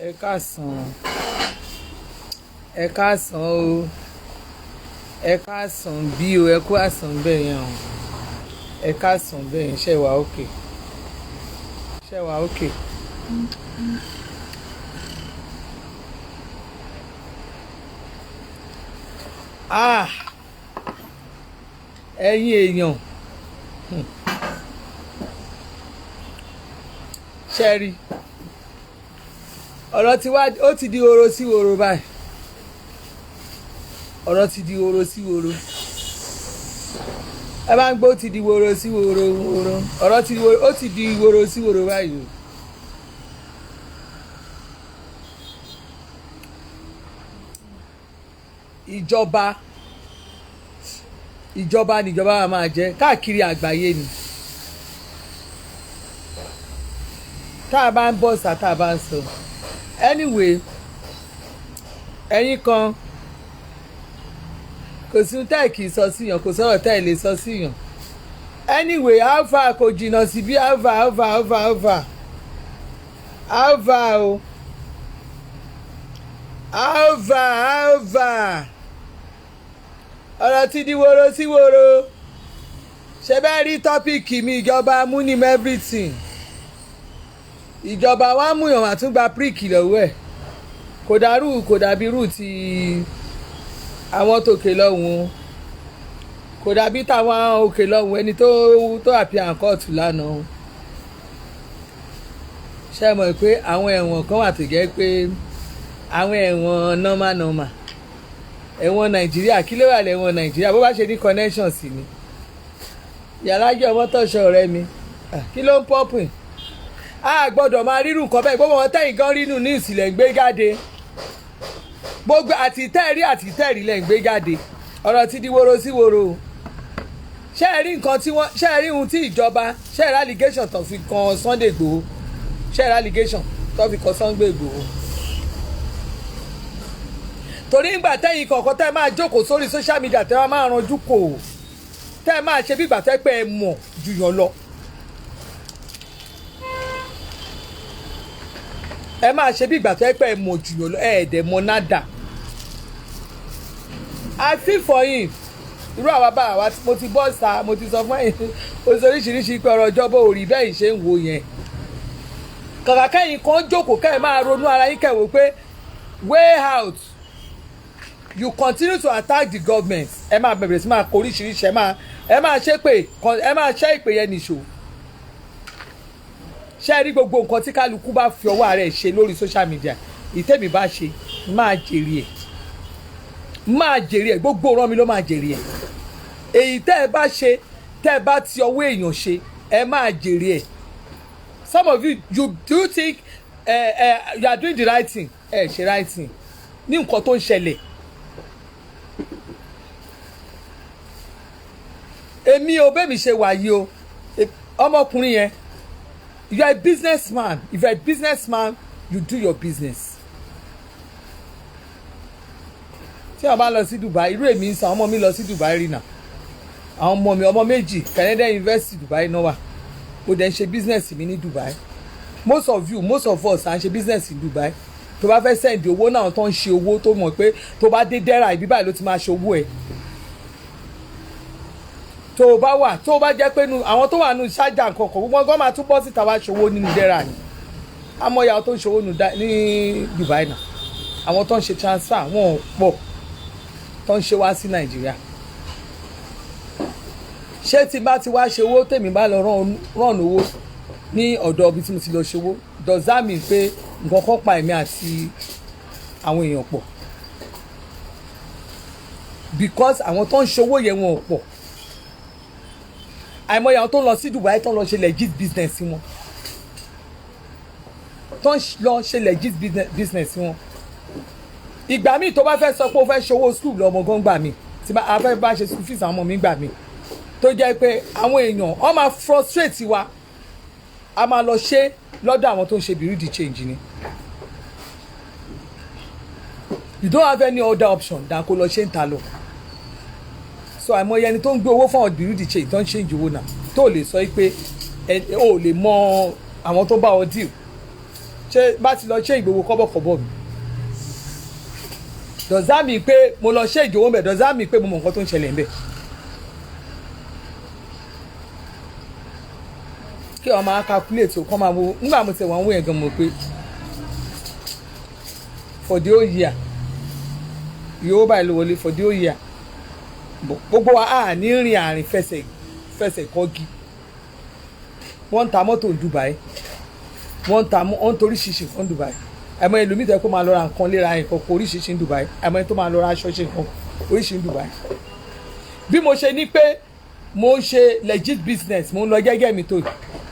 Ẹ káàsán, ẹ káàsán o, ẹ káàsán bí o, ẹ kú àsán bẹ́ẹ̀ yẹn o, ẹ káàsán bẹ́ẹ̀ yẹn, ṣé wà ókè, ṣé wà ókè. Ah, ẹ̀yin èèyàn, ṣe rí ọ̀rọ̀ tí wá ó ti di woro sí woro báyìí, ọ̀rọ̀ ti di woro sí woro, ẹ bá ń gbọ́ ó ti di woro sí woro woro, ọ̀rọ̀ ti di woro, ó ti di woro sí woro báyìí o. ìjọba ìjọba níjọba wa máa jẹ káàkiri àgbáyé ni, tá a bá ń bọ̀ sá tá a bá ń sọ anyway ẹ̀yin kan kò sí tẹ́ kì í sọ síyàn, kò sọ̀rọ̀ tẹ́ lè sọ síyàn anyway alpha kò jìnnà sí bí alpha o alpha ọ̀rọ̀ ti di woro sí woro, ṣe bẹ́ẹ̀ rí tọ́pìkì mi ìjọba amúnim everything, ìjọba wa mú yàn àtún gba príkì lọ́wọ́ ẹ̀, kò dàbí rú ti àwọn tòkè lọ́hùn, kò dàbí táwọn òkè lọ́hùn ẹni tó àpì àǹkọ́ọ̀tù lánàá. ṣe mọ̀ pé àwọn ẹ̀wọ̀n kan wà tó jẹ́ pé àwọn ẹ̀wọ̀n normal ẹ̀wọ̀n nàìjíríà kí ló wà lẹ́wọ̀n nàìjíríà bó bá ṣe ní connection sí ni yàrájọ́ mọ́tòṣọ́ ọ̀rẹ́ mi kí ló ń pọ́pìn a gbọ́dọ̀ máa rírù nǹkan bẹ́ẹ̀ gbogbo wọn tẹ̀yìn gan rínú ní ìsìlẹ̀ ń gbé jáde gbogbo àtìtẹ́rí lẹ̀ ń gbé jáde ọ̀rọ̀ ti di woro sí woro ṣé ẹ rí nǹkan tí wọ́n ṣé ẹ rí ohun tí ìjọba ṣé ẹ rí allegation tó fi kan Sunday Igboho ṣé ẹ rí allegation tó fi kan Sunday Igboho torí ńgbà tẹ́yìn kọ̀ọ̀kan tẹ́ ẹ máa jókòó sórí social media tẹ́ ẹ máa ranjú kò tẹ́ ẹ máa ṣe bí ìgbà tẹ́ pé ẹ mọ̀ jùyàn lọ ẹ máa ṣe bí ìgbà tẹ́ pé ẹ mọ̀ jùyàn lọ ẹ̀ẹ́dẹ̀ mọ̀ nádà I feel for him irú àwa bá àwa mo ti bọ́ sa mo ti sọ fún ẹ̀yin oríṣiríṣi pé ọ̀rọ̀ ìjọba ò rí bẹ́ẹ̀ ṣe ń wo yẹn kàkà kẹ́yìn kan jókòó kẹ́ ẹ máa ronú ara yín kẹ́ wò pé way out you continue to attack the government ẹ máa bẹ̀rẹ̀ sí máa kó oríṣiríṣi ẹ máa ṣe pé ẹ máa ṣe ìpè yẹn nìṣó ṣe rí gbogbo nǹkan tí kálukú bá fi ọwọ́ rẹ̀ ṣe lórí social media ìtẹ́mi bá ṣe máa jèrè ẹ̀ gbogbo ọ̀rọ̀ mi ló máa jèrè ẹ̀ èyí tẹ́ ẹ bá ṣe tẹ́ ẹ bá ti ọwọ́ èèyàn ṣe ẹ máa jèrè ẹ̀ some of you do think you are doing the right thing ẹ ṣe right thing ní nǹkan tó ń ṣẹlẹ̀ èmi ò bẹ́ẹ̀ mi ṣe wàyí o ọmọkùnrin yẹn you are a businessman if you are a businessman you do your business tí wọ́n bá lọ sí Dubai irú èmi ń san ọmọ mi lọ sí Dubai rí nà àwọn ọmọ mi ọmọ méjì Canadian University Dubai náà wà mo dẹ̀ ń ṣe business mi ní Dubai most of us à ń ṣe business in Dubai tó bá fẹ́ send owó náà tó ń ṣe owó tó mọ̀ pé tó bá dé dẹ́ra ibi báyìí ló ti máa ṣe owó ẹ̀ tó bá jẹ́ pé àwọn tó wà nù ṣájà nǹkan kan gbogbo wọn máa tún bọ́ síta wá ṣòwò nínú dẹ́ra ni amọ̀yà tó ń ṣòwò ní Dubai náà àwọn tó ń ṣe transfer wọn ò pọ̀ tó ń ṣe wá sí Nàìjíríà ṣé tí bá ti wá ṣe owó tèmi bá lọ rán owó ní ọ̀dọ̀ ibi tí mo ti lọ ṣe owó does that mean pé nǹkan kan pa èmi àti àwọn èèyàn pọ̀ because àwọn tó ń ṣòwò yẹn wọn ò pọ̀ àìmọye àwọn tó ń lọ sí Dubai tó ń lọ ṣe legit business wọn ìgbà míì tó bá fẹ́ sọ pé ó fẹ́ ṣòwò school lọ́mọ gan gbà mí tí a fẹ́ bá ṣe school fees àwọn ọmọ mi gbà mí tó jẹ́ pé àwọn èèyàn wọ́n máa frustrate wa a máa lọ ṣe lọ́dọ̀ àwọn tó ń ṣe bureau de change ni you don't have any other option than kó lọ ṣe ń ta lọ so àìmọye ẹni tó ń gbé owó fún àwọn bureau de change tó ń change owó náà tó lè sọ pé o lè mọ àwọn tó bá ọ deal ṣé bá ti lọ ṣe ìgbowó kọ́bọ̀kọ́bọ̀ mi does that mean pé mo lọ ṣe ìjòwó mbẹ does that mean pé mo mọ nǹkan tó ń ṣẹlẹ̀ mbẹ. kí ọmọ máa calculate o kọ́ máa wo nígbà mo tẹ̀ wọ́n wó yẹn gan mọ̀ pé for the whole year yóò báyìí ló wọlé for the whole year gbogbo wa a ní rìn àrìn fẹsẹ̀ kọ́gi wọ́n ń ta mọ́tò ní Dubai wọ́n ń torí ṣíṣe fún Dubai àmọ́ ẹlòmíì tẹ́ kó máa lọ ra nǹkan léra nǹkan kó oríṣiríṣi ní Dubai àmọ́ ẹni tó máa lọ ra aṣọ ṣe nǹkan oríṣiríṣi ní Dubai. bí mo ṣe ní pé mo ń ṣe legit business mo ń lọ gẹ́gẹ́ mi tó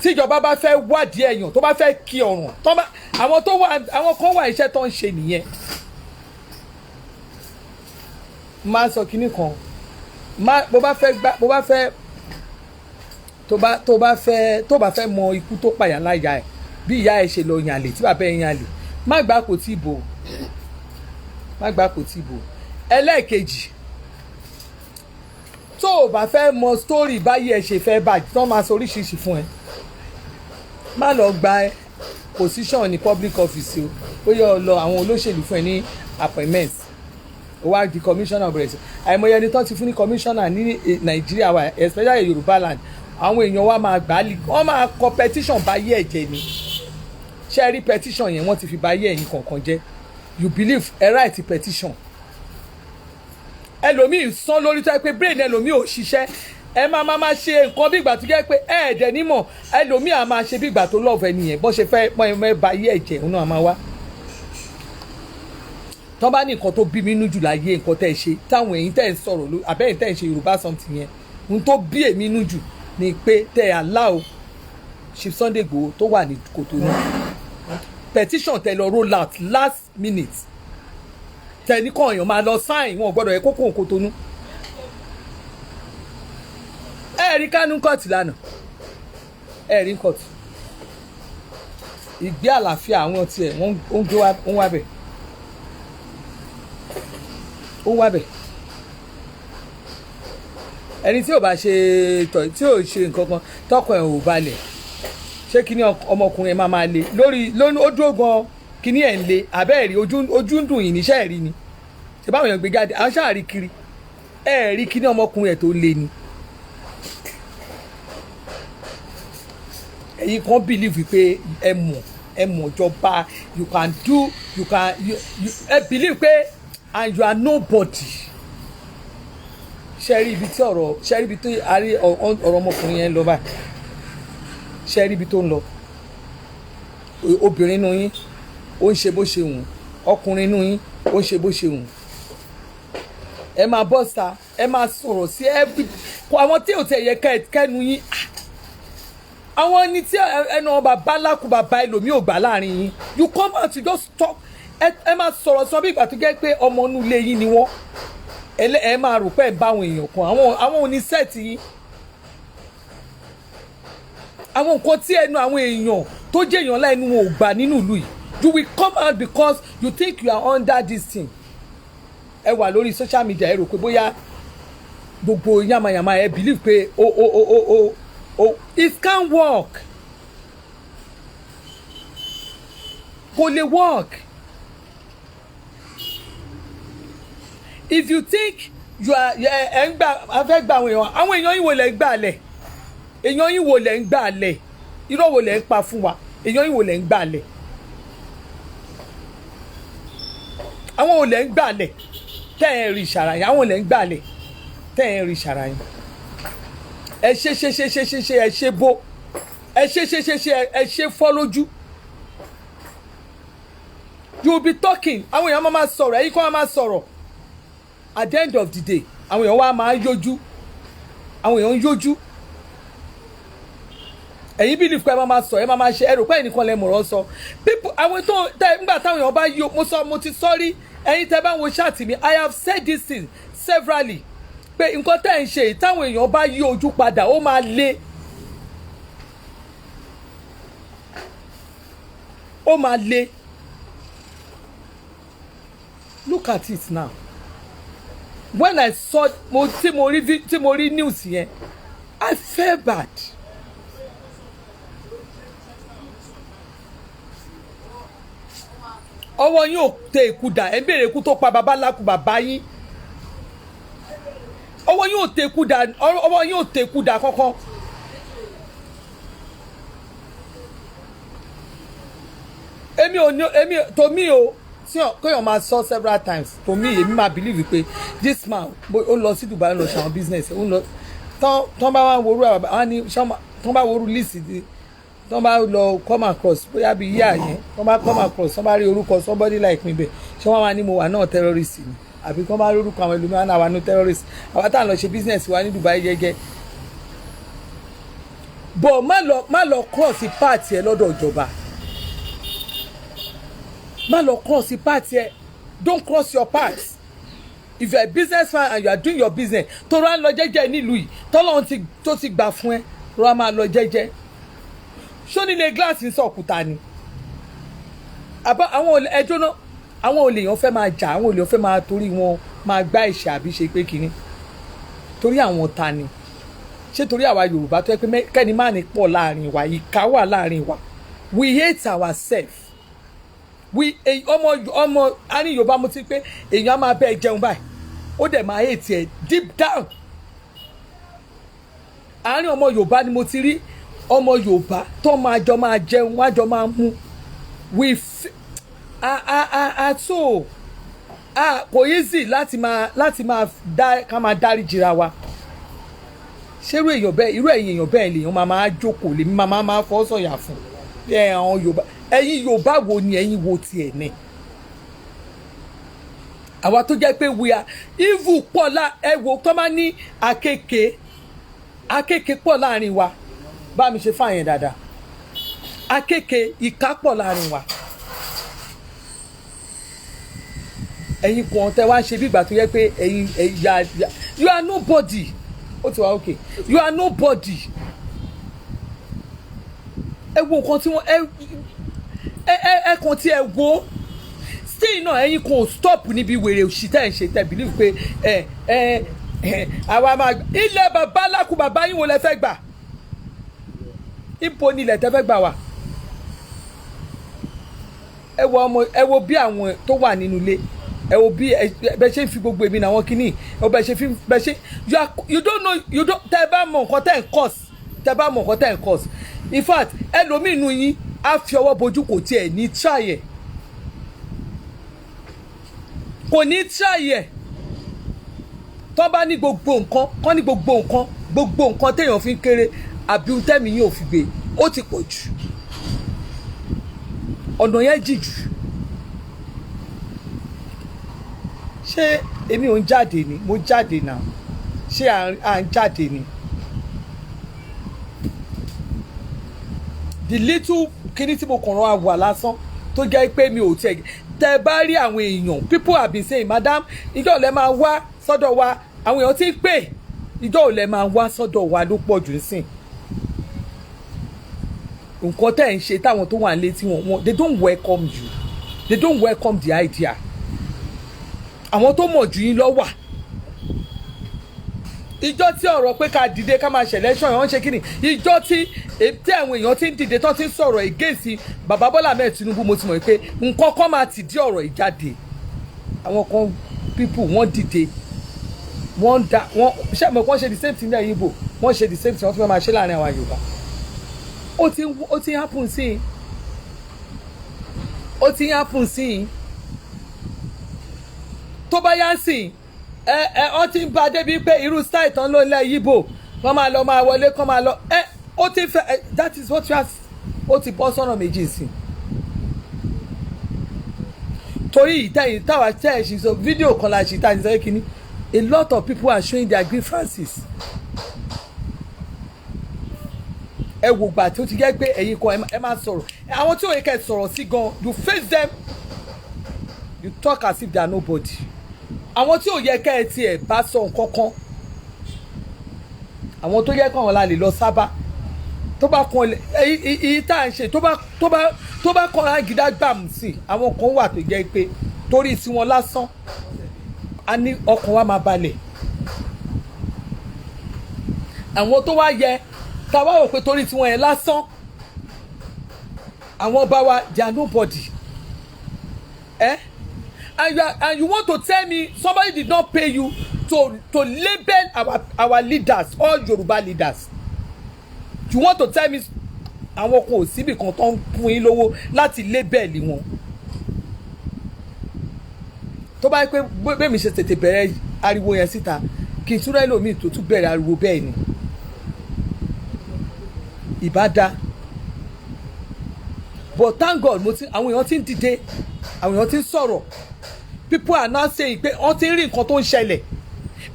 tíjọba bá fẹ́ wádìí èèyàn tó bá fẹ́ kí ọ̀ràn àwọn kan wà iṣẹ́ tó ń ṣe nìyẹn. máa sọ kinní kan bó bá fẹ́ mọ ikú tó pàyà láyà ẹ̀ bí ìyá ẹ̀ ṣe lọ yàn àlè tí bàbá ẹ̀ yàn àlè má gbà kò tí bò ẹlẹ́ẹ̀kejì tó o bá fẹ́ mọ sítórì báyìí ẹ̀ ṣe fẹ́ bàjẹ́ tó máa sọ oríṣiríṣi fún ẹ má lọ gba position ní public office o ó yọ lọ àwọn olóṣèlú fún ẹ ní appointment ó wá di commissioner of rest àìmọye ẹni tó ti fún ní commissioner ní Nàìjíríà wa especially Yorùbá land àwọn èèyàn wa máa gbà á lì wọ́n máa kọ petition báyìí ẹ̀jẹ̀ ni ṣe rí petition yẹn wọ́n ti fi báyìí ẹ̀yìn kọ̀ọ̀kan jẹ́ you believe ẹ right petition ẹlòmíì sán lórí tó yẹ pé brain ẹlòmíì ò ṣiṣẹ́ ẹ máa ṣe nǹkan bí ìgbà tó jẹ́ pé ẹ̀ẹ́dẹ̀ nímọ̀ ẹlòmíì á máa ṣe bí ìgbà tó lọ́ọ̀fẹ́ nìyẹn bọ́n ṣe fẹ́ pọ́n báyìí ẹ̀jẹ̀ òun náà máa wá tọ́ bá ní nǹkan tó bí mi nú jù láyé nǹkan tẹ́ ẹ ṣe táwọn èyí tẹ́ ẹ sọ̀rọ̀ àbẹ́yìn tẹ́ ẹ ṣe Yorùbá something yẹn ohun tó bí èmi nú jù ni pé tẹ́ ẹ allow Chief Sunday Igboho tó wà ní Kòtónú petition tẹ́ lọ roll out last minute tẹ́ ní kọ́ èèyàn máa lọ sign wọn gbọ́dọ̀ yẹ kókó Kòtónú rí Kánú kọ́ọ̀tù lánàá rí kọ́ọ̀tù ìgbé àlàáfíà àwọn tiẹ̀ wọ́n wá bẹ̀ ó wá bẹ̀ ẹni tí ò bá ṣe tí ò ṣe nǹkan kan tọkọ ẹ̀ ò balẹ̀ ṣé kíní ọmọkùnrin ẹ̀ máa le lórí ó dúró gan kíní ẹ̀ ń le àbẹ́ẹ̀rí ojú ń dùn yìí níṣẹ́ ẹ̀rí ni ṣe báwọn èèyàn gbé jáde àwọn ṣáà rí kiri rí kíní ọmọkùnrin ẹ̀ tó le ni ẹ̀yin kan believe pé ẹ mọ̀ jọba you can believe pé and you are nobody ṣe rí ibi tí ọ̀rọ̀ ọmọkùnrin yẹn lọ báyìí ṣe rí ibi tó ń lọ obìnrin inú yín ó ń ṣe bó ṣe wù ọkùnrin inú yín ó ń ṣe bó ṣe wù ẹ máa bọ́ sa ẹ máa sọ̀rọ̀ sí àwọn tí ò tẹ̀ yẹ kẹ́nu yín àwọn ẹni tí ẹnu bàbá lákùú bàbá ẹlòmíì ò gbà láàrin yín you come out to just talk ẹ máa sọ̀rọ̀ sọ bí ìgbà tó jẹ́ pé ọmọ inú ilé yín ni wọ́n ẹ máa rò pé ẹ bá àwọn èèyàn kan àwọn oníṣẹ́ẹ̀tì yín àwọn nǹkan tí ẹnu àwọn èèyàn tó jẹ́ èèyàn láìnú wọn ò gbà nínú ìlú yìí you will come out because you think you are under this thing ẹ wà lórí social media ẹ rò pé bóyá gbogbo yamayama ẹ believe pé it can work kò lè work. If you think you are ẹ ń gbà afẹ́ gba àwọn èèyàn yín wo lẹ̀ ń gbà lẹ̀ èèyàn yín wo lẹ̀ ń gbà lẹ̀ irọ́ wo lẹ̀ ń pa fún wa èèyàn yín wo lẹ̀ ń gbà lẹ̀ àwọn wo lẹ̀ ń gbà lẹ̀ tẹ́ ẹ̀ rí ìṣàrà yín àwọn wo lẹ̀ ń gbà lẹ̀ tẹ́ ẹ̀ rí ìṣàrà yín ẹ ṣe ẹ ṣe bó ẹ ṣe ẹ ṣe fọ́ lójú you will be talking àwọn èèyàn máa sọ̀rọ̀ ẹ̀yin kọ́ máa sọ̀rọ̀. At the end of the day àwọn èèyàn wa máa ń yójú àwọn èèyàn ń yójú ẹ̀yin bí nìkan ẹ máa sọ ẹ máa ṣe ẹrù pé ẹnìkan lẹ mọ̀rọ̀ sọ people àwọn tó tẹ nígbà táwọn èèyàn bá yó mo ti sọ rí ẹ̀yin tẹ bá ń wo ṣáàtì mi I have said this thing severally pé nǹkan tẹ́ ń ṣe táwọn èèyàn bá yí ojú padà ó máa le ó máa le look at it now. When I saw tí mo rí news yẹn I felt bad ọwọ́ yín ò tẹ ikú dà ẹ̀ ń béèrè ikú tó pa bàbá lákù bàbá yín ọwọ́ yín ò tẹ ikú dà ọwọ́ yín ò tẹ ikú dà kankan. èmi to me o tí kéèyàn máa sọ several times to me èmi máa believe pé this man ó lọ sí Dubai ó lọ ṣe àwọn business ó lọ tán bá wà worú àwọn ní tán bá worú list tán bá lọ come across bóyá bí yíyá yẹn tán bá come across tán bá rí orúkọ somebody like me bẹ́ẹ̀ ṣé wọ́n máa ní mo wà náà terrorist ni àbí tán bá rí orúkọ àwọn ẹlòmíràn náà wà ní terrorist àwọn táwọn lọ ṣe business wa ní Dubai gẹ́gẹ́ bọ̀ má lọ cross part ẹ lọ́dọ̀ ìjọba. Má lọ cross the part here. Don't cross your paths. If you're a businessman and you are doing your business, tó rán lọ jẹ́jẹ́ nílùú yìí, tọ́lọ́run tó ti gbà fún ẹ, rán máa lọ jẹ́jẹ́. Ṣó nílé gíláàsì ń sọ òkúta ni? Àbá àwọn ẹjọ́ náà, àwọn olè yẹn fẹ́ máa jà, àwọn olè yẹn fẹ́ máa torí wọn máa gbá ìṣẹ́ àbí ṣe pé kínní. Torí àwọn ta ni. Ṣé torí àwa Yorùbá tó yẹ pé kẹ́ni máa ní pọ̀ láàrin wa, ìkà wà láàrin wa. We hate ourselves. Ọmọ a ní Yorùbá mo ti pé èèyàn á máa bẹ́ẹ̀ jẹun báyìí ó dẹ̀ máa hate ẹ̀ deep down. Àárín ọmọ Yorùbá ni mo ti rí ọmọ Yorùbá tó máa jọ máa jẹun wá jọ máa mú so kò easy láti máa ká máa dárí jìra wa. Ṣé irú èèyàn bẹ́ẹ̀ lèèyàn máa jókòó lèmi máa fọ́ sọ̀yà fún àwọn Yorùbá. Ẹ̀yin Yorùbá wo ni ẹ̀yin wo tiẹ̀ ní àwa tó jẹ́ pé wíya evil pọ̀ ẹ wo tó máa ní àkekèé pọ̀ láàrin wa bá mi ṣe fàyẹn dáadáa àkekèé ìkà pọ̀ láàrin wa ẹ̀yin kan tẹ́ wá ṣe bí ìgbà tó yẹ pé ẹ̀yin you are nobody ó ti wá okay you are nobody ẹ wo nǹkan tí wọ́n ẹ kàn tí ẹ wo still náà ẹ̀yin kan ò stop níbi wèrè òṣì tẹ́ ẹ̀ ń ṣe tẹ́ believe pé àwa máa ilẹ̀ bàbá lákù bàbá yín wo lẹ fẹ́ gbà ibo ni ilẹ̀ tẹ́ fẹ́ gbà wá ẹ wo bí àwọn tó wà nínú ilé ẹ wo bí bẹ ṣe ń fi gbogbo èmi náà wọn kíní ẹ bẹ ṣe you don't know tẹ́ bá mọ nǹkan tẹ́ ń cause in fact ẹlòmíì nù yín á fi ọwọ́ bojú kò tiẹ̀ ní try ẹ̀ kò ní try ẹ̀ tó bá ní gbogbo nǹkan kọ́ ní gbogbo nǹkan téèyàn fi ń kéré àbí tẹ́mi yín ò fi gbé ó ti pọ̀ jù ọ̀nà yẹn jì jù ṣé èmi ò ń jáde ni mo jáde náà ṣé à ń jáde ni. The little kini tí mo kàn rán àwà lásán tó jẹ́ pé mi ò tẹ̀ tẹ́ bá rí àwọn èèyàn people have been saying madam ìjọ́ lẹ máa wá sọ́dọ̀ wa àwọn èèyàn ti ń pè ìjọ́ lẹ máa wá sọ́dọ̀ wa ló pọ̀ jù sìn nǹkan tẹ́ ń ṣe táwọn tó wà létí wọn they don't welcome you they don't welcome the idea àwọn tó mọ̀ jù yín lọ wà ìjọ tí ọ̀rọ̀ pé ká dìde ká máa ṣẹlẹ́ṣọ̀ yẹn wọ́n ṣe kíni ìjọ tí àwọn èèyàn ti ń dìde tó ti ń sọ̀rọ̀ against bàbá Bọ́lá Ahmed Tinubu mo ti mọ̀ pé nǹkan kan máa ti dí ọ̀rọ̀ ìjáde àwọn kan people wọ́n dìde wọ́n ṣe àmọ́ wọ́n ṣe the same thing ní Ìgbò wọ́n ṣe the same thing wọ́n fi máa ṣe láàrin àwọn Yorùbá ó ti happen sí ó ti happen sí tó bá yá sí ọ ti ń ba débi pé irú style tán ló ń lẹ Ìgbò wọ́n máa lọ máa wọlé kán máa lọ ó ti fẹ́ that is what you have ó ti bọ́ sọ́nà méjì sí torí ìtẹ̀yìn táwa tẹ̀ ẹ̀ ṣe sọ fídíò kan la ṣe tá a ṣe sọ kínní a lot of people are showing their grievances ẹ wò gbà tí ó ti jẹ́ pé ẹ̀yin kan ẹ máa sọ̀rọ̀ àwọn tí ò yẹ kẹ́ sọ̀rọ̀ sí gan you face them you talk as if they are nobody àwọn tí ò yẹ kẹ́ ẹ tiẹ̀ bá sọ nǹkan kan àwọn tó yẹ kàn wọ́n la lè lọ sábà tó bá kan èyí tá à ń ṣe tó bá kan agídá gbàmù sí àwọn kan wà tó jẹ́ pé torí tiwọn lásán a ní ọkàn wa máa balẹ̀ àwọn tó wá yẹ tá wá wò pé torí tiwọn yẹn lásán àwọn bá wa they are nobody Eh? And you want to tell me somebody did not pay you to label our leaders, all Yoruba leaders? You want to tell me àwọn kan ò síbì kan tó ń fún yín lówó láti label wọn? Tó bá yẹ pé bẹ́ẹ̀ mi ṣe tètè bẹ̀rẹ̀ ariwo yẹn síta kí n tún rẹ́ lómi tó tún bẹ̀rẹ̀ ariwo bẹ́ẹ̀ ni ìbádá. But thank God àwọn èèyàn ti ń dìde, àwọn èèyàn ti ń sọ̀rọ̀. People are now saying pé wọ́n ti ń rí nǹkan tó ń ṣẹlẹ̀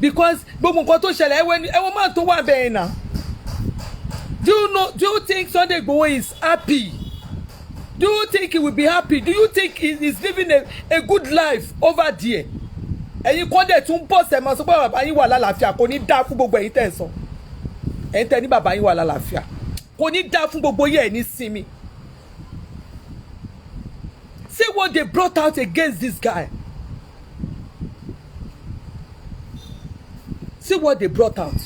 because gbogbo nǹkan tó ṣẹlẹ̀ ẹwọ́n máa tó wà bẹ́ẹ̀ náà. Do you think Sunday Igboho is happy? Do you think he will be happy? Do you think he is living a good life over there? Ẹ̀yin kan dẹ̀ tún bọ̀ sẹ́mọ̀ sọ pé bàbá yín wà lálàáfíà kò ní dáa fún gbogbo ẹ̀yin tẹ̀ sọ. Ẹ̀yin tẹ̀ ní bàbá yín wà lálàáfíà kò ní dáa fún gbogbo yẹ̀ ní sinmi. See what they brought out against this guy. See what they brought out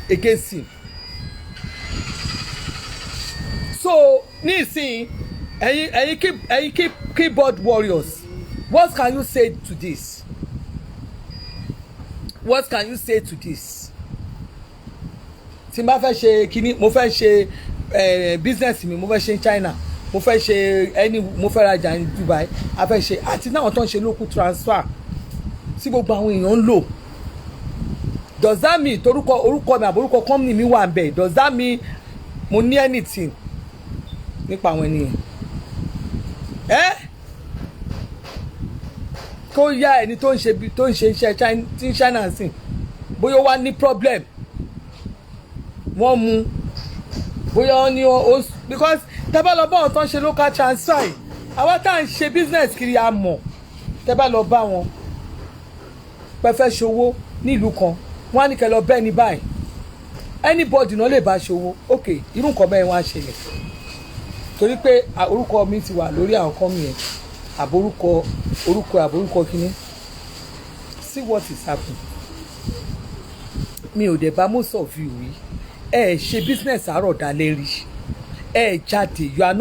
against him. So nísìnyí ẹ̀yin keyboard warriors, what can you say to this? What can you say to this? Tí n bá fẹ́ ṣe kíní, mo fẹ́ ṣe business mi, mo fẹ́ ṣe ní China, mo fẹ́ ṣe mo fẹ́ rajà ní Dubai, a fẹ́ ṣe àti náà tó ń ṣe local transfer sí gbogbo àwọn èèyàn ń lò. Does that mean orúkọ mi àbórúkọ company mi wà ń bẹ̀? Does that mean mo ní anything nípa àwọn ènìyàn? Kó yá ẹni tó ń ṣe iṣẹ́ tí China sìn bóyá ó wá ní problem wọ́n mú bóyá wọ́n ní because tẹ́ bá lọ bá wọn tó ń ṣe local transfer yìí àwa tá à ń ṣe business kiri a mọ̀ tẹ́ bá lọ bá wọn pẹ́fẹ́ ṣòwò nílùú kan wọ́n á ní kẹ́ lọ bẹ́ẹ̀ ní báyìí anybody náà lè bá ṣòwò ok irú nǹkan bẹ́ẹ̀ wọ́n á ṣẹlẹ̀ torí pé orúkọ mi ti wà lórí àwọn kan mi yẹn àbórúkọ kínní. See what is happening. Mi ò dẹ̀ bá most of you rí ṣe business àárọ̀ dalẹ́ rí jáde you are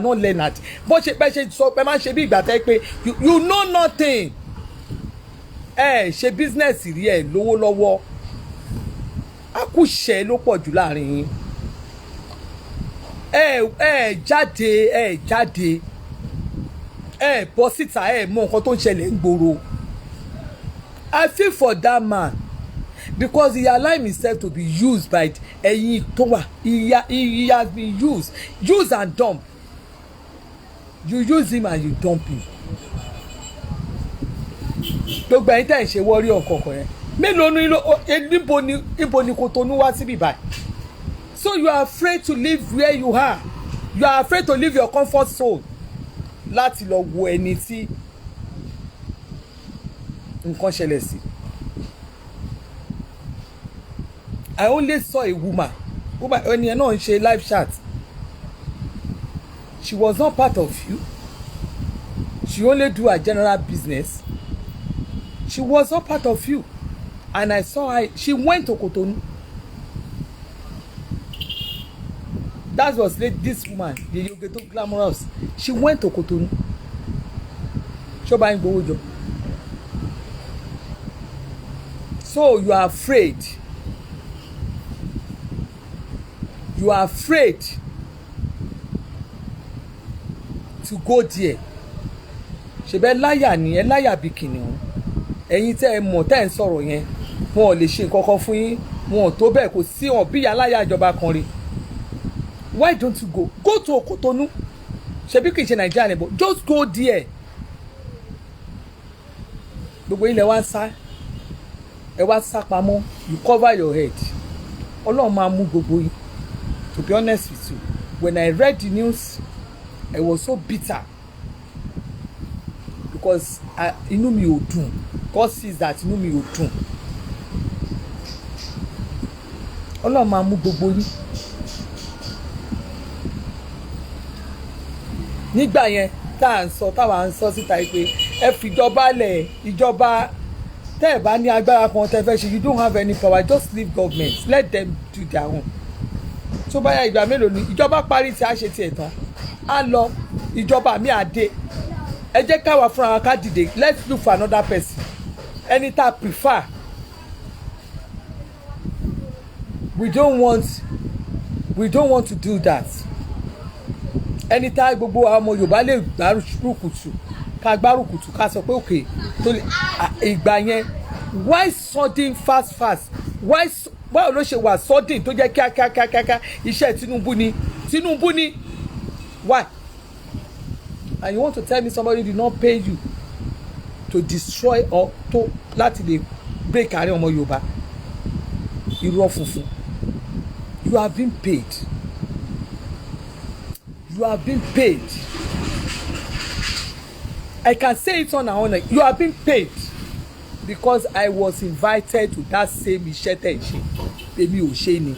not learned bó ṣe pẹ́ ṣe sọ pé má ṣe bí ìgbà tẹ́ pé you know nothing ṣe business rí lówó lọ́wọ́ akúṣẹ̀ ló pọ̀ jù láàrin yín jáde bọ́ síta mọ nǹkan tó ń ṣẹlẹ̀ ń gbòòrò. I feel for that man because he allowed himself to be used by ẹ̀yin tó wà he has been used and dumped. You use him and you dump him. Gbogbo ẹ̀yin tẹ́ ẹ̀ ṣe wọ́rí ọ̀kọ̀ọ̀kan yẹn mélòó ní níbo ni kò tónú wá síbí báyìí. So you are afraid to live where you are. You are afraid to leave your comfort zone láti lọ wo ẹni tí nǹkan ṣẹlẹ̀ sí. I only saw a woman ẹni ẹ náà ń ṣe live chat. She was not part of you. She only do her general business. She was not part of you. And I saw her, she went to Cotonou. That was this woman, the Yogeto Glamorous. She went to Cotonou. Ṣọba ń gbowó jọ. So you are afraid. You are afraid to go there. Ṣebẹ́ láyà ni ẹ láyà bí kìnìún. Ẹ̀yin tẹ́ ẹ mọ̀ tẹ́ ẹ ń sọ̀rọ̀ yẹn. Wọn ò lè ṣe nǹkan kan fún yín. Wọn ò tó bẹ́ẹ̀ kò sí wọn bí aláya ìjọba kan rí. Why don't you go? Go to Cotonou. Ṣebí kì í ṣe Nàìjíríà nìbọn. Just go there. Gbogbo ilẹ̀ wa sá. Ẹ wá sá pamọ́. You cover your head. Ọlọ́run máa mú gbogbo yín. To be honest with you, when I read the news, I was so bitter because inú mi ò dùn. God sees that inú mi ò dùn. Ọlọ́run máa mú gbogbo yín. Nígbà yẹn táwa ń sọ síta pé ẹ fi ìjọba lẹ̀ ìjọba tẹ́ ẹ̀ bá ní agbára kan tẹ́ fẹ́ ṣe you don't have any power just leave government let them do their own. Tó bá yá ìgbà mélòó ni ìjọba parí tí a ṣe tiẹ̀ tán á lọ ìjọba mi àdé ẹ jẹ́ káwa fúnra wa ká dìde, let's look for another person ẹni tá a prefer. We don't want to do that. ẹni tá gbogbo àwọn ọmọ Yorùbá lè gbárùkùtù ká sọ pé okay tó ìgbà yẹn why sudden fast báwo ló ṣe wà sudden tó jẹ́ kíákíákíá iṣẹ́ Tinubu ni why? And you want to tell me somebody did not pay you to destroy or to láti lè break àárín ọmọ Yorùbá? Irọ́ funfun. You have been paid. You have been paid. I can say it on our own. You have been paid because I was invited to that same iṣẹ́ tẹ̀ ṣe. Èmi ò ṣe ni.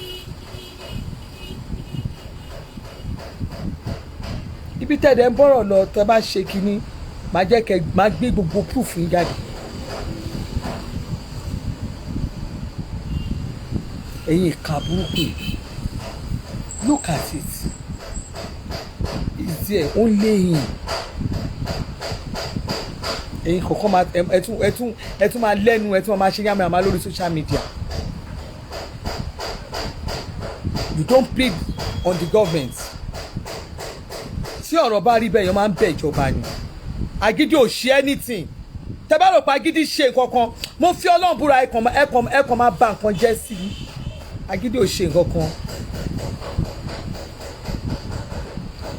Ibi tẹ̀dẹ̀ ń bọ̀rọ̀ lọ tẹ́ bá ṣe kínní máa jẹ́ kẹ́ máa gbé gbogbo proof yín jáde. Ẹ̀yin ìka burúkú yìí. Look at it. It's there only him. Ẹ̀yin kọ̀ọ̀kan máa ẹ̀tún máa lẹ́nu ẹ̀tún máa ṣe yàmẹ̀ àmà lórí social media. You don't plead on the government. Tí ọ̀rọ̀ bá rí bẹ́ẹ̀ yẹn máa ń bẹ̀ ìjọba ni. Agídí ò ṣe anything. Tẹ́ bá rò pé agídí ṣe nǹkan kan, mo fi Ọlọ́run búra ẹ̀kọ́ máa bà nǹkan jẹ́ sí i. Agídí ò ṣe nǹkan kan.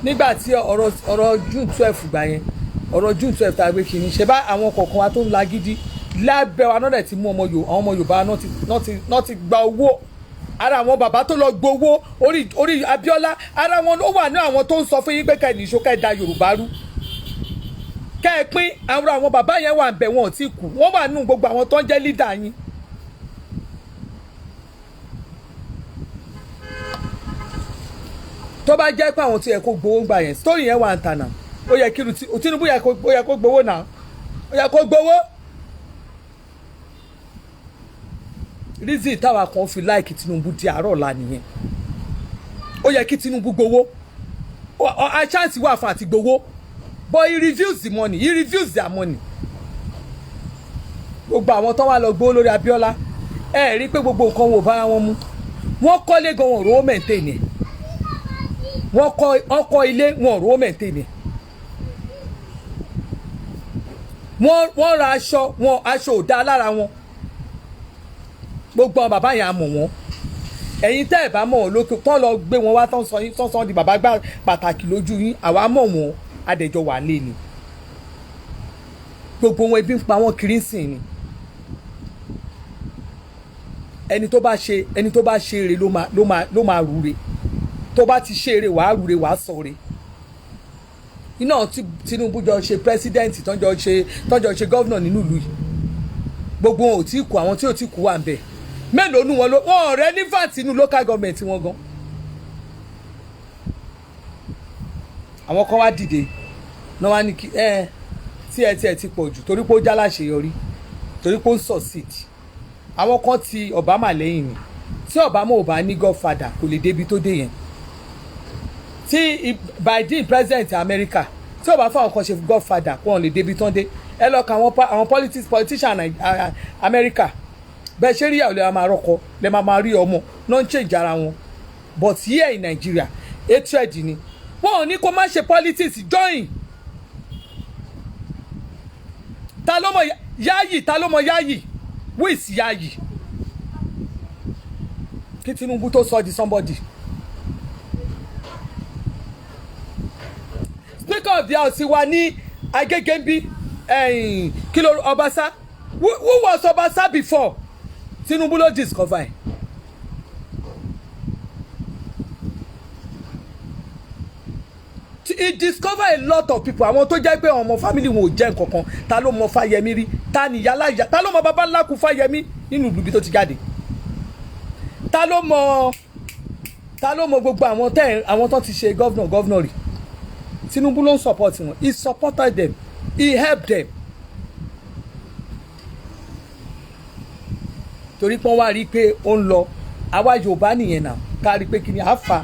Nígbà tí ọ̀rọ̀ June 12 gbà yẹn ọ̀rọ̀ June 12 tá a gbé kìíní ṣe bá àwọn kọ̀ọ̀kan wa tó ń la gidi lábẹ́ wa náà ti mú àwọn ọmọ Yorùbá náà ti gba owó ara àwọn bàbá tó lọ gbowó orí Abíọ́lá ara wọn ló wà ní àwọn tó ń sọ fún yín pé kẹ́ẹ̀ nìṣó kẹ́ẹ̀ da Yorùbá rú kẹ́ẹ̀ pín àwọn bàbá yẹn wà ń bẹ̀ wọn ò tí kú wọ́n wà nù gbogbo àwọn tó ń jẹ́ lídà yín. tó bá jẹ́ pé àwọn tí yẹ kó gbowó gbà yẹn story yẹn wà ń tànà ó yẹ kí Tinubu yẹ kó gbowó náà ó yẹ kó gbowó. reason táwa kan fi láìkì Tinubu di àárọ̀ ọ̀la nìyẹn ó yẹ kí Tinubu gbowó a chance wà fún àti gbowó but he refuse the money he refuse their money. gbogbo àwọn tó wà lọ gbowó lórí Abíọ́lá ẹ rí i pé gbogbo nǹkan wò bára wọn mú wọ́n kọ́lé gan wọn rówó maintain ẹ̀ wọ́n kọ́ ilé wọn rówó maintain ẹ̀ wọ́n ra aṣọ ò dá lára wọn gbogbo àwọn bàbá yẹn á mọ̀ wọ́n ẹ̀yin tẹ́ ẹ̀ bá mọ̀ wọ́n lókè tán lọ gbé wọn wá tán sọ di bàbá gbà pàtàkì lójú yín àwa mọ̀ wọ́n adẹ̀jọ wà lé ni gbogbo wọn ebi ń pa wọn kiri sìn ni ẹni tó bá ṣe eré ló máa rúre tó bá ti ṣe eré wàá rúre wàá sọre iná tí Tinubu jọ ṣe president tọ́jọ́ ṣe governor nínú ìlú yìí gbogbo wọn ò tí kú àwọn tí ò tí kú wà ń bẹ̀ mélòó nu wọn ọ̀rẹ́ ní vat inú local government wọn gan àwọn kan wá dìde náà wá ní kí tí ẹ ti pọ̀ jù torí pé ó já láṣeyọrí torí pé ó ń succeed àwọn kan ti Obama lẹ́yìn ni tí Obama ò bá ní godfather kò lè débi tó dé yẹn tí Biden president America tí ò bá fáwọn kan ṣe godfather kò lè débi tán dé ẹ lọ ka àwọn politician America bẹ́ẹ̀ ṣe rí ìyàwó lè máa rọ́kọ lè máa rí ọmọ náà ń change ara wọn but here in Nigeria hatred ni wọn ò ní kó má ṣe politics join ta ló mọ Yayi who is Yayi kí Tinubu tó sọ di somebody. Speaker of the House wa ní Agége ń bí kí ló Ọbaṣá who was Ọbaṣá before Tinubu ló discover he discover a lot of people àwọn tó jẹ́ pé àwọn ọmọ family wọn ò jẹ́ nǹkankan ta ló mọ Fáyẹmí rí ta ni yálà ìyá ta ló mọ baba ńlá kú Fáyẹmí nínú ìlú bí tó ti jáde ta ló mọ gbogbo àwọn tó ti ṣe governor rí Tinubu ló ń support wọn he supported them he helped them torí pé wọ́n wá rí i pé ó ń lọ àwa Yorùbá nìyẹn náà ká rí i pé kí ni àáfà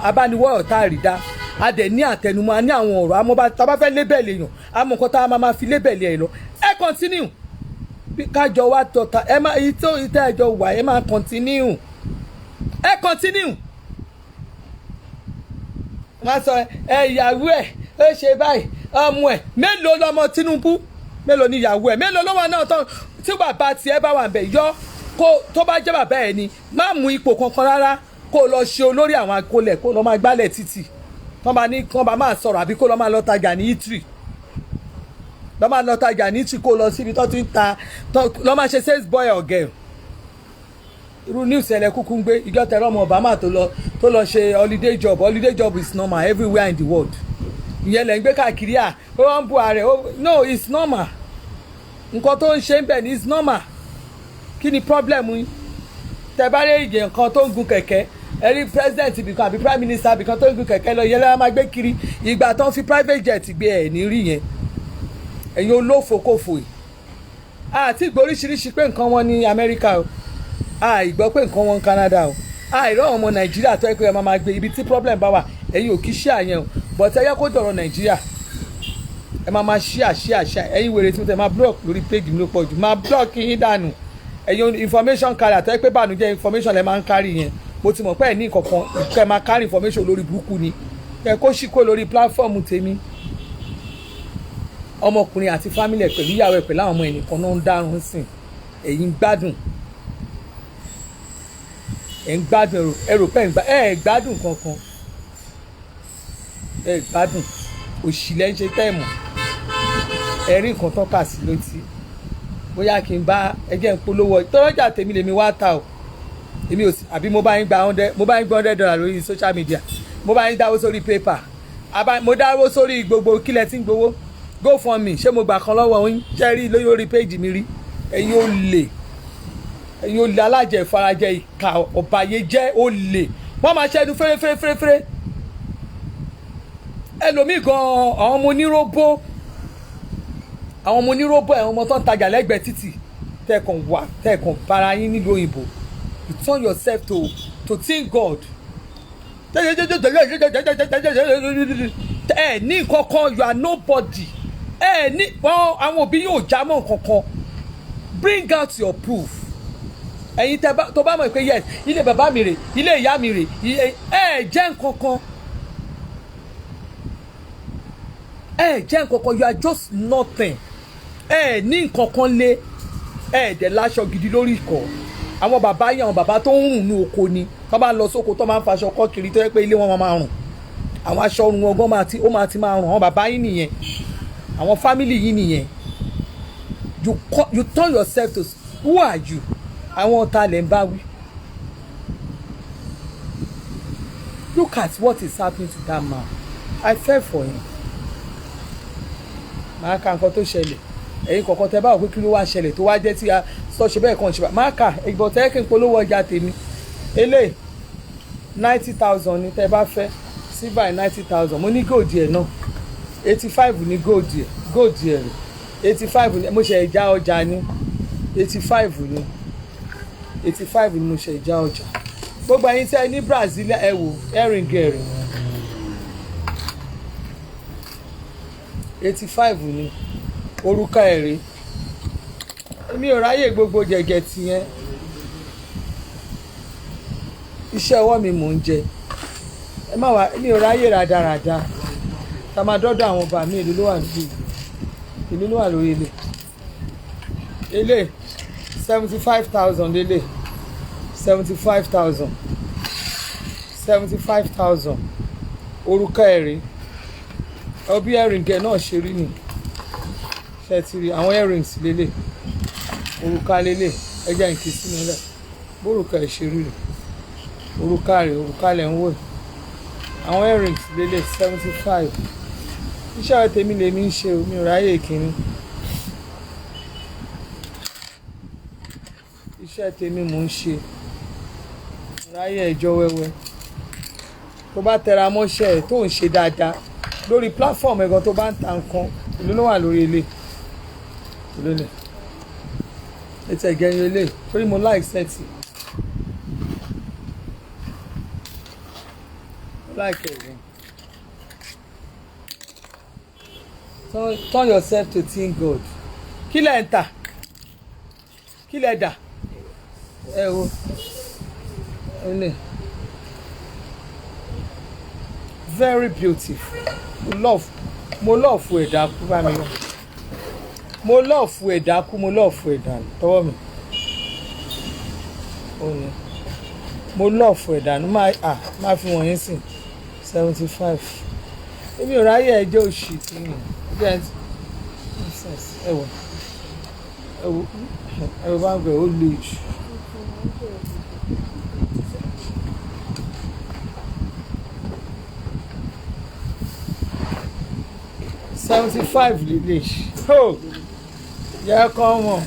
abániwọ̀ ọ̀tá àrídá a dẹ̀ ní àtẹnumọ́ a ní àwọn ọ̀rọ̀ àmọ́ tá a bá fẹ́ lébẹ̀lì èèyàn àmọ́ nǹkan tá a máa fi lébẹ̀lì ẹ̀ lọ ẹ continue kájọ wá tọ̀ta ẹ máa èyí tó ìtẹ́ ẹjọ́ wà ẹ máa continue ẹ continue wọ́n sọ ìyàwó ẹ̀ ó ṣe báyìí ọmọ ẹ̀ mélòó lọmọ Tinubu mélòó ni ìyàwó ẹ̀ mélòó ló wà náà tán tí bàbá tiẹ̀ bá wà ń bẹ̀ yọ kó tó bá jẹ́ bàbá ẹ̀ ni má mú ipò kankan rárá kó lọ ṣe olórí àwọn akólẹ̀ kó lọ máa gbálẹ̀ títì kán bá ní kán bá máa sọ̀rọ̀ àbí kó lọ máa lọ tajà ní itri lọ máa lọ tajà ní itri kó lọ síbi tó ti ń ta lọ máa ṣe sales boy or girl irú news ẹ̀lẹ́ kúkú ń gbé ìjọ tẹ̀rọ ọmọ Obama tó lọ ṣe holiday job is normal everywhere in the world ìyẹn lẹ́ ń gbé káàkiri ó wọ́n ń bu ààrẹ no it's normal nǹkan tó ń ṣe ń bẹ̀ ní it's normal kí ni problem yín tẹ bá rí ìjẹ nǹkan tó ń gun kẹ̀kẹ́ ẹ rí president ibìkan àbí prime minister ibìkan tó ń gun kẹ̀kẹ́ lọ yẹn lọ́wọ́ máa gbé kiri ìgbà tó ń fi private jet gbé ẹ̀ ní rí yẹn ẹ̀yin olófokòfò yìí àti ìgbà oríṣiríṣi pé nǹkan wọn ní Amẹ́ríkà o ìgbọ́ pé nǹkan wọn ní Canada o ìrọ̀ àwọn ọmọ Nàìjíríà tó ẹ pé ẹ máa gbé ibi tí problem bá wà ẹ̀yin ò kí ṣe àyẹn o but ẹ yẹ kó dọ̀rọ̀ Nàìjíríà ẹ máa ṣíà ẹ̀yin wèrè tí mo tẹ̀ máa block lórí page mi ló pọ̀ jù máa block yín dànù ẹ̀yin information carry àtọ́ pé bànújẹ́ information lẹ máa ń carry yẹn mo ti mọ̀ pé ẹ̀ ní kankan kẹ́ máa carry information lórí burúkú ni kẹ́ kó sì kó lórí platform tèmi ọmọkùnrin àti family ẹ̀ pẹ̀lú ìyàwó ẹ̀ pẹ̀lú àwọn ọmọ ẹnìkan náà ń dárun sìn ẹ̀yin gbádùn ẹ̀ ń gbádùn ẹ̀rọ pẹ́ ẹ̀ gbádùn kankan ẹ̀ gbádùn òṣìlẹ̀ ń ṣe tẹ́ẹ̀mù ẹ̀rí nǹkan tọ́ka sí létí bóyá kí n bá ẹjẹ́ ń polówó tọ́lọ́jà tèmi lèmi wá ta o èmi ò sí àbí mo bá yín gba $100 lórí social media mo bá yín dáwó sórí paper mo dáwó sórí gbogbo kílẹ̀ tí ń gbowó GoFundMe ṣé mo gbà kan lọ́wọ́ yín ṣe rí lórí péjì mi rí ẹ̀yin olè alájẹ ìfarajẹ ìka ọ̀bàyéjẹ́ olè wọ́n máa ṣẹ́nu fẹ́rẹ́fẹ́rẹ́fẹ́rẹ́ ẹlòmíì gan-an àwọn ọmọ oníróbó àwọn ọmọ tó ń tajà lẹ́gbẹ̀ẹ́ títì tẹ̀kàn para yín nílùú òyìnbó you turn yourself to thank God ẹ ní kankan you are nobody ẹ ní àwọn òbí yóò já mọ́ kankan bring out your proof ẹ̀yin tó bá mọ̀ pé yes ilé bàbá mi rè ilé ìyá mi rè ẹ jẹ́ nkankan you are just nothing ní nkankan lé dẹ̀ láṣọ gidi lórí ikọ̀ àwọn bàbá yẹn àwọn bàbá tó ń rùn ní oko ni tó bá lọ sóko tó máa ń faṣọ kọ́ kiri tó yẹ pé ilé wọn máa rùn àwọn aṣọ ọrùn wọn gan máa ti máa rùn àwọn bàbá yín nìyẹn àwọn family yín nìyẹn you turn yourself to who are you àwọn ọ̀tá lẹ̀ ń bá wí look at what is happening to that man I fell for him màá ka nǹkan tó ṣẹlẹ̀ ẹ̀yin kọ̀ọ̀kan tẹ bá wò pé kí ló wá ṣẹlẹ̀ tó wá jẹ́ tí a sọ ṣe bẹ́ẹ̀ kan ṣe bá máa kà ìgbọ̀n tẹ́ kí n polówó ọjà tèmi eléyìí 90,000 ni tẹ́ bá fẹ́ silver 90,000 mo ní gold ẹ̀ náà 85 ní gold ẹ̀ rẹ̀ 85 ni mo ṣe ìjà ọjà ní 85 ni mo ṣe ìjà ọjà gbogbo ẹ̀yin tẹ́ ní Brazil ẹ wò earring ẹ̀rìn 85 ni orúkọ ẹ̀rí mi ò ráyè gbogbo jẹ̀gẹ̀ tìyẹn iṣẹ́ ọwọ́ mi mò ń jẹ ẹ má wá mi ò ráyè rádaràda tá a máa dọ́dọ̀ àwọn ọba mi ìlú ló wà lórí ilé 75,000 lélẹ̀ 75,000 orúkọ ẹ̀rí ọbí ẹ̀rìngẹ̀ náà ṣe rí ni ṣe ti rí àwọn earrings lélẹ̀ òrùka lélẹ̀ ẹjẹ́ nǹkan sínú rẹ̀ bórùka ìṣerú rẹ̀ òrùka lẹ̀ ń wò àwọn earrings lélẹ̀ 75 iṣẹ́ rẹ̀ tèmi lèmi ń ṣe omi ráyè kìíní iṣẹ́ tèmi mò ń ṣe ráyè ẹjọ́ wẹ́wẹ́ tó bá tẹra mọ́ṣẹ́ ẹ̀ tó ń ṣe dáadáa lórí platform ẹ̀gan tó bá ń ta nǹkan ìlú ló wà lórí ilé lónìí ètò ẹ̀gẹ́rin ilé torí mo like sẹ́ẹ̀tì mo like ẹ̀gẹ́ turn yourself to thank God. Kí lẹ̀ ń tà? Kí lẹ̀ dà? Ẹ wo ẹni very beautiful. Mo love ẹ̀dá kú bá mi lọ. Mo love ẹ̀dá kú, mo love ẹ̀dá tọwọ́ mi. Mo love ẹ̀dá ní máa fi wọ̀nyí sìn 75. Èmi ò ráyè ẹjọ́ òṣì tí mi jẹ́ ẹ̀wọ̀ bá ń gbẹ̀ ó lè jù. $75 lè ṣe yẹ kọ́ mọ̀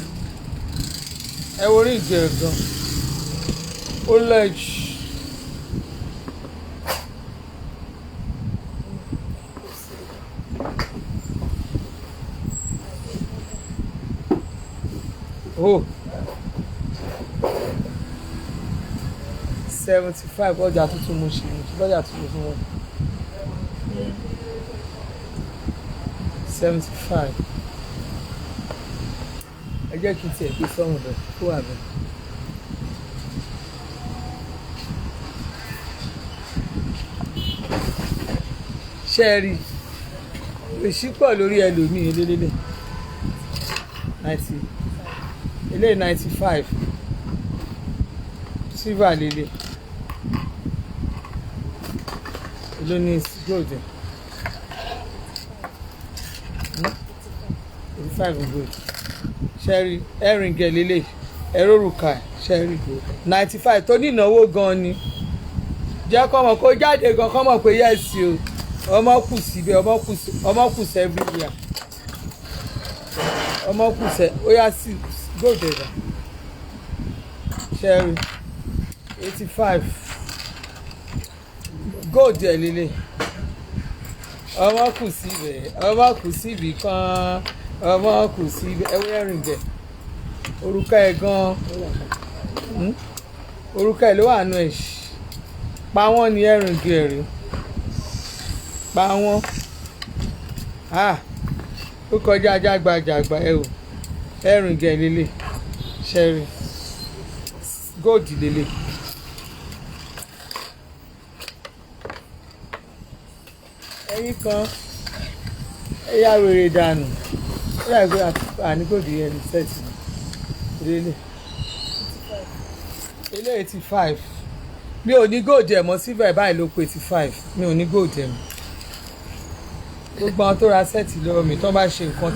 ẹ wo orí ìjẹ́ gan ó lẹ́jù. Oh, 75 ọjà tuntun mo ṣe lọ́jà tuntun fún wọn. 75 ẹ jẹ́ kí n tiẹ̀ gbé sọ́run rẹ̀ kó wà bẹ́ẹ̀. ṣé ẹ rí èsì pọ̀ lórí ẹlòmíì elélélẹ̀ 90 eléyìí 95 silver lélẹ̀ èló ní gold 85 gold ṣẹ́rí ẹ̀rìngẹ̀ lélẹ̀ ẹ̀rọ òrùka ṣẹ́rí 95 tó ní ìnáwó gan ni jẹ́ kọ́mọ kó jáde gan kọ́mọ pé yẹ́sì o ọmọ kù síbẹ̀ ọmọ kù sí everywhere ọmọ kù sẹ́ ó yá sí gold ẹ̀dá ṣẹ́rí 85 gold ẹ̀ lélẹ̀ ọmọ kù síbẹ̀ kan ọmọ kù síbẹ̀ ẹwọ́ ẹ̀rìngẹ̀ orúkọ ẹ̀ gan orúkọ ẹ̀ ló wà nù ẹ̀ pa wọ́n ní ẹ̀rìngẹ̀ rí pa wọ́n ó kọjá ajágbajàgba ẹ o ẹ̀rìngẹ̀ lélẹ̀ ṣẹ́rí gold lélẹ̀. ẹyin kan ẹyà wèrè dànù ó yà gbé àníkòdì ẹni sẹ́ẹ̀tì lélẹ̀ ilé 85 mi ò ní gold ẹ̀ mọ́ síbẹ̀ báyìí ló pé 85 mi ò ní gold ẹ̀ mọ́ gbogbo àwọn tó ra sẹ́ẹ̀tì lọ́wọ́ mi tó bá ṣe nǹkan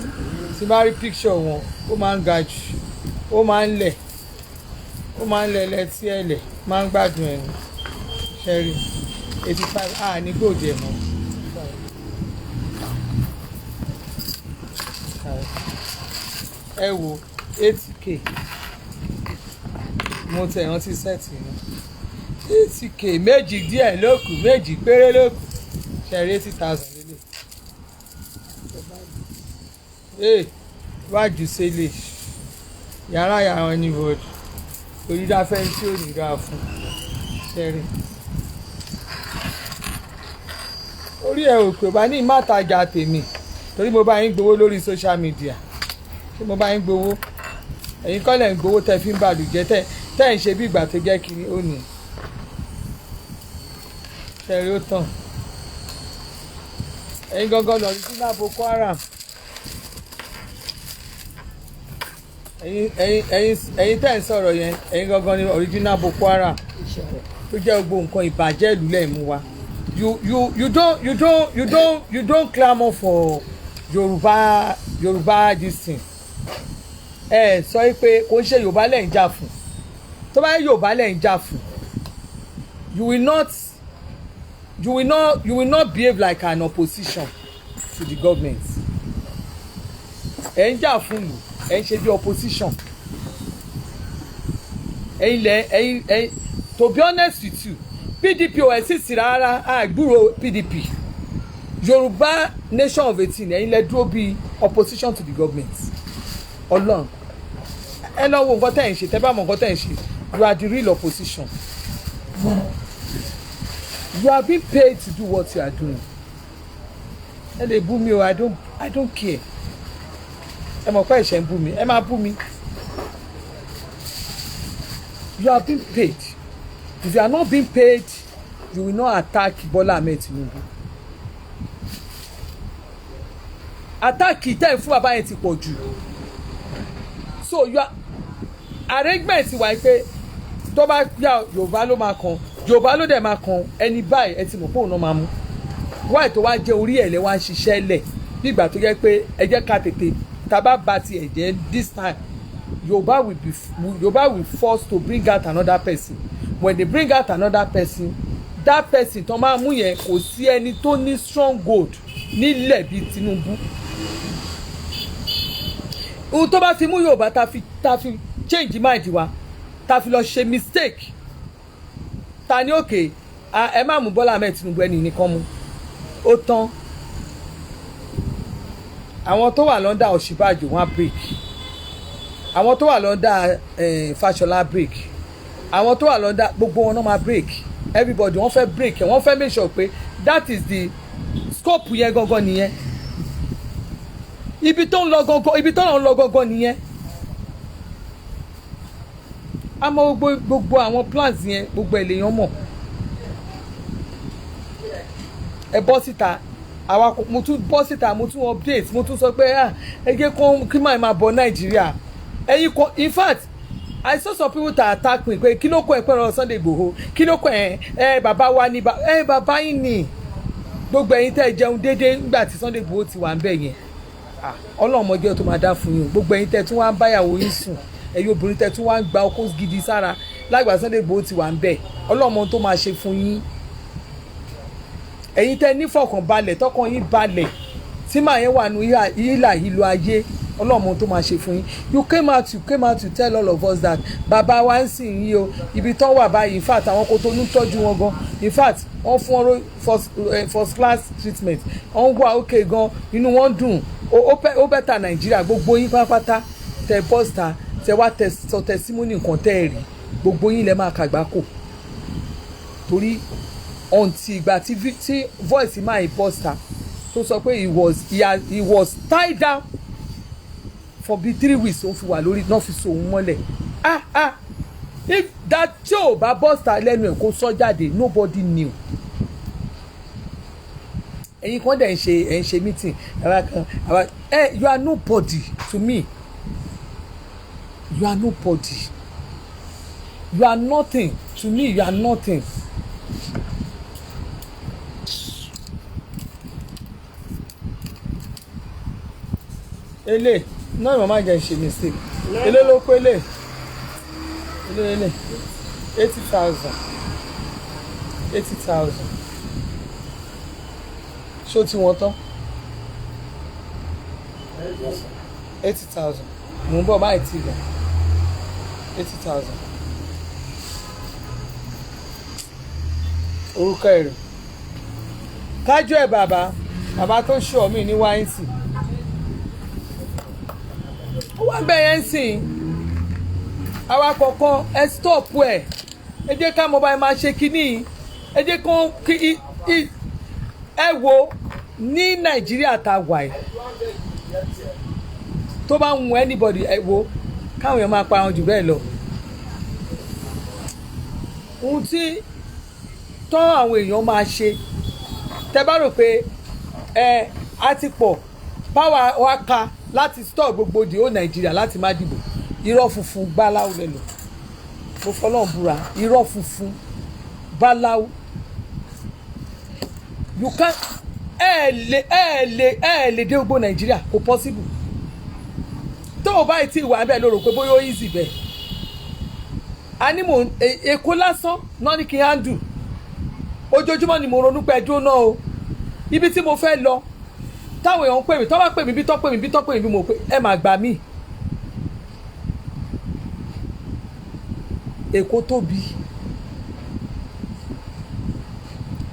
tí bá rí picture wọn ó máa ń ga jù ó máa ń lẹ̀ lẹ́tí ẹ̀lẹ̀ máa ń gbádùn ẹ̀ ní ṣẹ́rí 85 ní gold ẹ̀ mọ́. ẹ wo 80k mo tẹ ìrántí sẹ́ẹ̀tì ni 80k méjì díẹ̀ lókù méjì péré lókù ṣẹ̀rí 80,000 lélẹ̀ wájú sílẹ̀ yàrá ẹni bọ̀dù onídàáfẹ́ tí ò ní ra fún ṣẹ̀rí orí ẹ̀ òkè bá ní ìmọ̀tajà tèmi torí mo bá yín gbowó lórí social media tí mo bá yín gbowó ẹ̀yin kọ́ lẹ̀ ń gbowó tẹ́ fi ń bàlùjẹ́ tẹ́ ń ṣe bí ìgbà tó jẹ́ kiri ó ní ṣẹ̀rí ó tàn ẹ̀yin gangan lọ sí náà Boko Haram ẹ̀yin tẹ́ ń sọ̀rọ̀ yẹn ẹ̀yin gangan ni original Boko Haram tó jẹ́ gbogbo nǹkan ìbàjẹ́ ìlú lẹ̀ mú wa you don't clamour for Yorùbá this thing ẹ sọ pé kò ń ṣe Yorùbá lẹ̀ ń jà fún tó bá yẹ Yorùbá lẹ̀ ń jà fún you will not behave like an opposition to the government ẹ ń jà fún ìlú ẹ ń ṣe bí opposition ẹ̀yin to be honest with you PDP ò exist rárá àgbúrò PDP Yorùbá nation of 18 ẹ̀yin lẹ dúró bí opposition to the government Ọlọ́run ẹ lọ wo nǹkan tẹ́ ẹ̀ ń ṣe tẹ́ bá mọ nǹkan tẹ́ ẹ̀ ń ṣe you are the real opposition you are being paid to do what you are doing ẹ lè bú mi o I don't I don't care. ẹ mọ̀ pé ẹ̀ṣẹ̀ ń bú mi, ẹ máa bú mi. You are being paid. If you are not being paid, you will not attack Bola Ahmed Tinubu. Attack tẹ́ ẹ̀ fún bàbá yẹn ti pọ̀ jù. So you are arrangement wà pé tó bá yá Yorùbá ló máa kan Yorùbá ló dẹ̀ máa kan ẹni báyìí ẹ ti mọ̀ pé òun náà máa mú. Wáyé tó wá jẹ́ orí ẹ̀ lẹ́ wá ń ṣiṣẹ́ lẹ̀ bí ìgbà tó jẹ́ pé ẹ jẹ́ ká tètè tàbá bá tiẹ̀ jẹ́ this time Yorùbá will force to bring out another person. When they bring out another person, that person tó máa mú yẹn kò sí ẹni tó ní strong hold nílẹ̀ bíi Tinubu. Ohun tó bá fi mú Yorùbá ta fi change mind wa ta fi lọ ṣe mistake ta ní òkè ẹ má mú Bọ́lá Ahmed Tinubu ẹni nìkan mú ó tán. Àwọn tó wà lọ́ndà Ọ̀ṣínbàjò wọ́n á break, àwọn tó wà lọ́ndà Fáṣọlá break, àwọn tó wà lọ́ndà gbogbo wọn náà máa break. Everybody wọ́n fẹ́ break wọ́n fẹ́ make sure pé that is the scope yẹn gangan nìyẹn, ibi tó ń lọ gangan nìyẹn. Àmọ́ gbogbo àwọn plans yẹn gbogbo èlèyàn mọ̀. Ẹ bọ́ síta àwa mo tún bọ́ síta mo tún update mo tún sọ pé ẹ jẹ́ kí máa bọ̀ Nàìjíríà ẹ̀yin kan. In fact I saw some people that attack me pé kí ló kọ́ ẹ pẹ́rọ Sunday Igboho kí ló kọ́ ẹ bàbá wa ní bàbá yín ni gbogbo ẹ̀yin tẹ́ ẹ jẹun déédéé nígbà tí Sunday Igboho ti wà ń bẹ̀ yẹn Ọlọ́run ọmọdé tó máa dá fún yín. Gbogbo ẹ̀yin tẹ́ tún wá ń báyàwó yín sùn ẹ̀yin obìnrin tẹ́ tún wá ń gba ọkọ gidi sára lágbà Sunday Igboho ti wà ń bẹ̀ Ọlọ́run tó máa ṣe fún yín. Ẹ̀yin tẹ́ nífọ̀kànbalẹ̀ tọkàn yín balẹ̀ tí màá yẹn wà nù ìlà ìlú ayé Ọlọ́run tó máa ṣe fún yín. You came out to tell all of us that bàbá wa ń sìn yín o ibi tán wà báyìí in fact àwọn kò tó ń tọ́jú wọn gan in fact wọ́n fún wọn first class treatment wọ́n wà okay gan inú wọn dùn ó bẹ́tà Nàìjíríà. Gbogbo yín pátápátá tẹ pọ́sítà tẹ wá sọ testimony nǹkan tẹ́ ẹ̀ rí gbogbo yín lẹ máa kàgbákò torí until ìgbà tí voice máa imposter tó sọ pé he was tied down for be 3 weeks ó fi wà lórí náà fi so òun mọ́lẹ̀ if that tí ò bá bọ́sítà lẹ́nu ẹ̀ kó sọ jáde nobody knew. Ẹ̀yin kan dẹ̀ ń ṣe meeting you are nobody to me, you are nobody, you are nothing to me, you are nothing. Ele náà màmá jẹ́ ṣe mistake ele ló pé ele 80,000 ṣó tí wọ́n tán 80,000 mò ń bọ̀ báyìí tì gbà 80,000 orúkọ èrè kájú ẹ̀ bàbá tó ṣọ́ mi ní wáyìnsì ó wá bẹ̀rẹ̀ ń sìn àwa kọ̀ọ̀kan ẹ stop ẹ jẹ́ ká mọ̀ báyìí máa ṣe kínní ẹ jẹ́ kán ẹ wo ní Nàìjíríà tá a wà yìí tó bá ń wù anybody ẹ wo káwọn èèyàn máa pa àwọn jù bẹ́ẹ̀ lọ. Ohun tí tọ́ àwọn èèyàn máa ṣe tẹ bá rò pé a ti pọ̀ báwa wá ka láti stop gbogbo ìdìbò Nàìjíríà láti má dìbò irọ́ funfun báláwo lẹ lọ mo fọlọ́n búra irọ́ funfun báláwo you can ẹ lè dé gbogbo Nàìjíríà kò possible tó o bá ti wà bẹ́ẹ̀ ló rò pé bóyá ó easy bẹ́ẹ̀ a ní mò ń Èkó lásán náà ní kí n handle ojoojúmọ́ ni mo ronú pé ẹdúró náà o ibi tí mo fẹ́ lọ táwọn èèyàn ń pè mí tó bá pè mí bí tó pè mí bí tó pè mí bí mo pè ẹ máa gbà mí. Èkó tóbi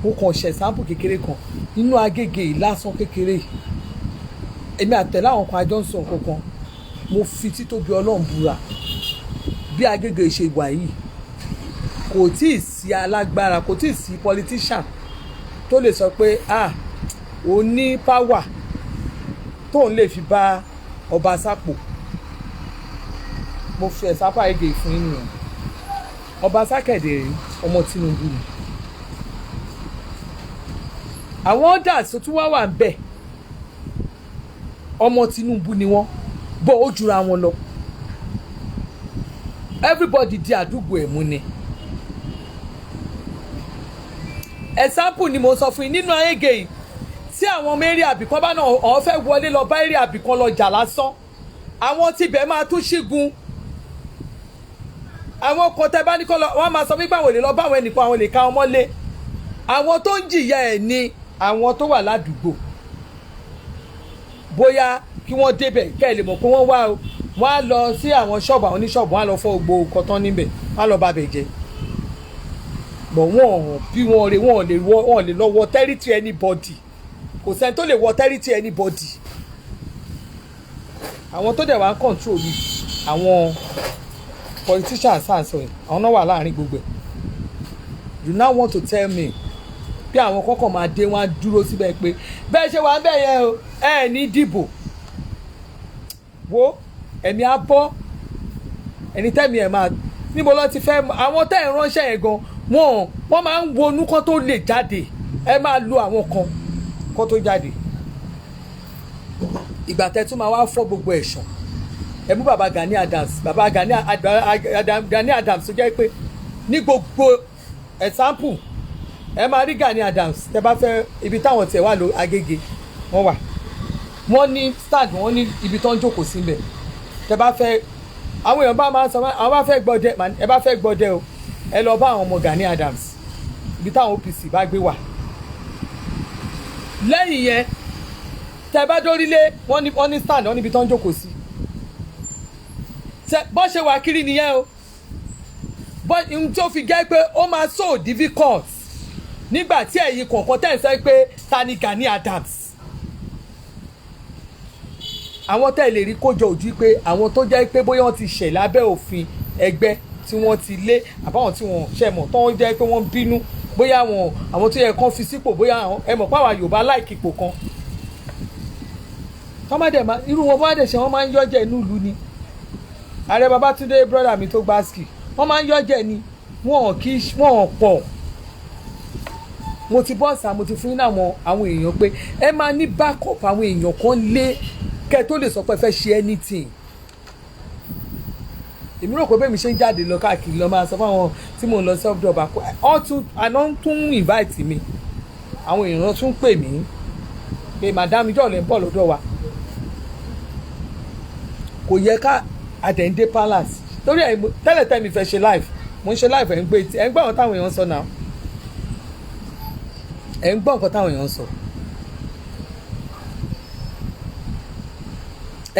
mo kàn ṣe sample kékeré kan nínú Agége ìlàsàn kékeré èmi àtẹ̀lé àwọn kan àjọ ń sọ kankan mo fi títóbi Ọlọ́run búra bí Agége ṣe wà yìí kò tí ì sí alágbára kò tí ì sí politician tó lè sọ pé ó ní power tóun lè fi bá Ọbaṣá pọ̀. Mo fi ẹ̀sápá ege fún yín nìyẹn. Ọbaṣá kẹ̀dẹ̀ rí ọmọ Tinubu ni. Àwọn others tó tún wà ń bẹ̀ ọmọ Tinubu ni wọ́n bọ́ ó jura wọn lọ. Everybody di àdúgbò ẹ̀ mú ni. Example ni mo sọ fún yín nínú Agege yìí tí àwọn ọmọ eré àbìkan bá náà ọ̀hún fẹ́ wọlé lọ bá eré àbìkan lọ jà lásán àwọn tibẹ̀ máa tún ṣígun àwọn kan tẹ bá ní kọ́ lọ wọ́n máa sọ wípé àwọn ò lè lọ bá àwọn ẹnìkan àwọn lè ka ọmọ lé àwọn tó ń jìyà ẹ̀ ni àwọn tó wà ládùúgbò bóyá kí wọ́n débẹ̀ kẹ́ ẹ̀ lè mọ̀ pé wọ́n wá o wọ́n á lọ sí àwọn ṣọ́ọ̀bù àwọn oníṣọ́ọ̀bù wọ́n á lọ fọ́ gbogbo kọ́tán níbẹ̀ wọ́n á lọ bá bẹ̀ jẹ́ bọ̀ wọ́n bí wọ́n rè wọ́n lè lọ wọ territory anybody kò sẹ́ni tó lè wọ territory anybody àwọn tó dẹ̀ wá ń control ni àwọn politicians àǹsọ̀ yìí àwọn náà wà láàrin gbogbo ẹ̀ you now want to tell me bí àwọn kọ́kọ́ máa dé wọn á dúró síbẹ̀ pé bẹ́ẹ̀ ṣe wà ń bẹ̀ yẹn o ẹ ní dìbò wo ẹ̀mí á bọ́ ẹni tẹ́mi ẹ̀ máa níbo ló ti fẹ́ àwọn tẹ́ ẹ̀ ránṣẹ́ yẹn gan wọ́n máa ń wonú kán tó lè jáde ẹ máa lo àwọn kan kán tó jáde ìgbà tẹ́ tún máa wá fọ́ gbogbo ẹ̀ṣọ́ ẹ mú bàbá Gani Adams tó jẹ́ pé ní gbogbo example ẹ máa rí Gani Adams tẹ́ bá fẹ́ ibi táwọn tiẹ̀ wà ló Agége wọ́n wà wọ́n ní stand wọ́n ní ibi tó ń jókòó síbẹ̀ tẹ́ bá fẹ́ àwọn èèyàn bá máa sọ àwọn bá fẹ́ gbọ́dẹ ẹ bá fẹ́ gbọ́dẹ o ẹ lọ bá àwọn ọmọ Gani Adams ibi táwọn OPC bá gbé wà lẹ́yìn yẹn tẹ́ bá dórílé wọ́n ní stand wọ́n níbi tó ń jókòó sí bọ́ ṣe wà kiri nìyẹn o bọ́ n tó fi jẹ́ pé ó máa so difficult nígbà tí ẹ̀yin kọ̀ọ̀kan tẹ̀ ń sọ pé ta ni Gani Adams àwọn tẹ̀ lè rí kójọ ojú pé àwọn tó jẹ́ pé bóyá wọ́n ti ṣẹ̀ lábẹ́ òfin ẹgbẹ́ tí wọ́n ti lé àbáwọn tí wọ́n ṣẹ̀ mọ̀ tó ń jẹ́ pé wọ́n bínú bóyá àwọn tó yẹ kán fi sípò bóyá ẹ mọ̀ páwa Yorùbá láìkí ipò kan tọ́mọdé irú wọn bá dẹ̀ ṣe wọ́n máa ń yọ́jẹ̀ inú ìlú ni ààrẹ Babátúndé brother mi tó gbá ski wọ́n máa ń yọ́jẹ̀ ni wọ́n pọ̀ mo ti bọ́ọ̀sà mo ti fún yín àwọn èèyàn pé ẹ máa ní backup àwọn èèyàn kan lé kẹ́ tó lè sọ pé ẹ fẹ́ ṣe anything èmi rò pé bẹ́ẹ̀ mi ṣe ń jáde lọ káàkiri lọ máa sọ fún àwọn tí mò ń lọ self job àná tún invite mi àwọn èèyàn tún pè mí pé madam ìjọ lè ń bọ̀ lọ́dọ̀ wa kò yẹ ká àtẹ̀ǹdé palace torí ẹ̀ tẹ́lẹ̀ mi fẹ́ ṣe live mo ń ṣe live ẹ̀ ń gbé ẹ̀ ń gbọ́ àwọn táwọn èèyàn sọ náà ẹ̀ ń gbọ́ nǹkan táwọn èèyàn sọ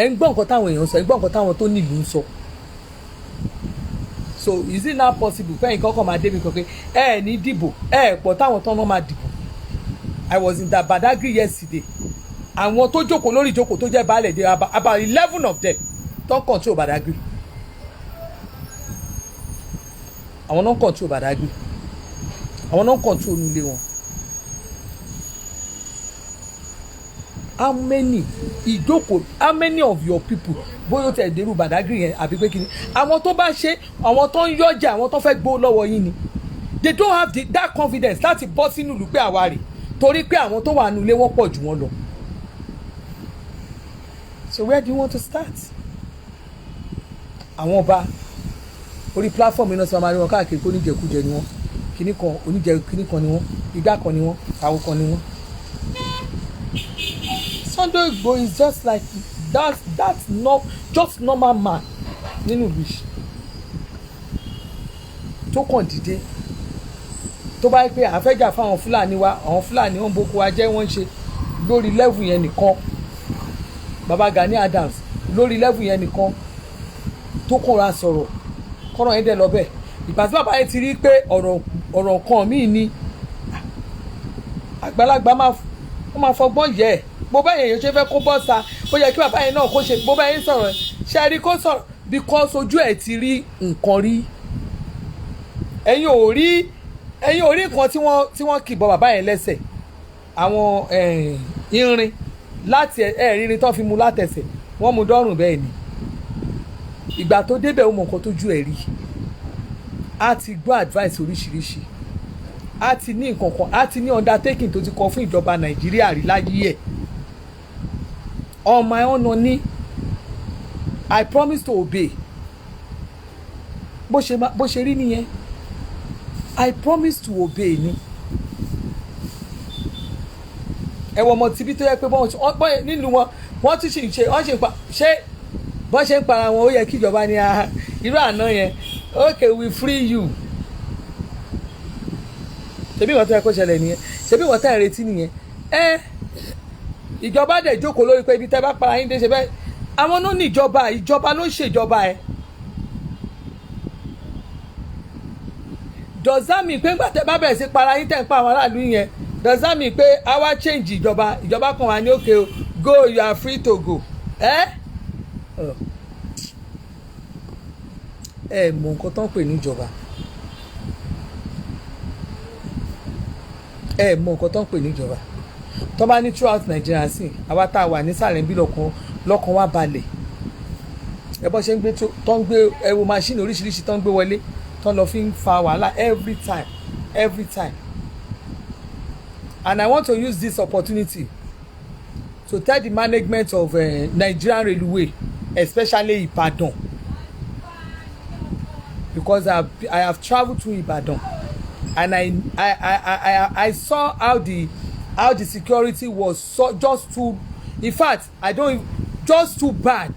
ẹ̀ ń gbọ́ nǹkan táwọn èèyàn sọ ẹ̀ ń gbọ́ nǹkan táwọn tó nílùú ń sọ so is it now possible fẹ́yìn kọ́kọ́ máa débi kan pé ẹ ní dìbò ẹ pọ̀ táwọn tán náà máa dìbò I was in that Badagry yesterday àwọn tó jókòó lórí ìjókòó tó jẹ́ baálẹ̀ dé about 11 of them tó ń control Badagry àwọn náà ń control Badagry àwọn náà ń control nílé wọn. How many of your people bóyá ó tẹ̀ dérú Badagry yẹn àbí pé kíni àwọn tó bá ṣe àwọn tó ń yọjà àwọn tó fẹ́ gbó lọ́wọ́ yín ni they don't have that confidence láti bọ́ sínú ìlú pé àwa rè torí pé àwọn tó wà nínú ilé wọn pọ̀ jù wọ́n lọ. So where do you want to start? àwọn ọba orí platform iná tí wọ́n máa rí wọn káàkiri kó oníjẹkújẹ ni wọ́n kíní kan oníjẹ kíní kan ni wọ́n igbá kan ni wọ́n àwo kan ni wọ́n. Sunday Igboho is just like that's not just normal man nínú ìlú yìí tó kàn dìde tó bá yẹ pé àfẹ́jà fáwọn Fúlàní wa àwọn Fúlàní wọn boko wa jẹ́ wọ́n ń ṣe lórí level yẹn nìkan Baba Gani Adams lórí level yẹn nìkan tó kànra sọ̀rọ̀ kọ́nà yẹn dẹ̀ lọ bẹ́ẹ̀ ìgbà tí bàbá yẹn ti rí pé ọ̀rọ̀ kan míì ni àgbàlagbà máa fọgbọ́n yẹ ẹ̀ bó bá yẹn ṣe fẹ́ kó bọ́ sa ó yẹ kí bàbá yẹn náà kó ṣe bó bá yẹn sọ̀rọ̀ ṣe rí kó sọ̀rọ̀ because ojú ẹ̀ ti rí nǹkan rí ẹ̀yin ò rí nǹkan tí wọ́n kì bọ́ bàbá yẹn lẹ́sẹ̀ àwọn irin láti rírin tó fi mu látẹsẹ̀ wọ́n mu dọ́rùn bẹ́ẹ̀ ni ìgbà tó débẹ̀ ó mọ nǹkan tójú ẹ̀ rí a ti gbọ́ advice oríṣiríṣi a ti ní nǹkan kan a ti ní undertaking tó ti kọ fún ìjọba Nàìjíríà rí láyé ẹ̀ on my own ní I promise to obey bó ṣe rí nìyẹn I promise to obey ni ẹ wọ ọmọ tibí tó yẹ pé bọ́n nínú wọn wọ́n tún ṣe wọ́n ṣe ṣé bọ́n ṣe ń para wọn ó yẹ kí ìjọba ní irú àná yẹn okay we free you ṣebí ìwọ́n tó yẹ kó ṣẹlẹ̀ nìyẹn ṣebí ìwọ́n tó yẹ retí nìyẹn ìjọba dẹ̀ jókòó lórí pé ibi tẹ́ bá para yín dé ṣe bẹ́ẹ̀ àwọn náà ní ìjọba ló ń ṣèjọba ẹ̀ does that mean pé ńgbà tẹ́ bá bẹ̀rẹ̀ sí para yín tẹ́ ń pa àwọn aráàlú yẹn does that mean pé our change ìjọba kan wà ní òkè o go you are free to go mọ nǹkan tó ń pè níjọba mọ nǹkan tó ń pè níjọba tó bá ní throughout Nigeria sí àwa tá a wà nísàlẹ̀ bí lọ́kàn wá balẹ̀ ẹ bọ́ ṣe ń gbé tó ń gbé ẹwọ máṣíìnì oríṣiríṣi tó ń gbé wọlé tó ń lọ fi ń fa wàhálà every time and I want to use this opportunity to tell the management of Nigerian Railway especially Ibadan because I have travelled to Ibadan and I saw how the security was just too, in fact just too bad.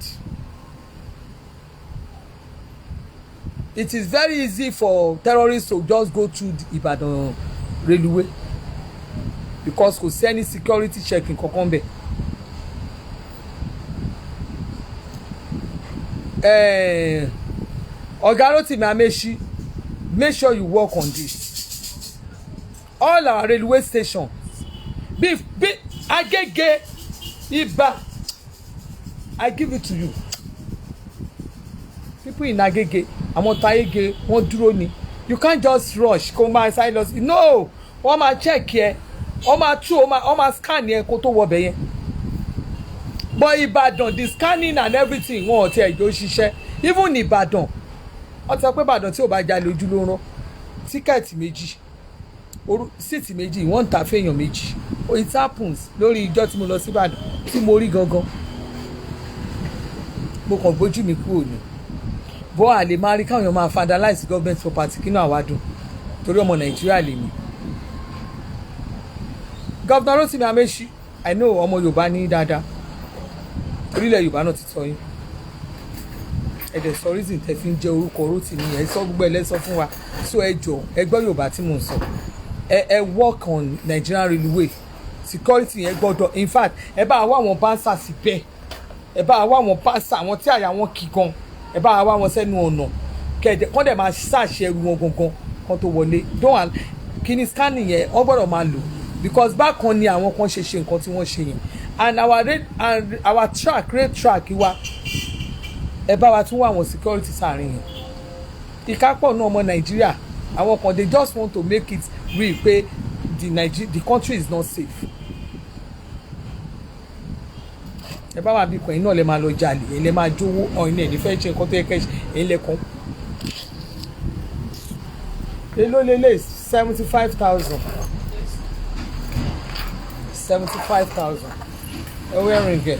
It is very easy for terrorists to just go through the Ibadan Railway because kò sí any security checking kankan bẹ́ẹ̀. Oga Rotimi Amechi, make sure you work on this. All our railway stations, be Agege, Iba, I give it to you. People in Agege, àwọn Agege, wọ́n dúró ni. You can't just rush, come by silence. No, wọ́n máa check here, wọ́n máa scan here kó tó wọ bẹ̀ yẹn. But Ìbàdàn, the scanning and everything wọn ò tiẹ̀ jọ ṣiṣẹ́. Even Ìbàdàn, wọ́n ti sọ pé Ìbàdàn tí ò bá jalè ojú ló rán tíkẹ́ẹ̀tì méjì síìtì méjì wọ́n ń ta fẹ́yàn méjì. It happens lórí ìjọ tí mo lọ sí Ìbàdàn tí mo rí gangan. Mo kàn gbójú mi kúrò ní. Bó a lè máa rí káwọn èèyàn máa vandalize government property kínú àwádùn torí ọmọ Nàìjíríà lè ní. Governor Rotimi Amechi, I know ọmọ Yorùbá ní dáadáa. Orílẹ̀ Yorùbá náà ti sọ yín ẹ̀dẹ̀ sọ reason tẹ́ fi ń jẹ́ orúkọ Rotimi ẹ̀ sọ gbogbo ẹ̀ lẹ́sọ fún wa so ẹ jọ ẹ gbọ́ Yorùbá tí mò ń sọ ẹ work on Nigerian Railway security yẹn gbọ́dọ̀ in fact ẹ bá wá àwọn báńsà síbẹ̀ ẹ bá wá àwọn báńsà àwọn tí àyà wọn kì gan ẹ bá wá wọn sẹ́nu ọ̀nà kẹ̀dẹ̀ kọ́ dẹ̀ máa ṣàṣẹrù wọn gangan kan tó wọlé don kíní scanning yẹn wọ́n gbọ́dọ̀ máa lò because bákan ni àwọn kan ṣe nǹkan tí wọ́n ṣe yẹn and our track rail track wa ẹ bá wa tún wá àwọn security sáàrin yẹn ìkápọ̀ náà ọmọ Nàìjíríà àwọn kan they just want to make it real pé the country is not safe ẹ bá wà bí kan iná lè máa lọ jalè ẹ lè máa jówó ọ̀hìn ẹ̀ ní fẹ́ ṣe nǹkan tó yẹ kẹ́ ṣe èyí lẹ́kọ̀ọ́ èló lélẹ̀ 75,000 wearing it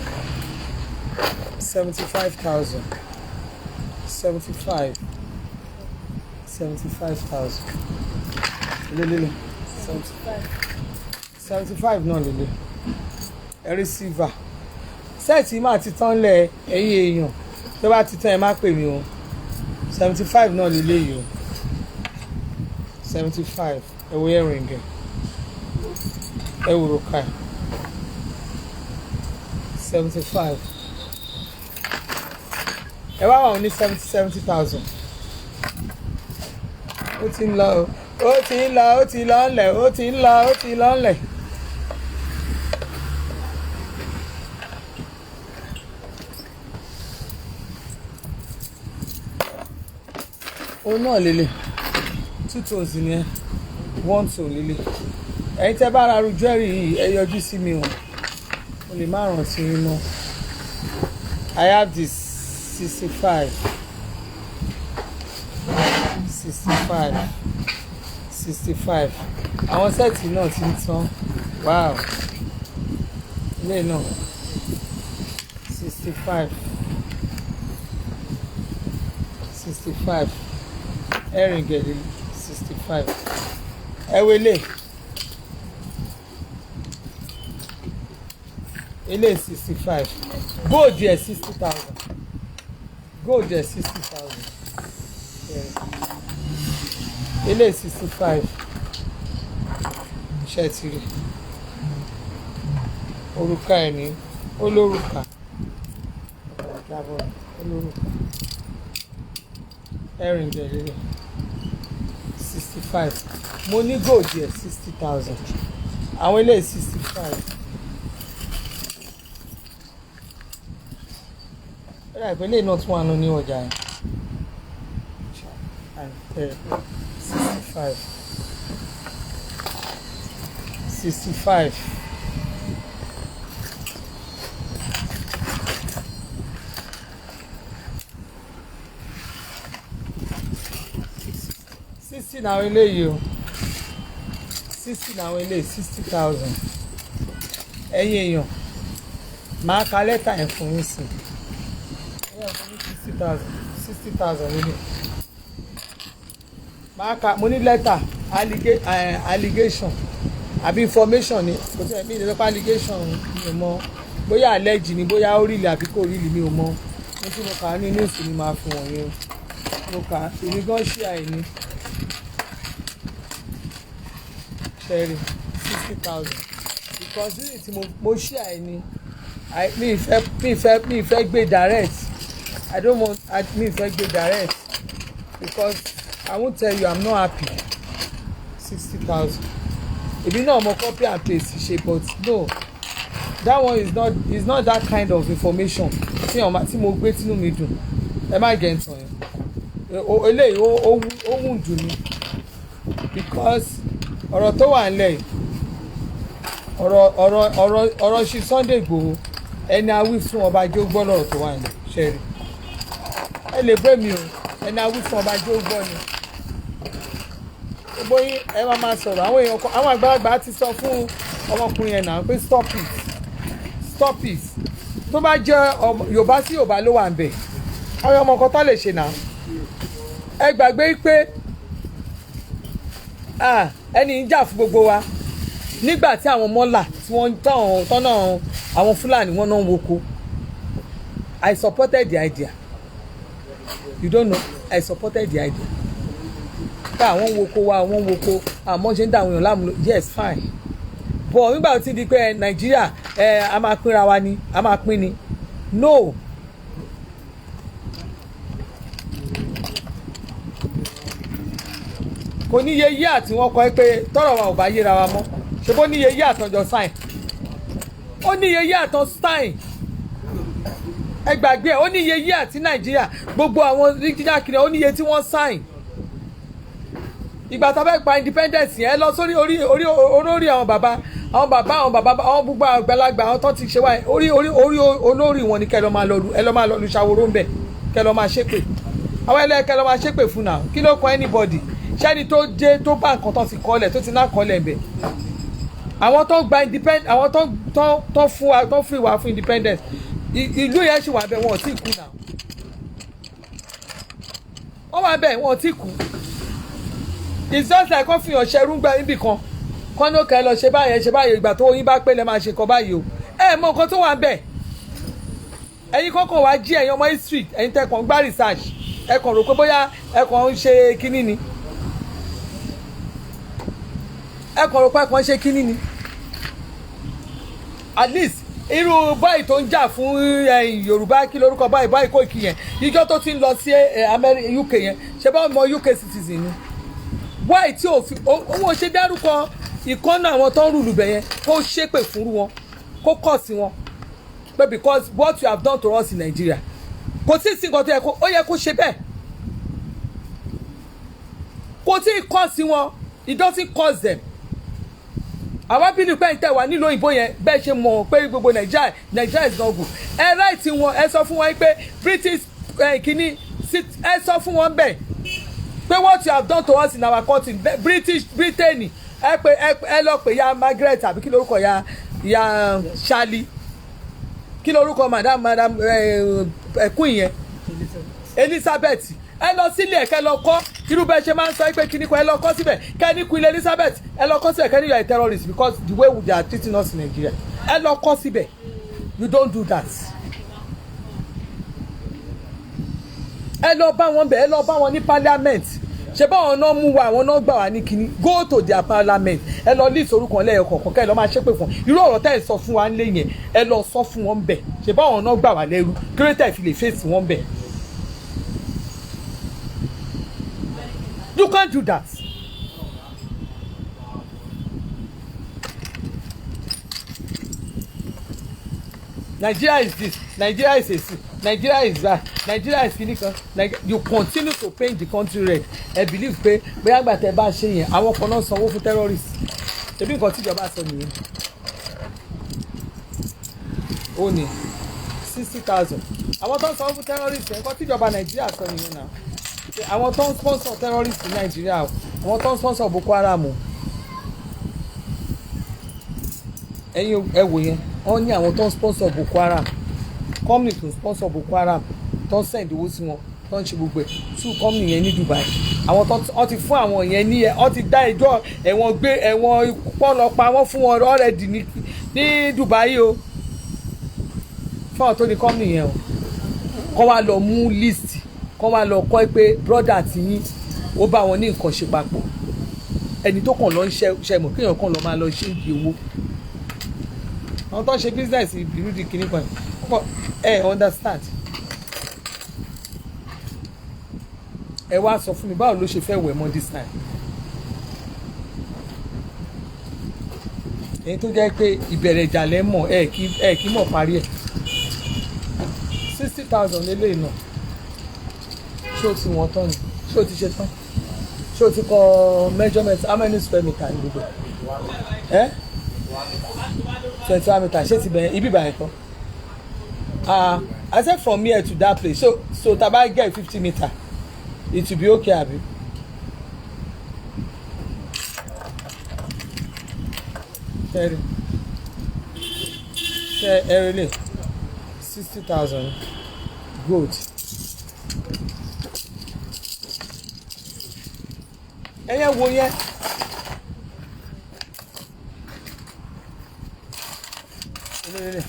75,000 75,000 lele 75 náà lele ẹ receiver sẹ́ẹ̀tì máa ti tán lẹ̀ ẹ̀yìn èèyàn tó bá ti tán ẹ má pè mí o 75 náà lele yìí o 75 ẹ wo earring ẹ wo roka 75 ẹ wá wà ní 70,000 ó ti ń lọ ńlẹ̀. òun náà lélẹ̀ 2 toes ni ẹ 1 toe lélẹ̀ ẹ̀yin tẹ́ bá ra ru jewelry yìí ẹ yọjú sí mi o mo lè má rántí mọ́. I have this 65 àwọn sẹ́ẹ̀tì náà ti ń tán. Wow, ilé náà 65 ẹ̀rìn gẹ̀lẹ́ 65 ẹ̀wẹ̀lẹ̀ ilé 65 gold yẹ 60,000 gold yẹ 60,000 ilé 65 iṣẹ́ ti rí òrùka ẹ̀ ní olórùka olórùka ẹ̀rìn gẹ̀lẹ́ 65 mo ní gold yẹ 60,000 àwọn ilé 65. Ìpínlẹ̀ náà tún wà nù ní ọjà yẹn 65 60 náà eléyìí o 60 náà eléyìí 60,000 ẹ̀yin èèyàn máa ka lẹ́tà ẹ̀ fún yín sí i. 60,000 nínú. Máa ka mo ní lẹ́tà allegation àbí information ni kò tí ẹ̀ mí ìdẹ́sọ́pá allegation mi ò mọ bóyá allege ni bóyá ó rí ilẹ̀ àbí kò rí ilẹ̀ mi ò mọ mo tí mo kà á ní news ni máa fún wọn yẹn mo kà á èmi gan ṣí àìní ṣẹ́rí 60,000 because ní tí mo ṣí àìní mi ìfẹ́ gbé direct. I don't want me to get direct because I won't tell you I'm not happy. 60,000. If you know I'm a copy and paste shape, but no, that one is not that kind of information. See, tí mo gbé tínú mi dùn. Ẹ má get on it. Eléyìí ó wùn dùn mí because ọ̀rọ̀ tó wà nílẹ̀ ọ̀rọ̀ ṣì Sunday Igboho ẹni awí fún ọba jẹ́ ó gbọ́ lọ́rọ̀ tó wà nílẹ̀ ṣẹ́rí. Ẹ lè bẹ́ mi o ẹni awí fún ọba jẹ́ ó gbọ́ ni bóyá ẹ máa sọ̀rọ̀ àwọn èèyàn kan àwọn àgbàlagbà ti sọ fún ọmọkùnrin yẹn náà pé stop it tó bá jẹ́ Yorùbá sí Yorùbá ló wà ń bẹ̀ àwọn ọmọ kan tó lè ṣe náà ẹ gbàgbé pé ẹni ń jà fún gbogbo wa nígbà tí àwọn mọ́là tí wọ́n tọ́nà àwọn Fúlàní wọn náà ń woko I supported the idea. You don't know, I supported the idea. Àwọn woko wa àwọn woko àmọ́ ṣe ń dá àwọn èèyàn láàmú yes fine but nígbà tí di pé Nàìjíríà a máa pínra wa ni a máa pín ni no kò ní iye yíyà tí wọ́n kọ́ pé tọ́rọ̀ wa ò bá yéra wa mọ́ ṣe bó ní iye yíyà tọ́jọ́ sign ó ní iye yíyà tọ́ sign ẹ gbàgbé ẹ ó ní iye yíyà tí Nàìjíríà gbogbo àwọn regional kìnìún ó ní iye tí wọ́n sign ìgbà tá a fẹ́ gba independence yẹn lọ sórí olórí àwọn bàbá àwọn gbogbo àgbàlagbà àwọn tó ti ṣe wáyé orí olórí wọn ni kẹ́ lọ máa lọ lu ṣàwòrò ń bẹ̀ kẹ́ lọ máa ṣépè àwọn ẹlẹ́kẹ́ lọ máa ṣépè fún náà kí ló kọ anybody ṣẹ́ni tó dé tó bá nǹkan tó ti kọ́lẹ̀ tó ti ná kọ́lẹ̀ bẹ̀ àwọn tó gba independence àwọn tó fún ìwà fún independence ìlú yẹn ṣì wà bẹ̀ wọn ò tí kú náà wọ́n wà bẹ̀ wọn ò tí kú it's just like kó fi hàn ṣẹrú gba níbì kan kọ́ ní òkè lọ ṣe báyìí ìgbà tó yín bá pé lẹ́ máa ṣe kọ́ báyìí o mọ nǹkan tó wà ń bẹ̀ ẹ̀yin kọ́kọ́ wá jí ẹ̀yin ọmọ history ẹ̀yin tẹ̀kàn gbá research ẹ̀kàn rò pé bóyá ẹ̀kàn ń ṣe kínní ni ẹ̀kàn rò pé ẹ̀kàn ń ṣe kínní ni at least irú báyìí tó ń jà fún Yorùbá kí lórúkọ báyìí Koiki yẹn ìjọ tó ti ń lọ sí UK yẹn ṣe bá ọmọ UK citizen ni why tí owó ṣe dárúkọ ìkọ́nà àwọn tó ń rúlù bẹ̀ yẹn kó ṣépè fúnrú wọn kó kọ̀ sí wọn pé because what you have done to us in Nigeria kò tí ì sí nǹkan tó yẹ kó ṣe bẹ́ẹ̀ kò tí ì kọ̀ sí wọn it doesn't cause them àwa bí nípa ìtẹ̀ wà nílò òyìnbó yẹn bẹ́ẹ̀ ṣe mọ̀ pé gbogbo Nàìjíríà is not good. ẹ ráìtì wọn ẹ sọ fún wọn pé British kìíní ẹ sọ fún wọn bẹ́ẹ̀ pé what you have done to us in our country Britain ẹ lọ pé ya Margaret àbí kí lórúkọ ya Charlie kí lórúkọ madam ẹkún yẹn Elizabeth ẹ lọ sílé ẹ kẹ́ lọ kọ́ irú bẹ́ẹ̀ ṣe máa ń sọ pé kíní kan ẹ lọ kọ́ síbẹ̀ kẹ́ ní Queen Elizabeth ẹ lọ kọ́ síbẹ̀ kẹ́ ní you are a terrorist because the way they are treating us in Nigeria ẹ lọ kọ́ síbẹ̀ you don't do that. ẹ lọ bá wọn bẹ̀ ẹ lọ bá wọn ní parliament ṣe báwọn náà mú wa àwọn náà gbà wá ní kíní go to their parliament ẹ lọ list orúkọ lẹ́ẹ̀kọ̀ọ̀kan kẹ́ ẹ lọ máa ṣépè fún irú ọ̀rọ̀ tẹ́ ẹ sọ fún wa nílé yẹn ẹ lọ sọ fún wọn bẹ̀ ṣe báwọn náà gbà wá lẹ́rú kí ló tẹ̀ fi lè fèsì wọn bẹ̀. You can't do that. Nigeria is this, Nigeria is this, Nigeria is that, Nigeria is kinikan. You continue to paint the country red. I believe pé bóyá àgbà tẹ́ bá ṣe yẹn àwọn kan náà sanwó fún terrorists. Ṣebí nǹkan tíjọba sọ nìyẹn. Ó ní 60,000. Àwọn tó ń sanwó fún terrorists yẹn nǹkan tíjọba Nàìjíríà sọ nìyẹn náà. Àwọn tó ń sponsor terrorists ní Nàìjíríà àwọn tó ń sponsor Boko Haram ẹ̀yin ẹ wò yẹn wọ́n ní àwọn tó ń sponsor Boko Haram company tó ń sponsor Boko Haram tó ń send owó sí wọn tó ń ṣe gbogbo ẹ̀ two company yẹn ní Dubai àwọn tó wọ́n ti fún àwọn yẹn ní wọ́n ti dá ẹjọ́ ẹ̀wọ̀n gbé ẹ̀wọ̀n pọ́nlọpàá wọ́n fún wọn already ní Dubai o fún àwọn tó ní company yẹn o kọ́ wa lọ mú list kọ́ wa lọ kọ́ pé brother ti yín ó bá wọn ní nǹkan ṣe papọ̀ ẹni tó kàn lọ ń ṣe mọ̀ kéèyàn kàn lọ máa lọ ṣe ìdí owó àwọn tó ń ṣe business ìlú di kìíní kan ẹ understand ẹ wá sọ fún mi báwo ló ṣe fẹ́ wẹ̀ mọ́ this time èyí tó jẹ́ pé ìbẹ̀rẹ̀ ìjà lẹ́ mọ̀ ẹ kì í mọ̀ parí ẹ̀ 60,000 lélẹ́yìn náà ṣé o ti wọ́n tán ni ṣé o ti ṣe tán ṣé o ti kọ measurement how many square meter ní gbogbo ẹ 21 meter ṣé ti bẹ̀rẹ̀ ibi ìbàyẹn tán I said from here to that place so taba get 50 meter it will be okay abi. ṣe ẹ really 60,000 good. ẹyẹ wo yẹn lele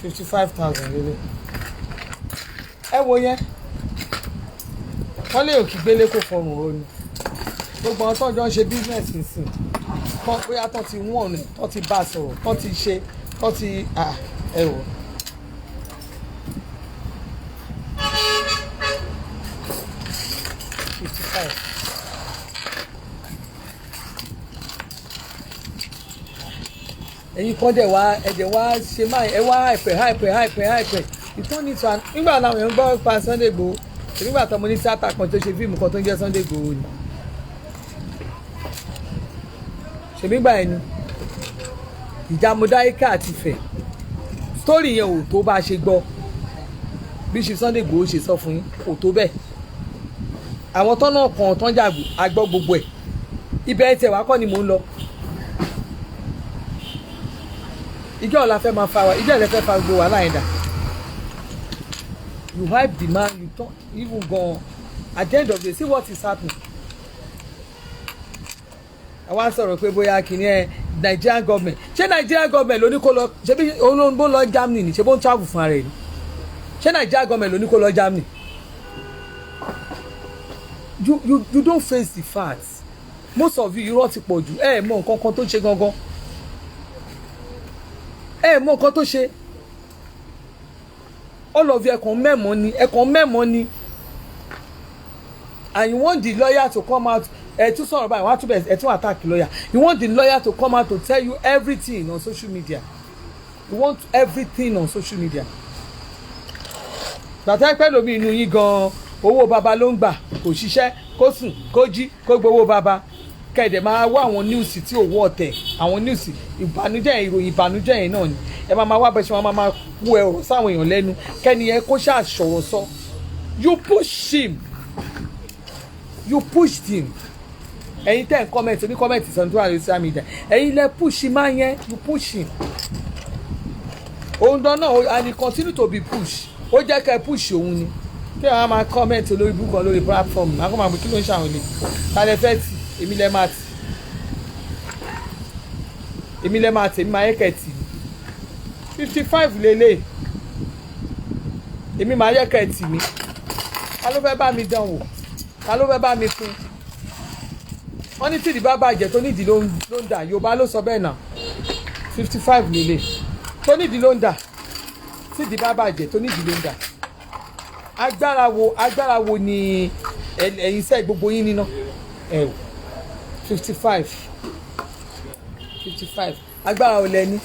55,000 lele ẹ wo yẹn wọ́n lè òkì gbélé kó fọrùn o ni gbogbo àwọn tọ́jọ́ ń ṣe business nìsín kọ́ pé àtọ́ ti wọ́n ni tọ́ ti bá a sọ̀rọ̀ tọ́ ti ṣe tọ́ ti ẹ wò. ẹ̀yin kan dẹ̀ wá ẹ̀dẹ̀ wá ṣe máa ẹ wá àìpẹ́ ìtọ́ni tó nígbà làwọn èèyàn gbọ́ pa Sunday Igboho nígbà tó mo ní tíátà kan tó ṣe fíìmù kan tó ń jẹ́ Sunday Igboho ni ṣèmígbà ẹni ìjà Mọdákẹ́kẹ́ àti Ifẹ̀ sítórì yẹn ò tó bá a ṣe gbọ́ bí ṣe Sunday Igboho ṣe sọ fún yín kò tó bẹ́ẹ̀ àwọn tọ́nà kan tán jàgbó agbọ́ gbogbo ẹ̀ ibẹ̀ tẹ̀ wá kọ́ ni mò ń lọ ìjọ ọ̀la fẹ́ máa fa wa ìjọ ìlẹ̀ fẹ́ fa gbogbo wàhálà yẹn dà you hype the man you turn even gan at the end of the day see what is happening àwa sọ̀rọ̀ pé bóyá kìíní ẹ Nigerian government ṣé Nigerian government ló ní kó lọ ṣé bí olóńgbò lọ Germany ni ṣé bó ń travel fún ara ẹ̀ ni ṣé Nigerian government ló ní kó lọ Germany you don't face the facts most of you irọ́ ti pọ̀ jù ẹ mọ nǹkan kan tó ṣe gangan ẹ mọ nǹkan tó ṣe all of you ẹ̀kan mẹ́mọ́ ni and you want the lawyer to come out ẹ tún sọ̀rọ̀ báyìí wọ́n á tún bẹ̀rẹ̀ ẹ tún attack lawyer you want the lawyer to come out to tell you everything on social media you want everything on social media gbàtà pẹ́ lómi inú yín gan owó baba ló ń gbà kò ṣiṣẹ́ kó sùn kó jí kó gbowó baba kẹ̀dẹ̀ máa wá àwọn news tí ò wọ́ ọ̀tẹ̀ àwọn news ìbànújẹ́ ìròyìn ìbànújẹ́ yẹn náà ni ẹ máa wá bẹ́ẹ̀ ṣe máa kú ẹ̀rọ sáwọn èèyàn lẹ́nu kẹ́ni yẹn kó ṣáà sọ̀rọ̀ sọ you push him you pushed him ẹ̀yin tẹ́ ń comment ní comment sọ̀rọ̀ tó wà lórí social media ẹ̀yin lẹ push him máa yẹn you push him òun dán náà and he continue to be push ó jẹ́ kẹ́ push òun ni kí ẹ máa comment lórí book kan lórí platform máa kọ́ máa bọ̀ kí ló ń ṣàwọn ilé tálẹ̀ fẹ́ tì èmi lẹ́ máa tì èmi máa yẹ kẹ́ tì 55 lélẹ̀ èmi máa yẹ kẹ́ tì mí ta ló fẹ́ bá mi dán wò ta ló fẹ́ bá mi pín wọ́n ní tìdí bá bàjẹ́ tó nídìí ló ń dà Yorùbá ló sọ bẹ́ẹ̀ náà 55 lélẹ̀ tó nídìí ló ń dà tìdí bá bàjẹ́ tó nídìí ló ń dà agbára wo ni ẹ̀yin sẹ́ gbogbo yín níná 55 agbára ò lẹ́ni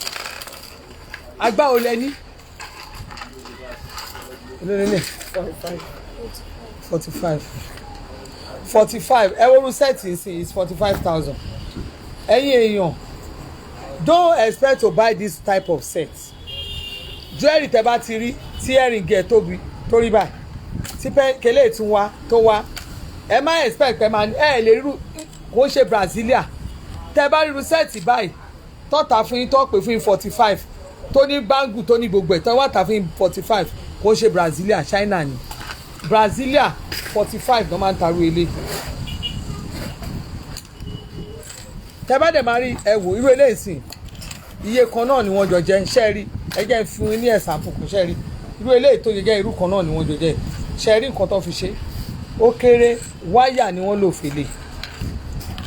lélẹ̀ 45 ẹ wọ́n sẹ́ẹ̀tì sí is 45,000 ẹ̀yin èèyàn don't expect to buy this type of set jewelry tẹ́ bá ti rí tí ẹ̀rìn gẹ̀ tóbi tó rí báyìí tí kele tún wá tó wá ẹ má expect pé máa ẹ lè rírú kó ṣe Brasilia tẹ́ bá rírú sẹ́ẹ̀tì báyìí tọ́ta fún yín tó pè fún yín 45 tó ní báńgù tó ní gbogbo ẹ̀ tó wá tà fún yín 45 kó ṣe Brasilia China ni Brasilia 45 ló máa ń tarú ilé tẹ́ bá dẹ̀ máa rí ẹ wò irú eléyìí sìn iye kan náà ni wọ́n jọ jẹ́ ṣẹ́ rí ẹ jẹ́ fún yín ní ẹ̀sán àpòkù ṣẹ́ rí irú eléyìí tó jẹ́ irú kan náà ni wọ́n jọ jẹ́ ṣẹ́ rí nǹkan tó fi ṣe ó kéré wáyà ni wọ́n lò fèlè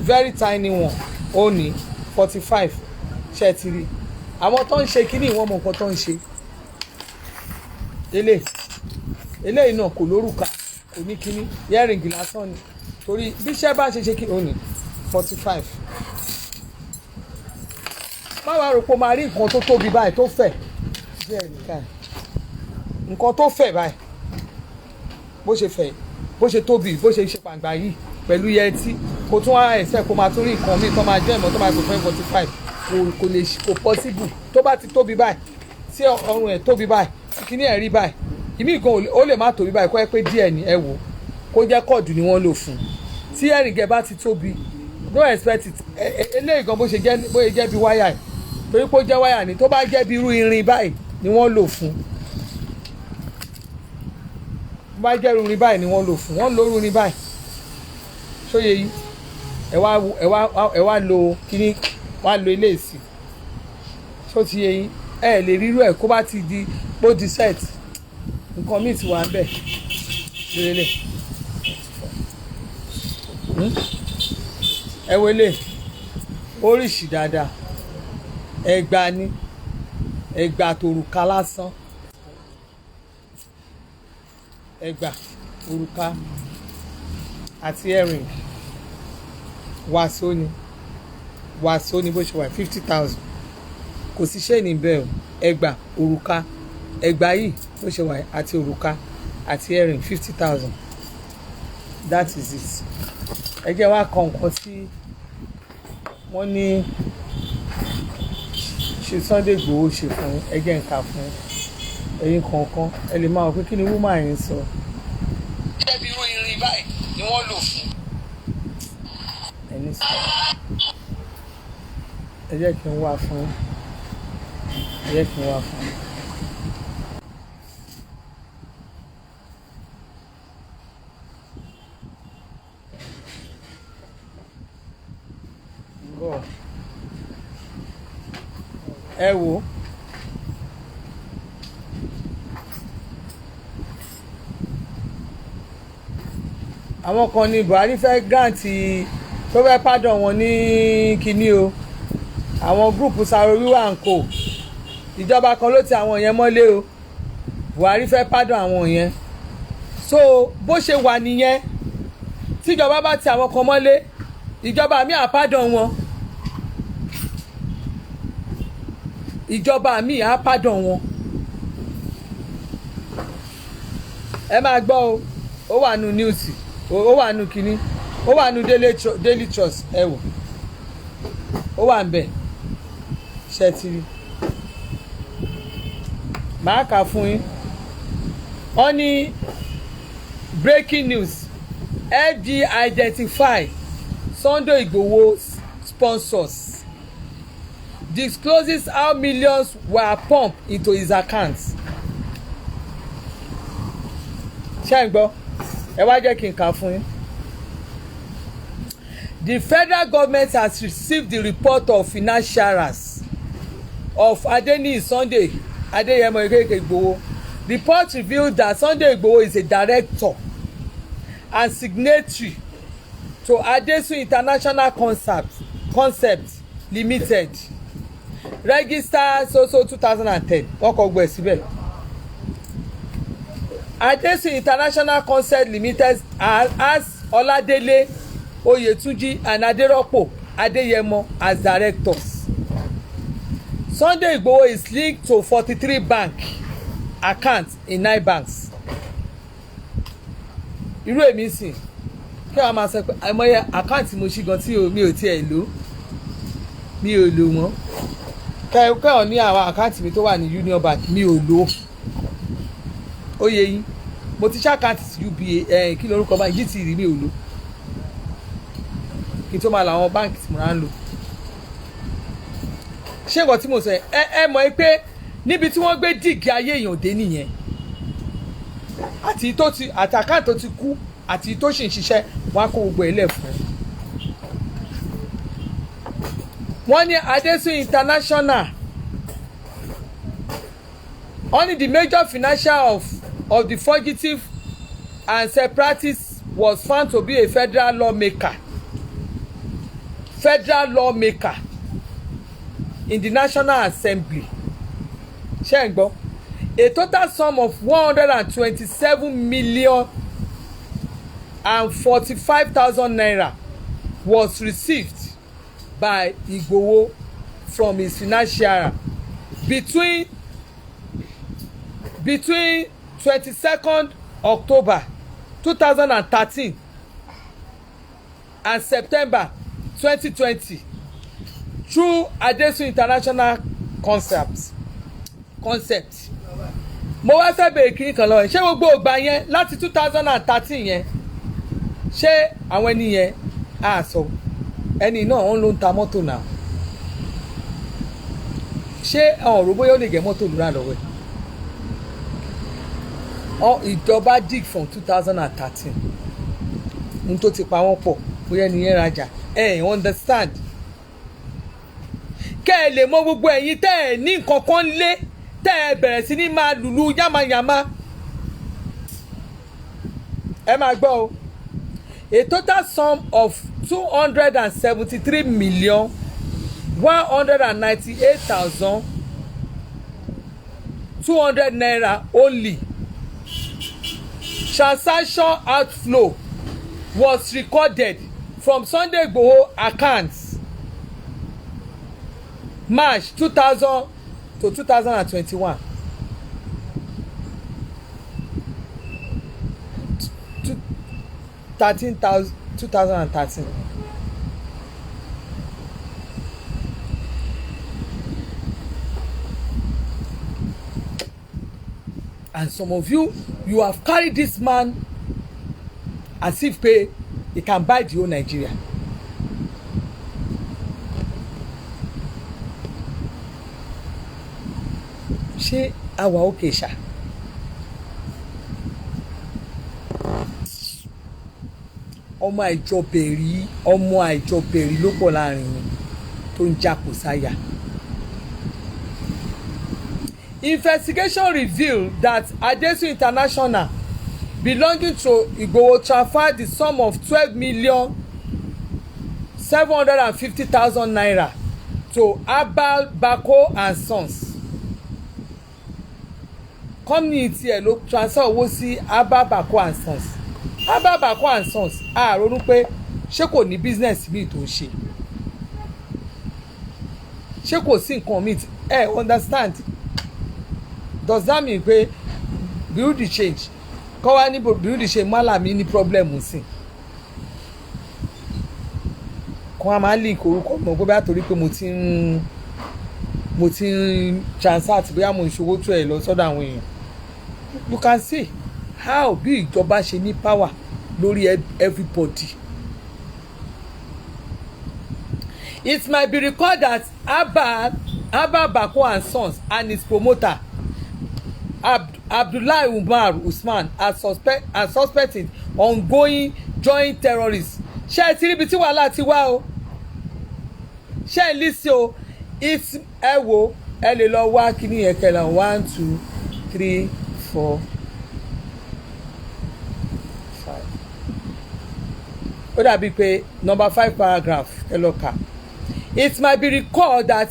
very tiny one ó ní 45 ṣẹ́ ti rí àwọn tó ń ṣe kíní ìwọ̀n mọ̀ nǹkan tó ń ṣe eléyìí náà kò lórúkà kò ní kíní yẹ́rìngì lásán ni torí bí iṣẹ́ bá ṣe kí ó ní 45 má wàá rò pé o máa rí nǹkan tó tóbi báyìí tó fẹ̀ díẹ̀ nìkan nǹkan tó fẹ̀ báyìí bó ṣe fẹ̀ bó ṣe tóbi bó ṣe ṣe pàǹgbà yìí pẹ̀lú yẹtí kò tún wá ẹ̀sẹ̀ kó máa tún rí nǹkan míì tó máa jẹ́ ìmọ̀ tó máa gbé 45 kò lè kò possible tó bá ti tóbi báyìí tí ọrùn ẹ̀ tóbi báyìí kíní ẹ̀ rí báyìí ìmí gan ó lè má tóbi báyìí kó ẹ pé díẹ̀ ni ẹ wò kó jẹ́ kọ́ọ̀dù ni wọ́n lò fún tí ẹ̀rìngẹ̀ bá ti tóbi don't expect it eléyìí gan bó ṣe jẹ́ bí wáyà yìí torí pé ó jẹ́ wáyà ni tó bá jẹ́ bí irú irin báyìí ni wọ́n lò fún tó bá jẹ́ irú irin báyìí ni wọ́n lò fún wọ́n lo irú irin báyìí ṣóye yìí ẹ wá lo kíní wá lo ilé ìsìn ṣó ti yẹ yín ẹ lè rírú ẹ kó bá ti di bó di set nǹkan míì ti wà ń bẹ̀ lélẹ̀ ẹ wọlé oríṣi dáadáa ẹgbà ni ẹgbà tòrùka lásán ẹgbà òrùka àti ẹ̀rìn wàsó ni bó ṣe wà 50,000 kò sí ṣé ní bẹ́ẹ̀ o ẹgbà òrùka ẹgbà yìí bó ṣe wà àti òrùka àti ẹ̀rìn 50,000 that is it ẹ jẹ́ wá kan nǹkan tí wọ́n ní ṣe Sunday Igboho ṣe fún ẹgbẹ́ nǹkan fún ẹ̀yin kọ̀ọ̀kan ẹ lè máa wọ pé kí ni woman yẹn sọ. ẹbí irú irin báyìí ni wọ́n lò fún. ẹni sọ ẹ jẹ́ kí n wá fún ẹ jẹ́ kí n wá fún. ẹ wò àwọn kan ní Buhari fẹ́ gírántì tó fẹ́ pardon wọn ní kinní o àwọn gúrùpù Saro-Wiwa and Co ìjọba kan ló ti àwọn yẹn mọ́lé o Buhari fẹ́ pardon àwọn yẹn so bó ṣe wà nìyẹn tíjọba bá ti àwọn kan mọ́lé ìjọba mi á pardon wọn ìjọba mi á pardon wọn ẹ máa gbọ́ o ó wà nù níùsì ó wà nù kínní ó wà nínú Daily Trust ẹ wò ó wà ń bẹ̀ ṣe ti rí màá kà fún yín wọ́n ní breaking news FG identify Sunday Igboho sponsors discloses how millions were pumped into his accounts. ṣé ń gbọ́ ẹ wá jẹ́ kí n kà fún yín. The federal government has received the report of financiers of Adeniyi Sunday Adeyemo Ikeke Igboho. Report revealed that Sunday Igboho is a director and signatory to Adesun International Concept Limited registered so 2010 wọ́n kọ gbọ́ ẹ̀ síbẹ̀. Adesun International Concept Limited has Oladele Oyetunji and Aderopo Adeyemo as directors. Sunday Igboho is linked to 43 bank accounts in 9 banks. Irú èmi sìn kí wọ́n máa sọ pé àìmọye àkáǹtì mo ṣí gan tí mi ò tiẹ̀ lò mi ò lò wọ́n kẹ́hìn ní àwọn àkáǹtì mi tó wà ní Union Bank mi ò lò ó yẹ yín mo ti ṣe àkáǹtì UBA kí lórúkọ báyìí GTB mi ò lò kí n tó máa làwọn báǹkì tí mo rà ń lò ṣé nǹkan tí mo sọ ẹ mọ̀ pé níbi tí wọ́n gbé díìgì ayé èèyàn dé nìyẹn àti àkáǹtì tó ti kú àti tó sì ń ṣiṣẹ́ wọn á kó gbogbo ẹ̀ lẹ̀ fún ẹ. wọ́n ní Adesun International only the major financier of the fugitive and separatists was found to be a federal lawmaker in the National Assembly. ṣé ń gbọ́ a total sum of 127,045,000 naira was received by Igboho from his financier between 22nd October 2013 and September 2020 through Adesun International Concept. Mo wá fẹ́ bèèrè kí n kàn lọ ṣé gbogbo ìgbà yẹn láti 2013 yẹn ṣé àwọn ẹni yẹn á sọ ẹni náà wọ́n ló ń ta mọ́tò náà ṣé àwọn òrò bóyá ó lè gẹ̀ mọ́tò lura lọ́wọ́ ẹ̀ ìjọba dig from 2013 n tó ti pa wọ́n pọ̀ bóyá ẹni yẹn rajà understand kẹ́ ẹ lè mọ gbogbo ẹ̀yin tẹ́ ẹ ní nǹkan kan lé tẹ́ ẹ bẹ̀rẹ̀ sí ní máa lùlù yámayàmá ẹ máa gbọ́ o a total sum of 273,198,200 naira only transaction outflow was recorded from Sunday Igboho accounts March 2000 to 2021. 2013. And some of you have carried this man as if he can buy the whole Nigeria. Ṣé àwa òkè ṣá? ọmọ àìjọbẹ̀rí ló pọ̀ láàrin wọn tó ń jápò sáyà. Investigation revealed that Adesun International belonging to Igboho transferred the sum of 12,750,000 naira to Abal Bako and Sons. Company tiẹ̀ ló transfer owó sí Abal Bako and Sons. Abal Bako and Sons a ronú pé ṣé kò ní business míì tó ń ṣe, ṣé kò sí nǹkan míì understand? Does that mean pé build the change kọ́ wá ní build the change mọ́là mi ní problem sí kan á máa link orúkọ mọ̀ pé bá torí pé mo ti ń transact bóyá mo ń ṣòwò tó ẹ̀ lọ sọ́dọ̀ àwọn èèyàn. You can see how bí ìjọba ṣe ní power lórí everybody. It might be recalled that Abba Bako and Sons and his promoter Abdullahi Umar Usman are suspected ongoing joint terrorists. Ṣé ẹ ti rí ibi tí wàhálà ti wá o? Ṣé ẹ lè ṣe o? Ẹ wo ẹ lè lọ wá kíní yẹn kẹlẹ 1 2 3 4 5. Ó dàbí pé number 5 paragraph ẹ lọ kà. It might be recalled that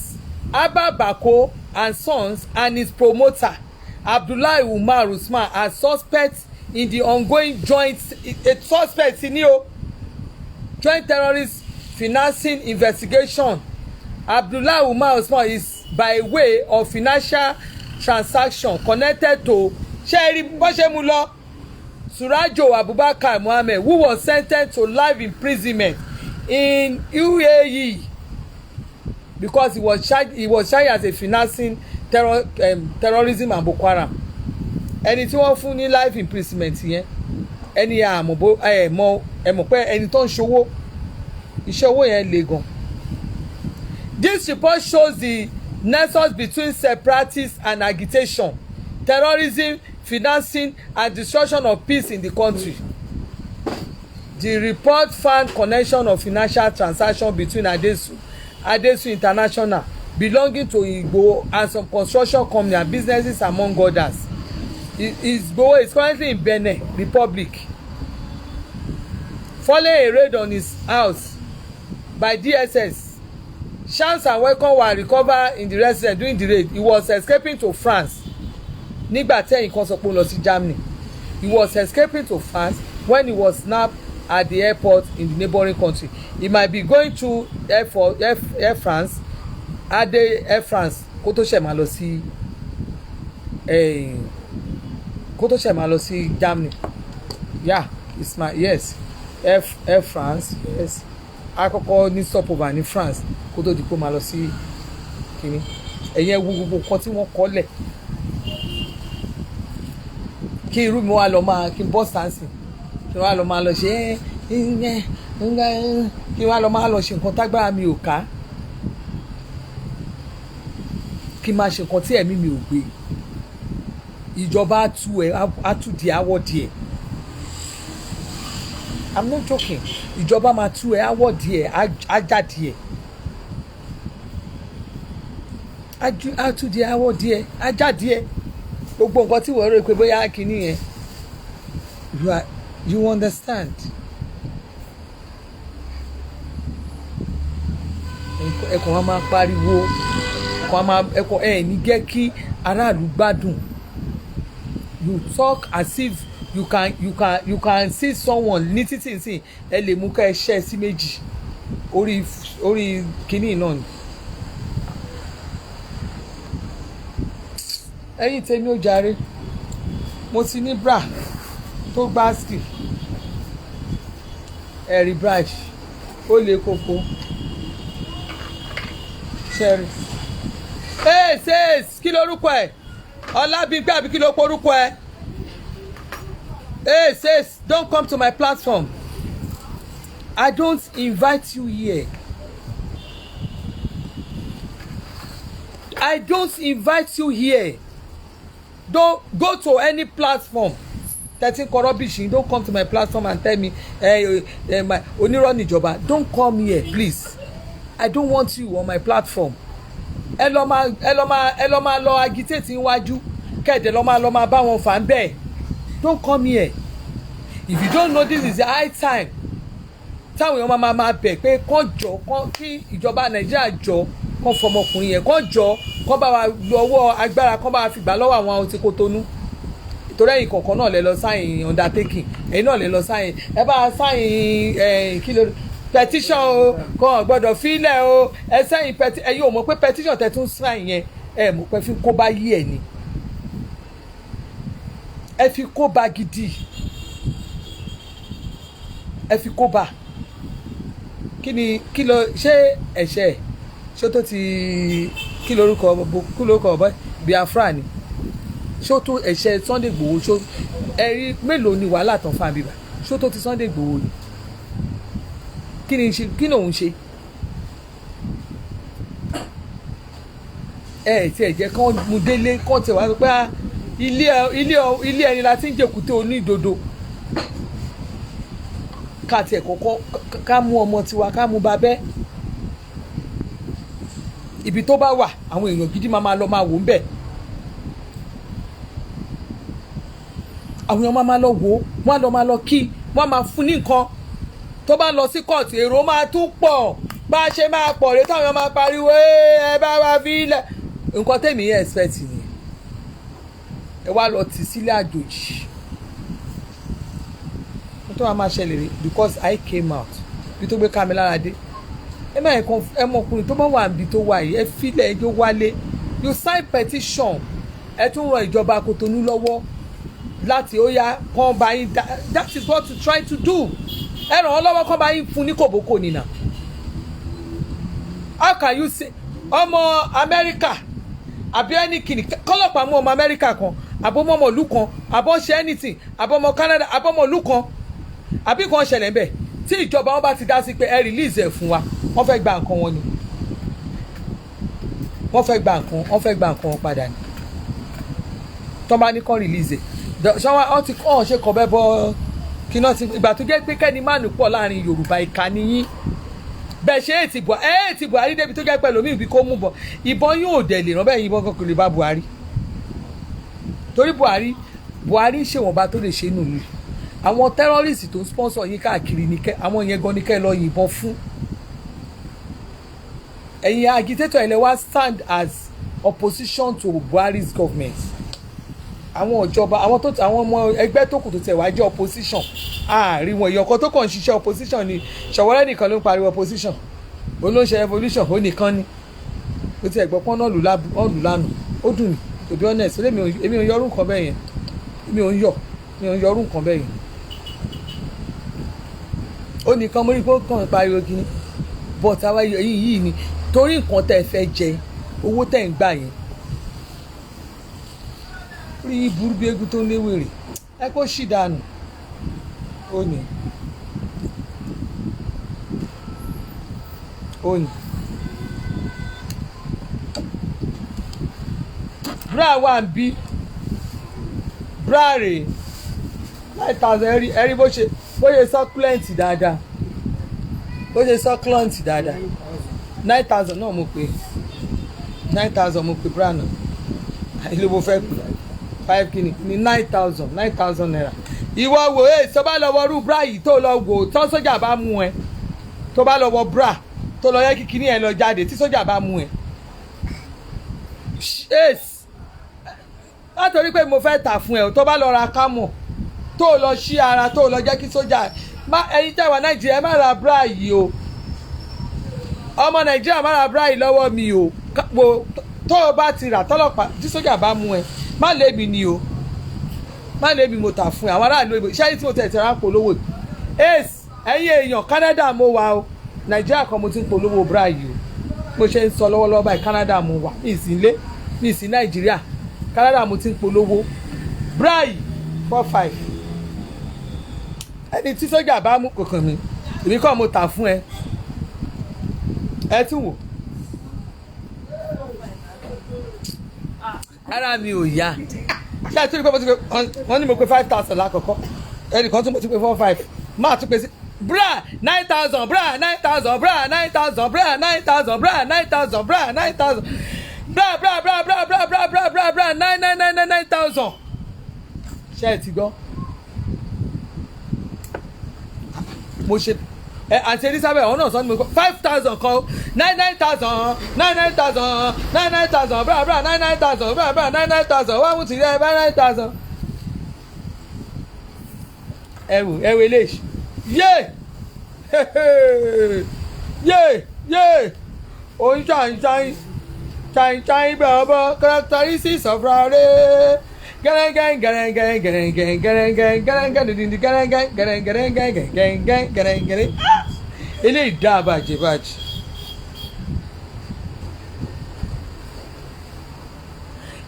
Abba Bako and Sons and his promoter Abdullahi Umar Usman are suspects in the ongoing joint terrorist financing investigation. Abdullahi Umar Usman is by way of financial transaction connected to Surajo Abubakar Mohammed, who was sentenced to life imprisonment in UAE because he was charged as a financing terrorism and Boko Haram. Ẹni tí wọ́n fún ní life imprisonment yẹn ẹni ẹ mọ̀ pé ẹni tó ń ṣòwò iṣẹ́ owó yẹn le gan. This report shows the nexus between separatists and agitation, terrorism, financing and destruction of peace in the country. The report found connection of financial transaction between Adesu International belonging to Igboho and some construction company and businesses among others. Igboho is currently in Benin Republic. Following a raid on his house by DSS, shanks and weapons were recovered in the residence. During the raid, he was escaping to France. Nígbà tí nǹkan sọ pé ó lọ sí Germany, he was escaping to France when he was snapped at the airport in the neighboring country. He might be going to Air France Air France kó tó ṣẹ̀ máa lọ sí Germany. Yeah, it's my yes Air France yes àkọ́kọ́ ní stopover ní France kó tó di kó máa lọ sí kínní ẹ̀yẹn wo gbogbo nǹkan tí wọ́n kọ́ lẹ̀ kí irú mi wá lọ máa kí n bọ́ sáǹsì kí wá lọ máa lọ ṣe kí wá lọ máa lọ ṣe nǹkan tágbára mi ò ká kí n máa ṣe nǹkan tí ẹ̀mí mi ò gbé ìjọba á tú di àwọ̀ díẹ̀. I'm not joking. Ìjọba máa tú ẹ àwọ̀ díẹ̀ á já díẹ̀ á tú di àwọ̀ díẹ̀ á já díẹ̀ gbogbo nǹkan tí wọ́n rò pé bóyá kìíní yẹn you understand. ẹ̀kọ́ wa máa pariwo ẹ̀kọ́ ẹ̀ ní jẹ́ kí aráàlú gbádùn. You talk as if you can see someone ní títì nsìn ẹ lè mú ká ẹ ṣẹ́ sí méjì orí kìíní náà ni. ẹ̀yin tèmi ó jàre mo ti ní bra tó gbáàsì ẹ̀rí brush ó lè koko ṣẹ́rí. ṣé kí lorúkọ ẹ̀ Ọlábímpé àbí kí ló porúkọ ẹ̀. Says don't come to my platform. I don't invite you here. I don't invite you here. Don't go to any platform. Thirteen rubbish. Don't come to my platform and tell me my onírọ́ níjọba. Don't come here, please. I don't want you on my platform. Ẹ lọ máa lọ agitate níwájú kẹ̀dẹ̀ lọ máa bá wọn fà ń bẹ́ẹ̀. Don't come here. If you don't know this is the high time táwọn èèyàn máa bẹ̀ pé kán jọ kán kí ìjọba Nàìjíríà jọ kán fọmọkùnrin yẹn kán jọ kán bá wa lọ́wọ́ agbára kán bá wa fìgbà lọ́wọ́ àwọn tí kò tónú torí ẹ̀yin kọ̀ọ̀kan náà lè lọ sáyìn undertaking ẹ̀yin náà lè lọ sáyìn ẹ bá sáyìn kí ló petition o kàn gbọ́dọ̀ fílẹ̀ o ẹ sáyìn ẹ̀yin ò mọ̀ pé petition tẹ̀ tún sáyìn yẹn ẹ mọ̀ pé fi kó bá yí ẹ̀ ni ẹ fi kó bá gidi ẹ fi kó bá kí ló ṣé ẹ̀ṣẹ̀ ṣó tó ti kí lórúkọ ọ̀bọ Biafra ni ṣó tó ẹ̀ṣẹ̀ Sunday Igboho ṣó ẹ̀rí mélòó ni wàhálà tán fún àbíbà ṣó tó ti Sunday Igboho ni kí ni òun ṣe tí ẹ jẹ́ kán mú délé kán tẹ̀ wá pé ilé ẹni la ti ń jẹ̀kútẹ́ onídodo ká tiẹ̀ kọ́kọ́ ká mú ọmọ tiwa ká mú babẹ́ ibi tó bá wà àwọn èèyàn gidi máa lọ máa wò ń bẹ̀ àwọn èèyàn máa lọ wò ó wọ́n á máa lọ kí wọ́n á máa fún ní nǹkan tó bá lọ sí kóòtù èrò máa tún pọ̀ bá a ṣe máa pọ̀ rẹ táwọn èèyàn máa pariwo ẹ bá wa fi ilẹ̀ nǹkan tèmi yẹn expect ni ẹ wá lọ tì sílé àjòjì tó wàá máa ṣẹlẹ̀ rí because I came out bí tó gbé ká mi lára dé ẹ má ẹ mọkùnrin tó bá wà níbi tó wà yìí ẹ filẹ̀ ẹjọ́ wálé you sign petition ẹ tún ran ìjọba Kòtónú lọ́wọ́ láti ó yá kàn bá yín that is what you try to do ẹ ràn án lọ́wọ́ kàn bá yín fún ní kòbókò nìyà how can you say ọmọ Amẹ́ríkà àbí ẹni kìnnì kọ́lọ́pàá mú ọmọ Amẹ́ríkà kan àbọ̀mọ́ ìlú kan àbọ̀ ṣe anything àbọ̀mọ́ Canada àbọ̀mọ́ ìlú kan àbí kan ṣẹlẹ̀ ńbẹ̀ tí ìjọba wọn bá ti dá sí pé ẹ release ẹ̀ fún wa wọ́n fẹ́ gba nǹkan wọn ni wọ́n fẹ́ gba nǹkan wọn padà ni tọ́ bá ní kàn release ẹ̀ ṣọwọ́n ọ ti kọ́ ṣe kọ́ bẹ́ẹ̀ bọ́ kí náà ti ìgbà tó jẹ́ pé kẹ́ni máàlù pọ̀ láàrin Yorùbá ìka nìyí bẹ́ẹ̀ ṣe èètì Buhari débi tó jẹ́ pẹ̀lú omi ìbí kó mú bọ̀ ìbọn yóò dẹ̀ lè rán bẹ́ẹ̀ yìnbọn kan kò lè bá Buhari torí Buhari ṣèwọ̀nba tó lè ṣe nùlù àwọn tẹ́rọ́rìsì tó ń sponsor yín káàkiri ní àwọn yẹn gan ní kẹ́ lọ yìnbọn fún ẹ̀yin agitator ilẹ̀ wa stand as opposition to Buhari's government àwọn ìjọba àwọn ọmọ ẹgbẹ́ tó kù tó tẹ̀ wá jẹ́ opposition àárín wọn ìyọ̀kan tó kàn ń ṣiṣẹ́ opposition ni Ṣọ̀wọ́rẹ́ nìkan ló ń pariwo opposition olóńṣẹ́ revolution ó nìkan ni ó ti ẹ̀gbọ́n pọ́n náà lù lánàá ó dùn mí to be honest èmi ò ń yọrù nǹkan bẹ́ẹ̀ yẹn mi ò ń yọrù nǹkan bẹ́ẹ̀ yẹn ó nìkan mo rí pé ó kàn ń pariwo kí ni but àwa yìí ni torí nǹkan tẹ́ ẹ fẹ́ jẹ owó tẹ́ ń gbà yẹn rí burú bí egun tó léwèrè ẹ kó ṣì dànù ó ní bra wà ń bí bra rè 9,000 ẹrí bó ṣe succulent dáadáa 9,000 náà mo pè 9,000 mo pè bra náà ilé mo fẹ́ pè 5 kìíní ní 9,000 naira ìwọ wò tó bá lọ wọ rú bra yìí tó lọ wò tó sójà bá mú ẹ tó bá lọ wọ bra tó lọ yẹ kí kíní ẹ lọ jáde tí sójà bá mú ẹ látòrí pé mo fẹ́ tà fún ẹ tó bá lọ ra kámọ̀ tó lọ ṣí ara tó lọ jẹ́ kí sójà ẹ̀yin tẹ̀wá Nàìjíríà má ra bra yìí o ọmọ Nàìjíríà má ra bra yìí lọ́wọ́ mi o tó o bá ti rà tọ́lọ́pàá tí sójà bá mú ẹ má lé mi ni o má lé mi mo tà fún ẹ àwọn aráàlú ìbò iṣẹ́ yìí tí mo tẹ̀ tẹ̀ra polówó ẹ̀yin èèyàn Canada mo wà o Nàìjíríà kan mo ti ń polówó bra yìí o mo ṣe ń sọ lọ́wọ́lọ́wọ́ báyìí Canada mo wà ní ìsìnlé ní ìsìn Nàìjíríà Canada mo ti ń polówó bra yìí 4,500 ẹni tí sójà bá mú kòkàn mi èmi kọ́ mo tà fún ẹ tún wò ara mi ò yá ṣé àtúntò pé mo ti pé wọ́n ní mo pé 5,000 lákọ̀ọ́kọ́ ẹnìkan tún mo ti pé 4,500 máa tún pé sí bra 9,000 bra 9,000 bra 9,000 bra 9,000 bra 9,000 bra 9,000 bra 9,000 ṣé ẹ ti gbọ́ mo ṣe àti Elizabeth ọ̀hún náà sọ ní mo kọ́ 5,000 kan 9,000 bra 9,000 bra 9,000 wọ́n mú ti rẹ̀ bá 9,000 ẹ̀wù eléyìí yé òun ṣàǹṣàǹ bẹ̀rẹ̀ characteristics of rare eléyìí dá bàjẹ́ bàjẹ́.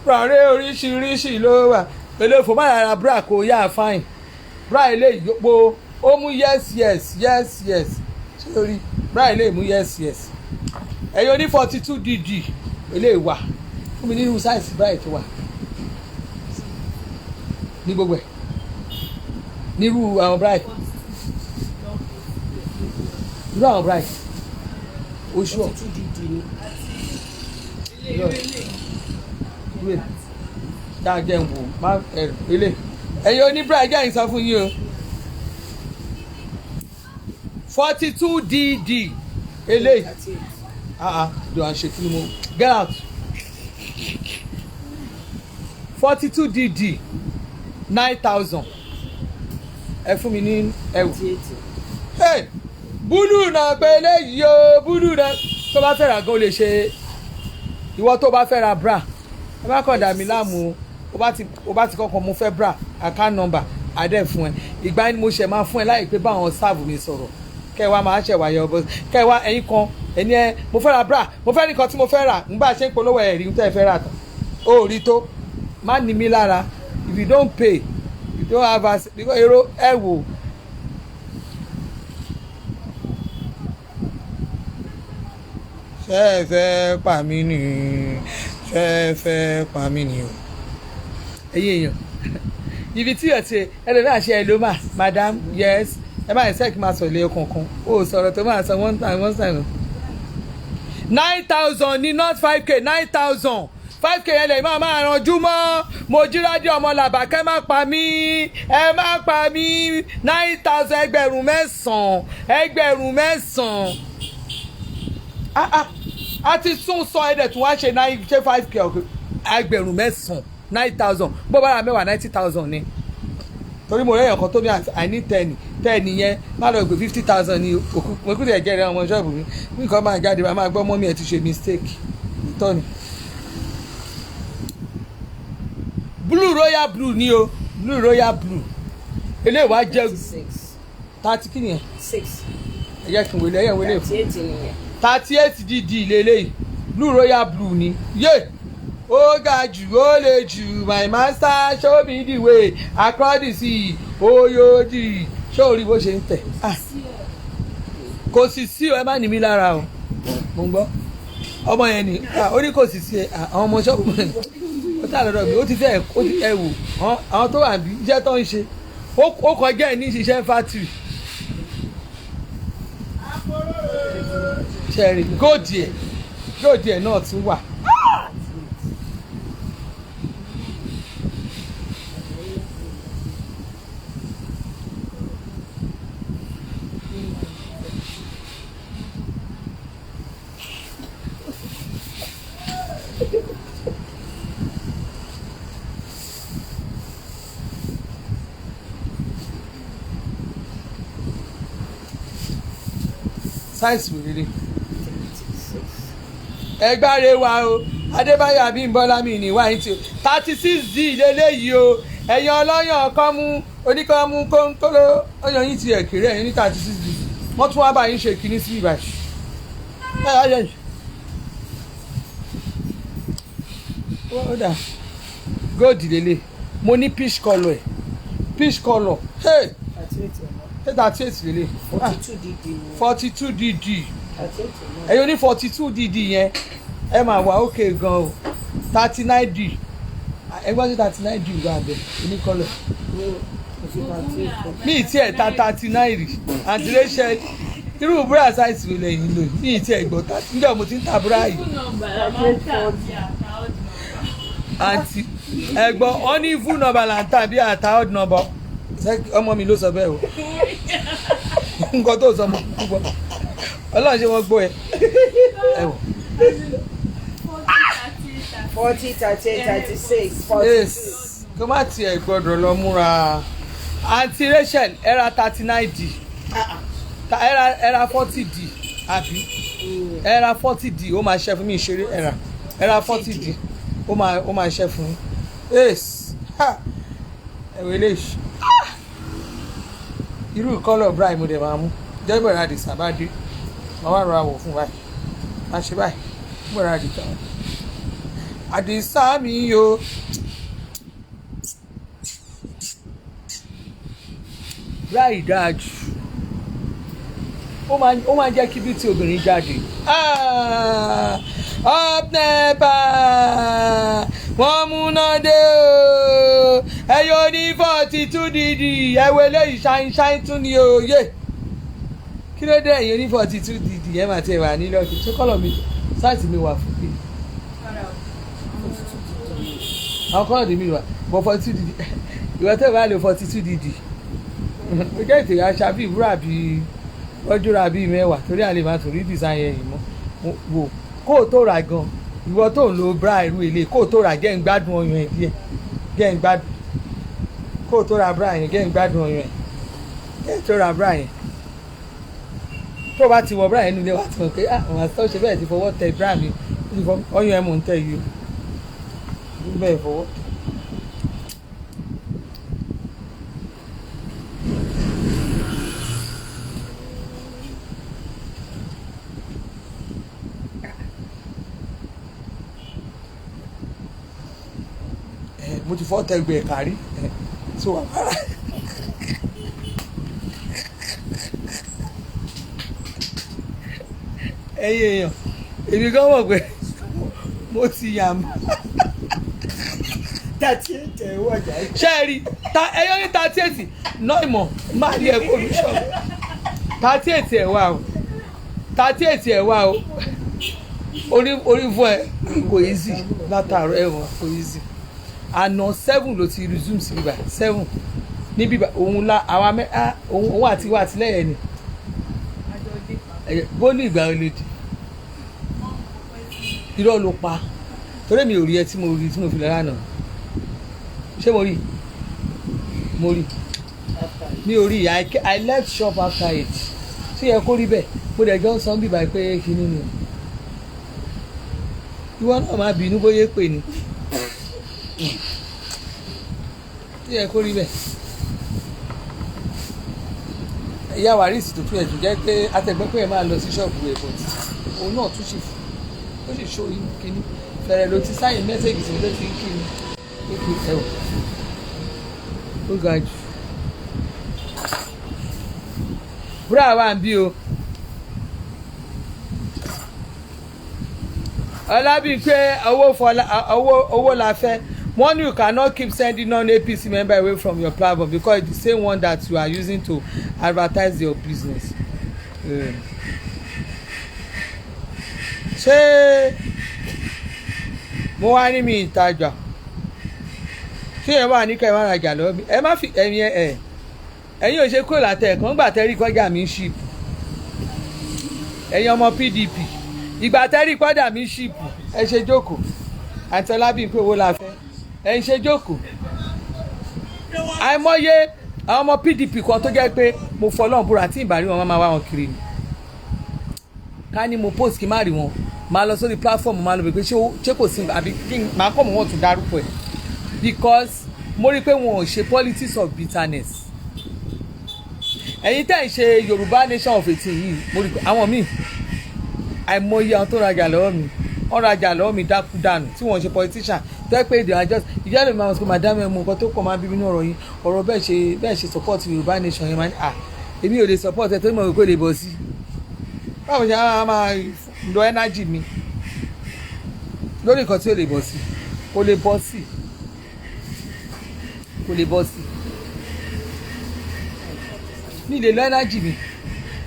ràrẹ́ oríṣiríṣi ló wà eléfò má yàrá bra kò yá fine bra eléyìí yóò ó mú yes sórí bra eléyìí mú yes ẹ̀yin oní 42 dd eléyìí wà fún mi nínú size bra ètò wà ní gbogbo ẹ̀ nírú àwọn bra irú àwọn bra oṣù ọ̀ dájẹ́ ń wò má ilé ẹ̀yin oníbra jẹ́ ìsọ fún yín o 42 dd eléyìí do à ń ṣe kí ni mo get out 42 dd 9,000 ẹ fún mi ní ẹwù búlù náà pé eléyìí o búlù náà tó bá fẹ́ ra gan o lè ṣe ìwọ tó bá fẹ́ ra bra ẹ má kàn dà mí láàmú o bá ti kọ́kọ́ mo fẹ́ bra account number adé fún ẹ ìgbà ni mo ṣe máa fún ẹ láì pé báwọn sáàbù mi sọ̀rọ̀ kẹwàá máa ṣẹ̀ wáyé ọbọ kẹwàá ẹ̀yin kan ẹni ẹ mo fẹ́ ra bra mo fẹ́ nìkan tí mo fẹ́ rà ń bá a ṣe ń polówó ẹ̀rí ń tẹ́ fẹ́ rà tán ó rí tó má ní mi lára if you don't pay you don't have as because èrò ẹ wò. ṣé ẹ fẹ́ pa mí ni ṣé ẹ fẹ́ pa mí ni o ẹ̀yin èèyàn ibi tí ọ̀tí ẹlòmíà ṣe ẹ ló mà madam yes ẹ máa ṣe kí n máa sọ ilé kankan o sọ̀rọ̀ tó máa sọ one time 9,000 ní not 5k 9,000 5k yẹn lè máa ranjú mọ́ mo jíráde ọmọ làbàkẹ́ má pa mí ẹ má pa mí 9,000 ẹgbẹ̀rún mẹ́sàn-án a ti tún sọ ẹ̀dẹ̀ tí wọ́n á ṣe 5k ẹgbẹ̀rún mẹ́sàn-án 9,000 bó bá ra mẹ́wàá 90,000 ni torí mo rẹ́yìn ọ̀kan tó ní àìní 10 yẹn má lọ gbé 50,000 ní òkú mo kúrò ẹ̀jẹ̀ rẹ̀ ọmọ ṣọ́ọ̀bù mi nǹkan máa jáde máa gbọ́ mọ́mí ẹ̀ ti ṣe mistake tọ́ni. blue royal blue ni o blue royal blue eléyìí wá jẹ́ 30 kí ni ẹ̀ 6 ẹ̀yẹ́ kí n wọlé ẹ̀yẹ́ wọlé fún 38 dd lélẹ́yìí blue royal blue ni yé ó ga jù ó lè jù my master show me the way across the sea oyodi show orí bó ṣe ń tẹ̀ kò sì sí ẹ má ní mi lára o mo ń gbọ́ ọmọ yẹn ni ó ní kò sì sí ẹ àwọn ọmọ ṣọ́ọ̀bù ó tà lọ́dọ̀ mi ó ti fẹ́ ẹ wò àwọn tó wà bí iṣẹ́ tó ń ṣe ó kọjá ẹ̀ ní ṣiṣẹ́ fátìrì ṣẹ́ẹ̀rì góòdì ẹ̀ náà tún wà. sáìsì wèrè ẹgbàre wa o Adébáyọ̀ Abímbọ́lá mi ní wáyé tí o 36D lélẹ́yìí o ẹ̀yin ọlọ́yàn kan mú oníkan mú kónkóló ọyàn yín ti ẹ̀kéré ẹ̀yin ní 36D wọ́n tún wá bá yín ṣe kínní sí ìbàṣẹ. ó dà góòdì lélẹ̀ mo ní peach colour ẹ̀ peach colour hey 38 lélẹ̀ 42 dd ẹ̀yin ní 42 dd yẹn ẹ máa wà ókè gan o 39d ẹgbọ́n sí 39d wà bẹ̀ oníkọ́lọ̀ mi ì tiẹ̀ ta 39 rí àǹtí rachel irú búrà sáìsì rẹ̀ lẹ́yìn lò mi ì tiẹ̀ gbọ́ níjọ́ mo ti ń ta búrà yìí àǹtí ẹ̀gbọ́n wọn ní fún nọ́mbà làǹtà bí àtà odd number ọmọ mi ló sọ bẹ́ẹ̀ o nǹkan tó sọ ọmọ púpọ̀ ọlọ́run ṣe wọ́n gbọ́ ẹ wò. 40 38 36 42. yes kó má tiẹ̀ gbọ́dọ̀ lọ múra àǹtí Rachel ẹ̀ra 39d ẹ̀ra 40d àbí ẹ̀ra 40d ó máa ṣe fún mi ìṣeré ẹ̀ra 40d ó máa ṣe fún mi yes ẹ̀wẹ̀ eléyìí irú kọ́lọ̀ brian mo dẹ̀ máa mú jẹ́bẹ̀rẹ̀ àdìsá bá dé màá wá rọra wọ̀ fún báyìí máa ṣe báyìí mo rà àdìsá àdìsá mi o. báyìí dáa jù ó máa ń jẹ́ kí bí tí obìnrin jáde. up nepa wọ́n múná dé o ẹyọ ní 42 dìdì ẹwọ eléyìí ṣáínṣáín tún ni òye kí ló dé ẹyọ ní 42 dìdì ẹ máa tẹ wà nílẹ̀ ọ̀kẹ́ tó kọ́lọ̀ mi sáìtì mi wà fún mi àwọn kọ́lọ̀ dì mí wà bọ́ 42 dìdì ìwọ tẹ́ bá lò 42 dìdì ó jẹ́ ìtẹ̀yà aṣa bíi ìwúrà bíi ọjọ́ra bíi mẹ́wàá torí àlè máa torí design yẹn mọ́ wò kó o tó ra gan ìwọ tó ń lo bra irú ilé kó o tó ra jẹ́ ń gbádùn ọyàn ẹ̀ díẹ̀ jẹ́ ń gbádùn kó o tó ra bra yẹn jẹ́ ń gbádùn ọyàn ẹ̀ jẹ́ ń tó ra bra yẹn tó o bá ti wọ bra yẹn nílé wa ti mọ̀ pé àwọn àti ṣe bẹ́ẹ̀ ti fọwọ́ tẹ bra mi ọyàn ẹ̀ mò ń tẹ̀ yìí o bẹ́ẹ̀ fọwọ́. mo ti fọ́ tẹgbẹ́ kárí so wà para ẹ̀yin èèyàn èmi gan mọ̀ pé mo ti yà mọ́ 38 ẹ̀ wọ̀jà ẹ̀. ṣé ẹ rí ẹyọ ní 38 náà ìmọ̀ máa rí ẹ̀kọ́ olùṣọ́ 38 ẹ̀ wá o 38 ẹ̀ wá o orí fún ẹ kò easy látàárọ̀ ẹ̀wọ̀n kò easy àná 7 ló ti resume sí bíbá 7 ní bíbá òun la àwa òun àti wá àtìlẹ́yìn ni bólú ìgbà olódì irọ́ ló pa torí mi ò rí ẹ tí mo fi lọ́ra náà ṣé mo rí mi ò rí I left shop after 8 ṣé yẹ kó rí bẹ́ẹ̀ mo dẹ̀ jọ ń san bíbá pé kíní ni ìwọ náà máa bínú bóyá pè ní tí ẹ kó rí bẹ́ẹ̀ ìyá wàrísì tó tún ẹ̀ tún jẹ́ pé atẹ̀gbẹ́ pé ẹ máa lọ sí ṣọ́ọ̀bù ẹ̀ bọ̀ òun náà tún ó sì ṣó kíní fẹ̀rẹ̀ ló ti sáyìn mẹ́sẹ̀gì tí ló ti ń kíni ó fi ẹ̀wọ̀ ó ga jù búrà wà ń bí o Ọlábímpé owó la fẹ́. One, you cannot keep sending non-APC member away from your platform because it's the same one that you are using to advertise your business. Ṣé mo wá ní mi ìtajà? Ṣé ẹ wà ní kẹ́ ẹ má rajà lọ́wọ́ mi? Ẹ má fi ẹ̀yin ò ṣe kúrò látẹ̀ ẹ̀kan gbà tẹ́rí kọjá mi ṣìpù. Ẹ̀yin ọmọ PDP ìgbà tẹ́rí kọjá mi ṣìpù ẹ ṣe jókòó. Àǹtí Ọlábímpé owó la fẹ́. Ẹ ń ṣe jókòó àìmọye àwọn ọmọ PDP kan tó jẹ́ pé mo fọlọ́n búra tí ìbàrí wọn máa wá wọn kiri ni ká ní mo post kí n má rí wọn máa lọ sórí platform máa lọ bẹ̀ pé ṣé kò sí àbí kí n máa kọ́ mọ̀ wọ́n tún dárúkọ ẹ̀ because mo rí i pé wọn ò ṣe politics of bitterness ẹ̀yin tẹ́ ń ṣe Yorùbá Nation of 18 yìí mo rí i pé àwọn míì àìmọye àwọn tó rajà lọ́wọ́ mi wọ́n rajà lọ́wọ́ mi dákú dànù tí wọ́n ṣe politician tẹ́ pé they are just ìyá lè máa sọ madam ẹ̀ mú nǹkan tó kọ̀ máa bíbí ní ọ̀rọ̀ yìí ọ̀rọ̀ bẹ́ẹ̀ ṣe support Yorùbá Nation yẹn máa ní èmi ò lè support ẹ̀ tó mọ̀ wípé lè bọ̀ sí báwo ṣe máa lo energy mi lórí nǹkan tí ó lè bọ̀ sí kò lè bọ̀ sí mi lè lo energy mi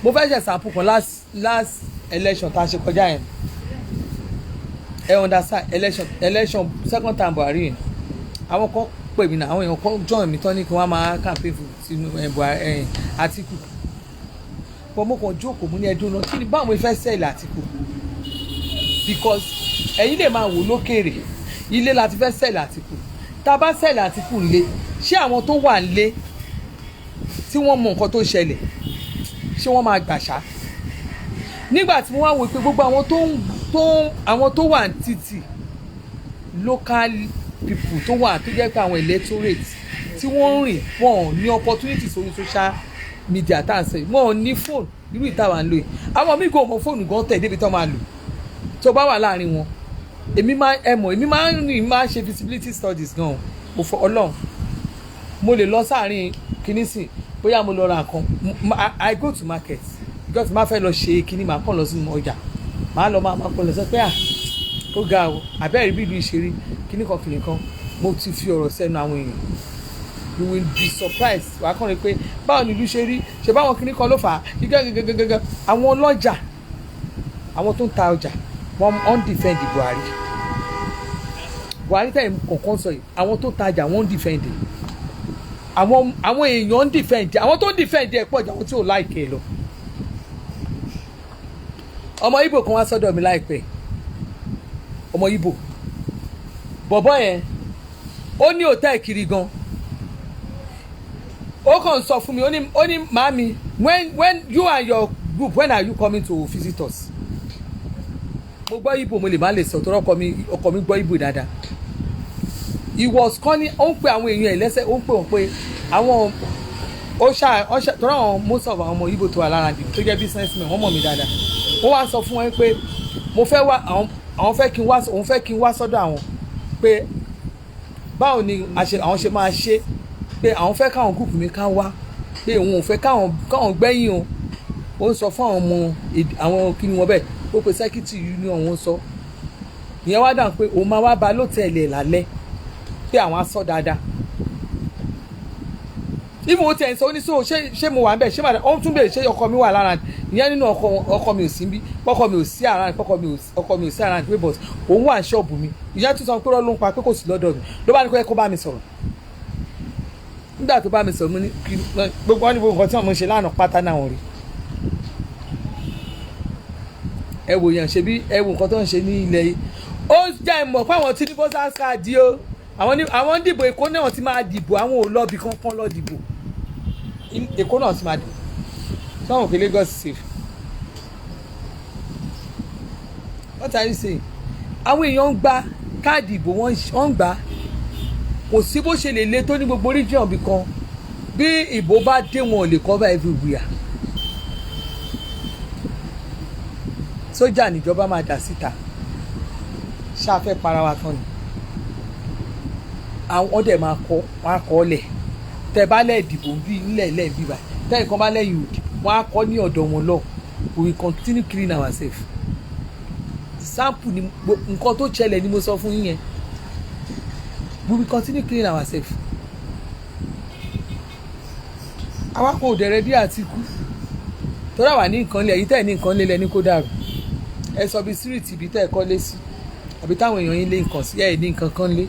mo fẹ́ ṣe sample kan last election tá a ṣe kọjá yẹn ẹ understand election second time Buhari yẹn àwọn kan pè mí náà àwọn èèyàn kan join mi tán ní kí wọ́n máa campaign fún sínú Buhari Àtíkù but mo kàn jókòó mo ní ẹdún náà kí ni báwo fẹ́ sẹ́ẹ̀lì Àtíkù because ẹ̀yin lè máa wò lókèrè ilé láti fẹ́ sẹ́ẹ̀lì Àtíkù tá a bá sẹ́ẹ̀lì Àtíkù ńlé ṣé àwọn tó wà ńlé tí wọ́n mọ nǹkan tó ṣẹlẹ̀ ṣé wọ́n máa gbàṣá nígbà tí wọ́n wá wò pé gbogbo àwọn tó wà ní títì local people tó wà tó jẹ́ pé àwọn electorate tí wọ́n ń rìn wọn ò ní opportunity sórí social media tá à ń sẹ́yìn wọn ò ní phone irú ìta wà ń lò yìí àwọn míì kò mọ fóònù gan tẹ̀ débi tó máa lò tó bá wà láàrin wọn èmi máa ń rìn máa ṣe visibility studies gan mo fọ Ọlọ́run mo lè lọ sáàrin kinní sìn bóyá mo lọ ra nǹkan I go to market because máa fẹ́ lọ ṣe kinní máa kàn lọ sínú ọjà máa lọ máa kàn lọ sọ pé ó ga o àbẹ́rẹ́ bí ìlú ìṣeré kinní kan mo ti fi ọ̀rọ̀ sẹ́nu àwọn èèyàn you will be surprised wàá kàn rí pé báwo ni ìlú ṣe rí ṣe báwọn kinní kan ló fà á gẹ́gẹ́gẹ́gẹ́gẹ́ àwọn ọlọ́jà àwọn tó ń ta ọjà wọ́n ń defend Buhari tẹ̀ kọ̀ọ̀kan sọ yìí àwọn tó tajà wọ́n ń defend àwọn èèyàn ń defend àwọn tó ń defend ẹ̀ pọ̀ jù àwọn tí ò láìkẹ́ lọ. ọmọ Ìgbò kan wá sọ́dọ̀ mi láìpẹ́ ọmọ Ìgbò bọ̀bọ́ yẹn ó ní hòtẹ́ẹ̀lì kiri gan ó kàn sọ fún mi ó ní màámi when you and your group when are you coming to visit us mo gbọ́ Ìgbò mo lè má lè sọ torí ọkọ mi gbọ́ Ìgbò dáadáa he was calling ó ń pe àwọn èèyàn ẹ̀ lẹ́sẹ̀ ó ń pè wọ́n pé àwọn torí àwọn most of àwọn ọmọ Ìgbò tó wà lára dì tó jẹ́ businessmen wọ́n mọ̀ mí dáadáa ó wá sọ fún wọn pé mo fẹ́ wá àwọn fẹ́ kí n wá sọ́dọ̀ àwọn pé báwo ni àwọn ṣe máa ṣe pé àwọn fẹ́ káwọn gúùpù mi ká wá pé òun ò fẹ́ káwọn gbẹ́yìn o ó ń sọ fún àwọn ọmọ àwọn kíni wọn bẹ́ẹ̀ ó pe sẹ́kítì union wọn sọ ìyẹn wá dà pé òun máa wá ba lótẹ́ẹ̀lì ẹ̀ lálẹ́ pé àwọn á sọ dáadáa ìmọ̀ ó tẹ̀ ń sọ ó ní sọ ṣé mo wà ń bẹ̀ ṣé màdà ó tún bèrè ṣé ọkọ mi wà lára ìyẹn nínú ọkọ mi ò sí bí ọkọ mi ò sí àrà ọkọ mi ò sí àrà pé bọ̀s òun wà ní ṣọ́ọ̀bù mi ìyẹn tún sọ pé ló ń pa pé kò sí lọ́dọ̀ mi ló bá ní kó bá mi sọ̀rọ̀ nígbà tó bá mi sọ̀rọ̀ mo ní gbogbo wọn ní gbogbo nǹkan tí wọ́n ṣe lánàá pátá náà wọ́n rí ẹ wò yàn ṣe bí ẹ wò nǹkan tó ń ṣe ní ilẹ̀ yìí ó jẹ́ ìmọ̀ pé àwọn tí ní bọ́sà káàdì o àwọn ń dìbò Èkó náà ti máa dìbò àwọn ò lọ́ọ̀bì kankan lọ́ọ́ dìbò Èkó náà ti máa dìbò sọ́wọ́n pé Lagos safe what are you saying àwọn èèyàn ń gba káàdì ìbò wọ́n ń gbà kò sí bó ṣe lè le tó ní gbogbo region bí kan bí ìbò bá dé wọn ò lè cover everywhere sójà níjọba máa dà síta ṣáfẹ́ para wa tán ni àwọn ọdẹ máa kọ́ wọn á kọ́ lẹ̀ tẹ bá lẹ̀ dìbò bí nílẹ̀ bíbá tẹ́yìn kan bá lẹ́yìn òdì wọn á kọ́ ní ọ̀dọ̀ wọn lọ we will continue clean ourselves sample ni nǹkan tó ṣẹlẹ̀ ni mo sọ fún yín yẹn we will continue clean ourselves àwa kò dẹ̀rẹ̀ bí àtìkú tọ́lá wà ní nǹkan lé ẹ̀yìn tẹ̀ ní nǹkan lé lẹ́ni kó dàrú ẹ sọ bí síríìtì ibi tẹ́ ẹ kọ́ lé sí àbí táwọn èèyàn yín lé nǹkan sí ẹ̀ ní nǹkan kan lé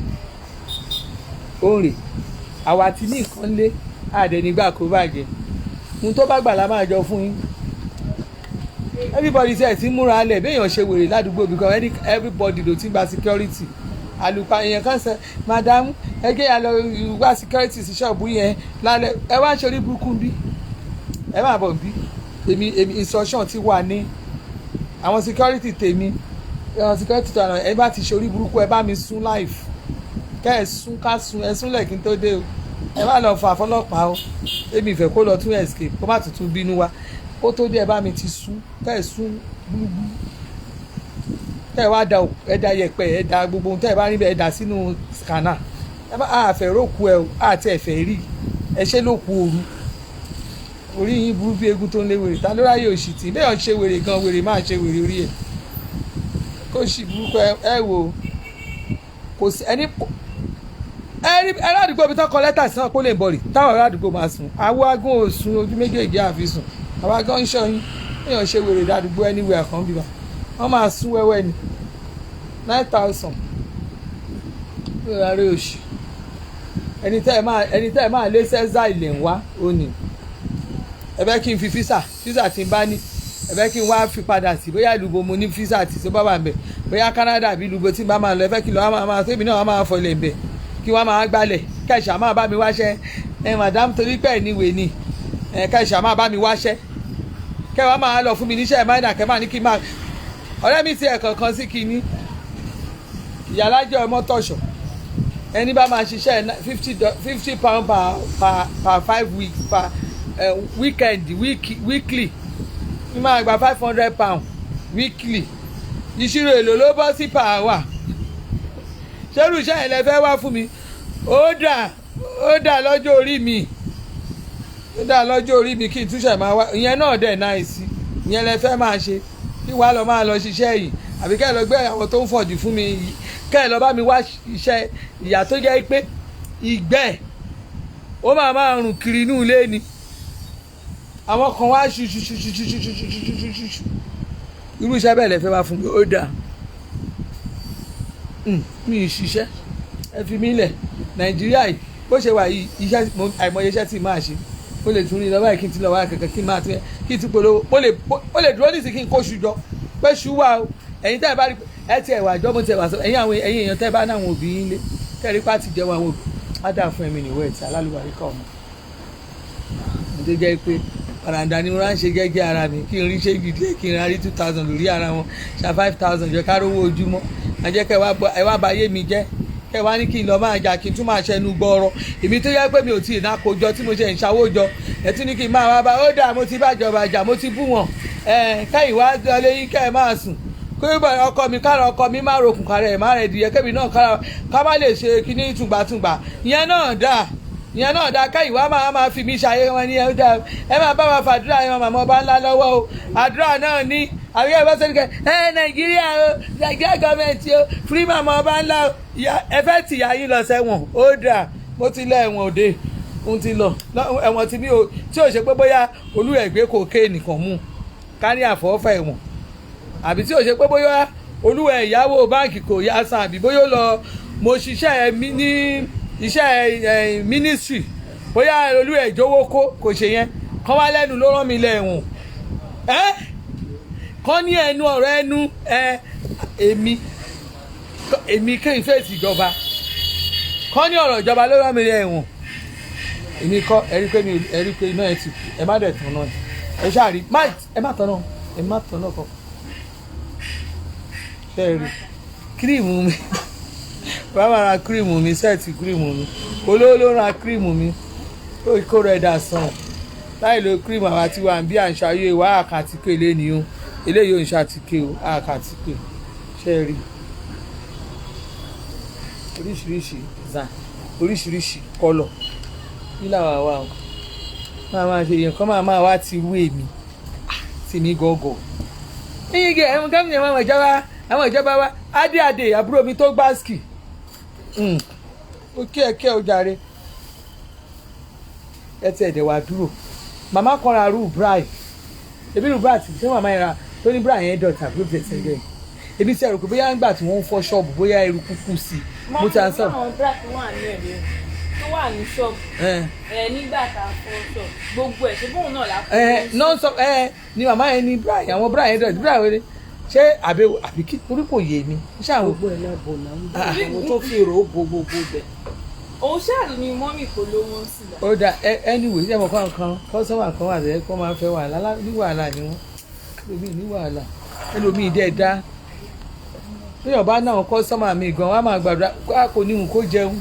òǹrè àwa ti ní nǹkan lé àdẹ nígbà kó bàjẹ́ ohun tó bá gbà la máa jọ fún yín everybody ṣe ti múra lẹ̀ béèyàn ṣe wèrè ládùúgbò because everybody ló ti gba security àlùpà èèyàn kan sẹ madam ẹgẹ yà lọ wá security sí ṣọ́ọ̀bù yẹn lálẹ́ ẹ wá ṣe orí burúkú bí ẹ má bọ̀ bí èmi instruction ti wà ní àwọn security tèmi àwọn security tó àná ẹ bá ti ṣe orí burúkú ẹ bá mi sún live kẹ́ ẹ sún ká sún ẹ sún lẹ́kìn tó dé o ẹ bá lọ fà fọlọ́pàá o èmi ìfẹ́ kó lọ tún escape kó má tuntun bínú wa kó tó dé ẹ bá mi ti sún kẹ́ ẹ sún gbúgbú tẹ́ ẹ wá da ẹ da yẹ̀pẹ̀ ẹ da gbogbo ohun tẹ́ ẹ bá níbẹ̀ ẹ dà sínú scanner ẹ bá àfẹ́ rókù ẹ o àti ẹ̀fẹ́ rí ẹ ṣe lóku ooru orí yín burú bí egun tó ń lé wèrè ta ló ráyè òṣì tí bẹ́ẹ̀ ṣe wèrè gan wèrè máa ṣe wèrè orí ẹ̀ kó sì burúkú ẹ wò kò sí ẹni aládùúgbò bí tán kọ lẹ́tà sí náà kó lè bọ̀ rì táwọn aládùúgbò máa sùn àwọn agún ò sùn ojú méjèèjì àfi sùn àwọn agán ń ṣọyún èèyàn ṣe wèrè ládùúgbò anywhere kan bíbá wọ́n máa sún wẹ́wẹ́ ni 9,000 lórí oṣù ẹni tẹ́ ẹ máa lé sẹ́sà ilẹ̀ ń wá ó ní ẹ bẹ́ kí n fi físà tí n bá ní ẹ bẹ́ kí n wá fi padà sí bóyá ìlúbo mo ní físà tí tó bá wà ń bẹ̀ bóyá Canada àbí ìlúbo tí n bá máa lọ ẹ fẹ́ kí n lọ máa tóbi náà wọ́n máa fọlẹ̀ ń bẹ̀ kí wọ́n máa gbálẹ̀ kẹ̀ṣà máa bá mi wáṣẹ́ ẹ madam torí pẹ́ níwèé ni kẹ̀ṣà máa bá mi wáṣẹ́ kẹ́ wọ́n máa lọ fún mi níṣẹ́ máìnà kẹ́ máa ní kí n máa ọ̀rẹ́ mi ti ẹ̀kọ̀ kan sí kinní ìyálájẹ́ ọmọ tọ̀ṣọ̀ ẹni bá máa ṣiṣẹ́ £50 per 5 weeks per weekend weekly mi máa gba £500 weekly ìṣirò èlò ló bọ́ sí per hour ṣerú iṣẹ́ yẹn lẹ fẹ́ wá fún mi ó dà lọ́jọ́ orí mi ó dà lọ́jọ́ orí mi kí n túṣẹ̀ máa wá ìyẹn náà dẹ̀ náà sí ìyẹn lẹ fẹ́ máa ṣe kí wàá lọ máa lọ ṣiṣẹ́ yìí àbí kẹ́ ẹ lọ gbé àwọn tó ń fọ̀dí fún mi kẹ́ ẹ lọ bá mi wá iṣẹ́ ìyà tó jẹ́ pé ìgbẹ́ ó máa rùn kiri inú ilé ni àwọn kan wá ṣuṣuṣuṣuṣuṣuṣuṣuṣu irú iṣẹ́ bẹ́ẹ̀ lẹ fẹ́ wá fún mi ó dáa mi ì ṣiṣẹ́ ẹ fi mí lẹ̀ nàìjíríà yìí bó ṣe wà yìí iṣẹ́ àìmọye iṣẹ́ tí máa ṣe ó lè tún rí lọ́wọ́ yìí kí n ti lọ́wọ́ kẹ̀kẹ́ kí n máa tún kí n ti polówó ó lè dúró nísìsiyìí kí n kó ṣu jọ pé ṣu wà o ẹ̀yin tẹ́ ẹ bá rí ẹ tiẹ̀ wà jọ́ mo tiẹ̀ wà sọ ẹ̀yin èèyàn tẹ́ ẹ bá ní àwọn òbí yín lé kẹ́rì pàtì jẹ́ wọn àwọn òbí á dà fún ẹ̀mí nìwọ̀ ẹ̀tì alálùbáríkà ọmọ mo tó jẹ́ pé paranda ni mo rán ṣe gẹ́gẹ́ ara mi kí n rí ṣé gidi kí n rárí 2000 lórí ara wọn ṣá 5000 jẹ́ ká rówó ojúmọ́ má jẹ́ kẹ́ ẹ wá bayé mi jẹ́ kẹ́ ẹ wá ní kí n lọ máa jà kí n tún máa ṣẹnu gbọ́ọ̀rọ̀ èmi tó yẹ pé mi ò tí ì ná kojọ tí mo ṣe ń ṣàwó jọ ẹ tún ní kí n máa wá bá ó dà mo ti bàjọba jà mo ti bú wọn kẹ́yìn wá lé yín kẹ́ ẹ máa sùn kó ọkọ mi kára ọkọ mi má rokùn kára ẹ̀ má rẹ̀ dìyẹ kẹ́mi náà ká má lè ṣe kíní tùgbàtùgbà ìyẹn náà dáa kẹ́yìn wá máa fi mí ṣayé wọn ní ẹ máa bá wa fàdúrà yẹn màmá ọba ńlá lọ́wọ́ o àdúrà náà ní àríyá ìbá sẹ́ni kẹ́ nàìjíríà o nàìjíríà gọ́ọ̀mẹ̀ntì o fúrí màmá ọba ńlá o ẹ fẹ́ tìyà yín lọ sẹ́wọ̀n ó dà mo ti lọ ẹ̀wọ̀n òde n ti lọ ẹ̀wọ̀n tí ò ṣe pé bóyá olúwẹ̀gbẹ́ kokéènì kan mú ká ní àfọwọ́fà ẹ̀wọ̀n àbí tí ò ṣe pé bóyá olúwẹ̀ ìyàwó báǹkì kò yá san àbí bóyá ó lọ mo ṣiṣẹ́ ní iṣẹ́ mínísírì bóyá olúwẹ̀ ìjówó kò ṣe yẹn kán wá lẹ́nu ló rán mi lẹ́wọ̀n kán ní ẹnu ọ̀rọ̀ ẹnu èmi kéyìn fèsì ìjọba kán ní ọ̀rọ̀ ìjọba ló rán mi lẹ́wọ̀n èmi kọ́ ẹ̀rí pé iná ẹ̀ ti kú ẹ má dẹ̀ tán náà ẹ ṣáà rí ẹ má tán náà kọ́ ṣẹ́ẹ̀rì kírìmù mi bàbá ra kírìmù mi sẹ́ẹ̀tì kírìmù mi olówó ló ra kírìmù mi kó rẹ̀ dà sàn láì lo kírìmù àwọn àti wà ń bí àǹṣayé wà àkàtìkè lẹ́ni o eléyìí ò ń ṣàtìkè o àkàtìkè ṣẹ́ẹ̀rì oríṣiríṣi design oríṣiríṣi kọ́lọ̀ nílà wà wà o máa ṣe èèyàn kan máa wá ti wú èmi tì mí gọ́gọ́ yíyí gẹ̀ ẹ̀mú gómìnà àwọn ìjọba wa adé àbúrò mi tó gbáàsì ó kí ẹ jàre ẹ ti ẹ̀dẹ̀ wá dúró màmá kan ra rú brai ebi rú brai tí màmá yẹn ra tó ní brai yẹn dọ̀tà ló bẹ̀rẹ̀ sẹ́yìn ebi tí ẹ̀rù pé bóyá ńgbà tí wọ́n ń fọ́ ṣọ́ọ̀bù bóyá eruku kú sí i mo ti à ń sọ. àwọn brai tó wà ní ẹ̀rẹ́ tó wà ní ṣọ́ọ̀bù nígbà tá a fọ́ ṣọ́ọ̀bù gbogbo ẹ̀ ṣe bóun náà lápò. non stop ni màmá yẹn ní brai àwọn brai yẹn dọ̀tà brai wẹ́rẹ́ ṣé àbí kí orí kò yé mi. gbogbo ẹ̀ náà bò náà àwọn tó fi rò ó bo gbogbo bẹ̀. òun ṣáàlù ni mọ́mì kò lówó ń sílẹ̀. ó dà anyway ṣé mo kọ́ nǹkan kọ́sọ́mà kan wà lẹ́yìn kó máa fẹ́ wàhálà ní wàhálà ni wọ́n ẹlòmíì ní wàhálà ẹlòmíì dẹ́ dá téèyàn bá náà kọ́sọ́mà mi gan wọ́n á máa gbàdúrà kó ní òun kó jẹun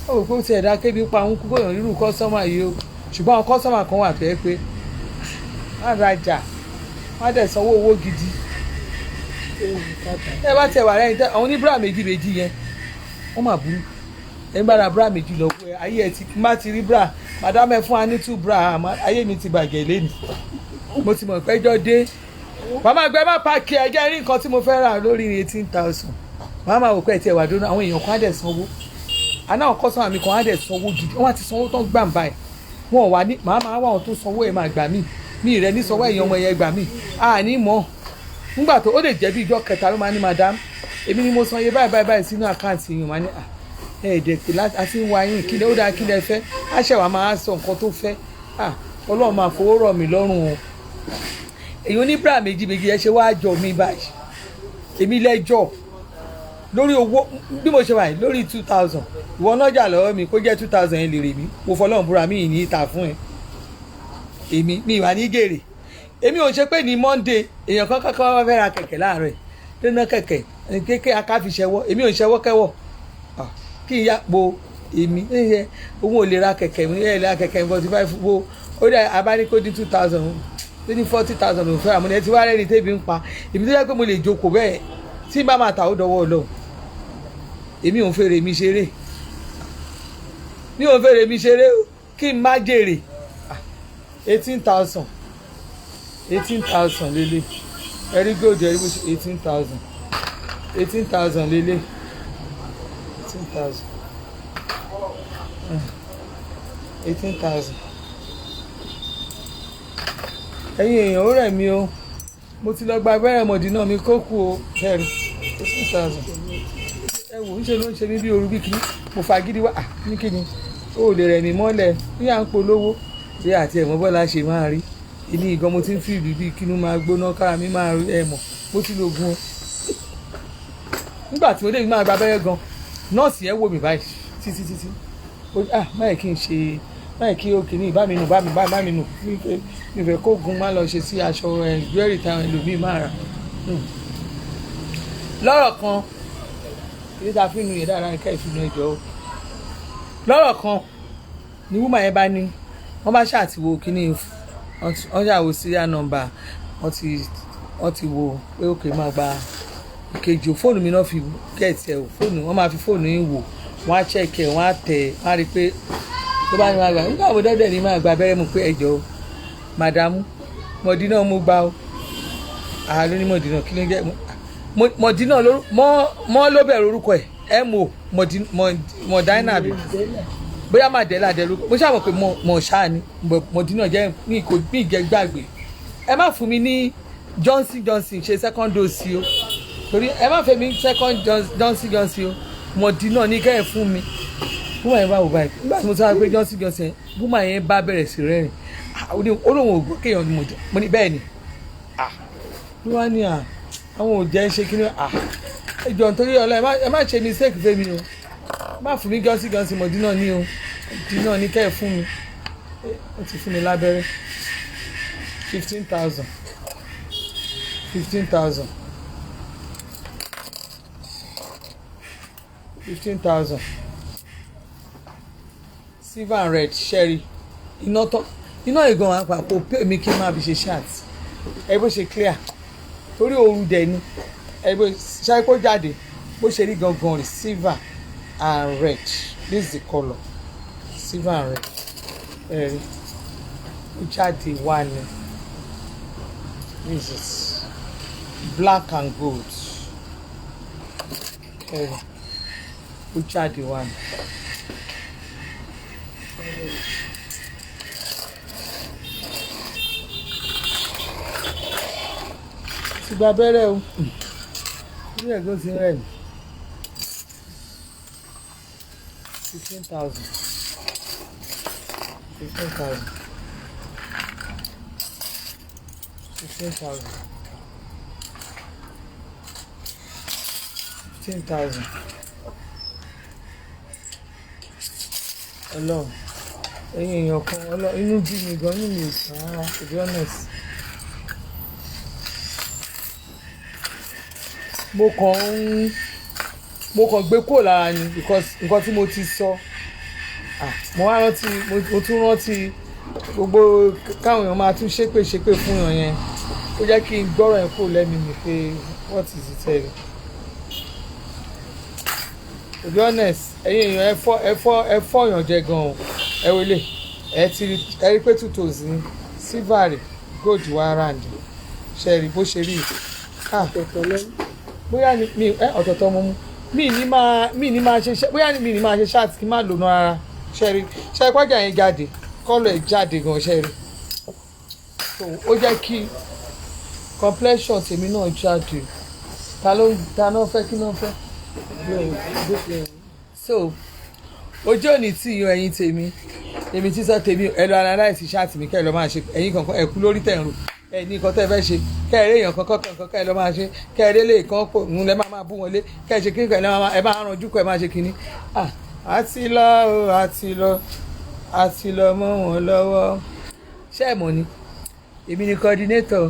ó rò pé ó ti ẹ̀dá kébi pa òun kó yàn rírù kọ́sọ́mà yìí o ṣùgbọ́n àwọn kọ́sọ́mà kan wà fẹ́ pé wọ́n á rajà wọ́n á dẹ̀ sanwó owó gidi ẹ bá tẹ wà lẹ́yìn tẹ àwọn oníbúrà méjì yẹn wọ́n mà burú ẹ ń bára búrà méjì lọ pé ayé ẹ ti má ti rí búrà madam ẹ fún wa ní 2 búrà ayé mi ti bàjẹ́ lẹ́nu mo ti mọ̀ pẹ́jọ́ dé màmá ẹgbẹ́ má pàkì ẹ̀jẹ̀ rí nǹkan tí mo fẹ́ rà lórí 18,000 màmá wò pé ẹ̀ tí ẹ̀ wà dúró àwọn èèyàn kan á dẹ̀ sanwó àná ọkọ sọ́wọ́n mi kan á dẹ̀ sanwó gidi wọ́n á ti sanwó tán gbà ń báyìí wọn wà ní màmá wà wọn tó sanwó ẹ̀ máa gbà mí mi rẹ̀ ní sanwó ẹ̀yàn ọmọ yẹn gbà mí àní mọ́ nígbà tó ó lè jẹ́ bí ìjọ kẹta ló máa ní madam èmi ni mo san iye báyìí sínú àkáǹtì yìí máa ní ẹ̀ẹ́dẹ̀kẹ̀ láti wá yín kílẹ̀ ó dáa kílẹ̀ fẹ́ á ṣẹ̀wá máa sọ nǹkan tó fẹ́ ọlọ́run máa fowó rọ̀ mí lọ́rùn o èyí oníbàárà méjì ẹ ṣe wá jọ mi báyìí èmi lẹ́jọ́ lórí owó bí mo ṣe wà yìí lórí 2,000 ìwọ nájà lọ́wọ́ mi kó jẹ́ 2,000 yẹn lè rè mí mo fọlọ́run búra mí ní ìta fún ẹ èmi mi ìwà ní gèrè èmi ò ṣe pé ní Monday èèyàn kan kankan wá fẹ́ ra kẹ̀kẹ́ láàárọ̀ ẹ̀ tó ná kẹ̀kẹ́ kéèké akáfi ṣẹwọ́ èmi ò ṣẹwọ́ kẹwọ́ kí n yá po èmi òun ò lè ra kẹ̀kẹ́ mi ẹ̀ ra kẹ̀kẹ́ 45 wo ó dà abáníkó dín 2,000 tó ní 40,000 ló fẹ́ àmọ́ ẹ ti wá rẹ́ni tẹ́bi ń pa èmi tó yẹ pé mo lè jókòó bẹ́ẹ̀ tí bá máa ta ó dọwọ́ lọ èmi ò ń fèrè mi ṣeré kí n má jèrè 18,000 lélẹ̀ ẹ̀rí gold ẹ̀rí bó ṣe 18,000 lélẹ̀ 18,000 ẹ̀yin èèyàn ó rẹ̀ mí o mo ti lọ gba abẹ́rẹ́ mọ̀dínà mi kó kú o kẹrin 18,000 ẹ wò ń ṣe ló ń ṣe mí bí oru bí kìíní mo fagídí wá ní kíni ó lè rẹ̀ mí mọ́lẹ̀ bí à ń polówó bí àti ẹ̀mọ́ bọ́lá ṣe máa rí ìní ìgan mo ti ń fìlú bí kínú máa gbóná kára mi máa rí ẹ̀mọ́ mo ti lo gun o nígbà tí mo dé máa gba abẹ́rẹ́ gan nọ́ọ̀sì yẹn wò mí báyìí títí báyìí kí n ṣe báyìí kí ó kìíní bá mi nù nífẹ̀ẹ́ kó gun má lọ ṣe sí aṣọ ìgbẹ́rì táwọn ẹlòmíì máa rà lọ́rọ̀ kan èyí tá a fi nu yẹn dáadáa ní ká ìfinu ẹjọ́ o lọ́rọ̀ kan ni wúmà yẹn bá ní wọ́n bá ṣàtiwò kínní wọ́n ṣàwò serial number wọ́n ti wo pé òkè máa gba ìkejì fóònù mi náà fi gẹ̀ẹ́tì ẹ̀ fóònù wọ́n máa fi fóònù yín wò wọ́n á ṣẹ̀kẹ̀ wọ́n á tẹ̀ wọ́n á rí i pé tó bá ní máa gbà nígbà wo dẹ́dẹ̀ ní máa gba abẹ́rẹ́ mu pé ẹjọ́ o màdàmú mọ̀dínà mo gbà o àlọ́ ní mọ̀dínà kí ló ń jẹ́ mọ̀dínà mọ́ ló bẹ̀rù orúkọ ẹ̀ mo mọ̀dínà bí bóyá màdẹ́là dẹ́rù mo ṣàmọ̀ pé mọ̀ ṣáà ni mọ̀dínà jẹ́ mi ìjẹ́ gbàgbé ẹ má fún mi ní Johnson ṣe second dose o torí ẹ má fẹ́ mi second Johnson o mọ̀dínà ní kẹ́ ẹ̀ fún mi búmọ̀ yẹn bá wò báyìí nígbà tí mo sọ pé Johnson yẹn búmọ̀ yẹn bá bẹ̀rẹ̀ sí rẹ́rìn ó lóun ò gbọ́ kéèyàn ni mo ní bẹ́ẹ̀ ni ló wá ní àwọn òjẹ́ ń ṣe kí ni ẹjọ́ nítorí ọlọ́ ẹ má ṣe mistake fẹ́ mi o má fún mi Johnson mọ̀dínà ní o mọ̀dínà ní kẹ́ ẹ̀ fún mi ó ti fún mi lábẹ́rẹ́ 15,000 silver and red sherry iná ìgan àpapọ̀ pé mi kí n máa fi ṣe shirt ẹ bó ṣe clear torí ooru dẹ̀ ni ẹ bó ṣe kó jáde bó ṣe rí gangan rí silver and red this is the colour silver and red ẹ rí ó jáde wá ni this is black and gold ẹ rí ó jáde wá ni. ti gba abẹ́rẹ́ o ní ẹ̀gbọ́n ti rẹ̀ mí 15,000 ọlọ́run ẹ̀yin èèyàn kan ọlọ́run inú bí mi gan nínú ìsàn ara to be honest. mo kàn gbé kúrò lára ni because nǹkan tí mo ti sọ mo wá rántí mo tún rántí gbogbo káwọn èèyàn máa tún ṣépè fún èèyàn yẹn ó jẹ́ kí n gbọ́rọ̀ yẹn kúrò lẹ́mìí mi pé what is it tell you to be honest ẹ̀yin èèyàn ẹ fọ́ èèyàn jẹ gan-an ẹ wọlé ẹ rí pé tutos ní silver gold wá round ṣe rí bó ṣe rí bóyá mi ọ̀tọ̀ọ̀tọ̀ mo mú mi ní máa ṣe bóyá mi ní máa ṣe ṣáàtì kí n má lò náà rárá ṣẹ́rí pàjá yẹn jáde kọ́lọ̀ ẹ̀ jáde gan ṣẹ́rí so ó jẹ́ kí complexion tèmi náà jáde ta náà fẹ́ kí náà fẹ́ so ojú òní tí yan ẹ̀yin tèmi tí sọ tèmi ẹ lọ analyse ṣáàtì mi kẹ́ ẹ lọ máa ṣe ẹ̀yin kankan ẹ̀kú lórí tẹ̀ ń rò ẹni nǹkan tẹ́ fẹ́ ṣe kẹ́ẹ̀rẹ́ èèyàn kankan kẹ́ ẹ lọ máa ṣe kẹ́ẹ̀rẹ́ lè kàn pò ń lẹ́ máa bú wọn lé kẹ́ẹ̀ ṣe kíni kan ẹ máa ranjú kọ́ ẹ máa ṣe kíni àti lọ mọ́ wọn lọ́wọ́ ṣé ẹ mọ̀ ni èmi ni coordinator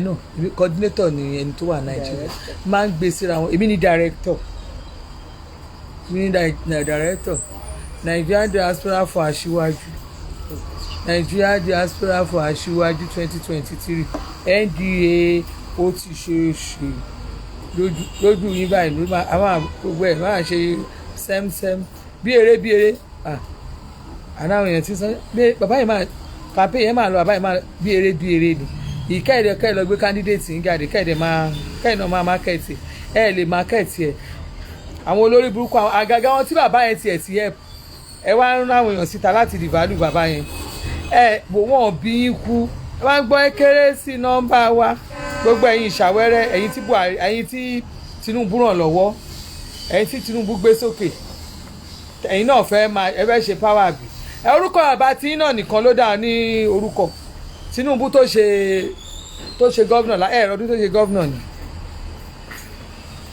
no coordinator ni ẹni tó wà Nàìjíríà máa ń gbé síra wọn èmi ni director Nigerian Diaspora for Aṣíwájú Nigeria Diaspora for Aṣíwájú 2023 NDA ó ti ṣe lójú yín báyìí ló máa gbogbo ẹ̀ máa ṣe sẹ́msẹ́m bí eré àwọn èèyàn ti sọ pé bàbá yìí máa campaign yẹn máa lọ bàbá yìí máa bí eré ni ìkẹ́ẹ̀dẹ̀ kẹ́ẹ̀ lọ gbé candidate ń jáde kẹ́ẹ̀dẹ̀ náà máa market ẹ̀ lè market ẹ̀ àwọn olórí burúkú àwọn àgàgà wọn tí bàbá yẹn tiẹ̀ ti help ẹ wá ń rán àwọn èèyàn síta láti devalue bàbá yẹn bò wọ́n bí í kú ẹ wá ń gbọ́ ẹ kéré sí nọ́mbà wa gbogbo ẹ̀yin ìṣàwẹ́rẹ́ ẹ̀yin tí Buhari ẹ̀yin tí Tinubu ràn lọ́wọ́ ẹ̀yin tí Tinubu gbé sókè ẹ̀yin náà ẹ fẹ́ ṣe power bì orúkọ bàbá tí náà nìkan ló dà ní orúkọ Tinubu tó ṣe gọ́vnà ọdún tó ṣe gọ́vnà ni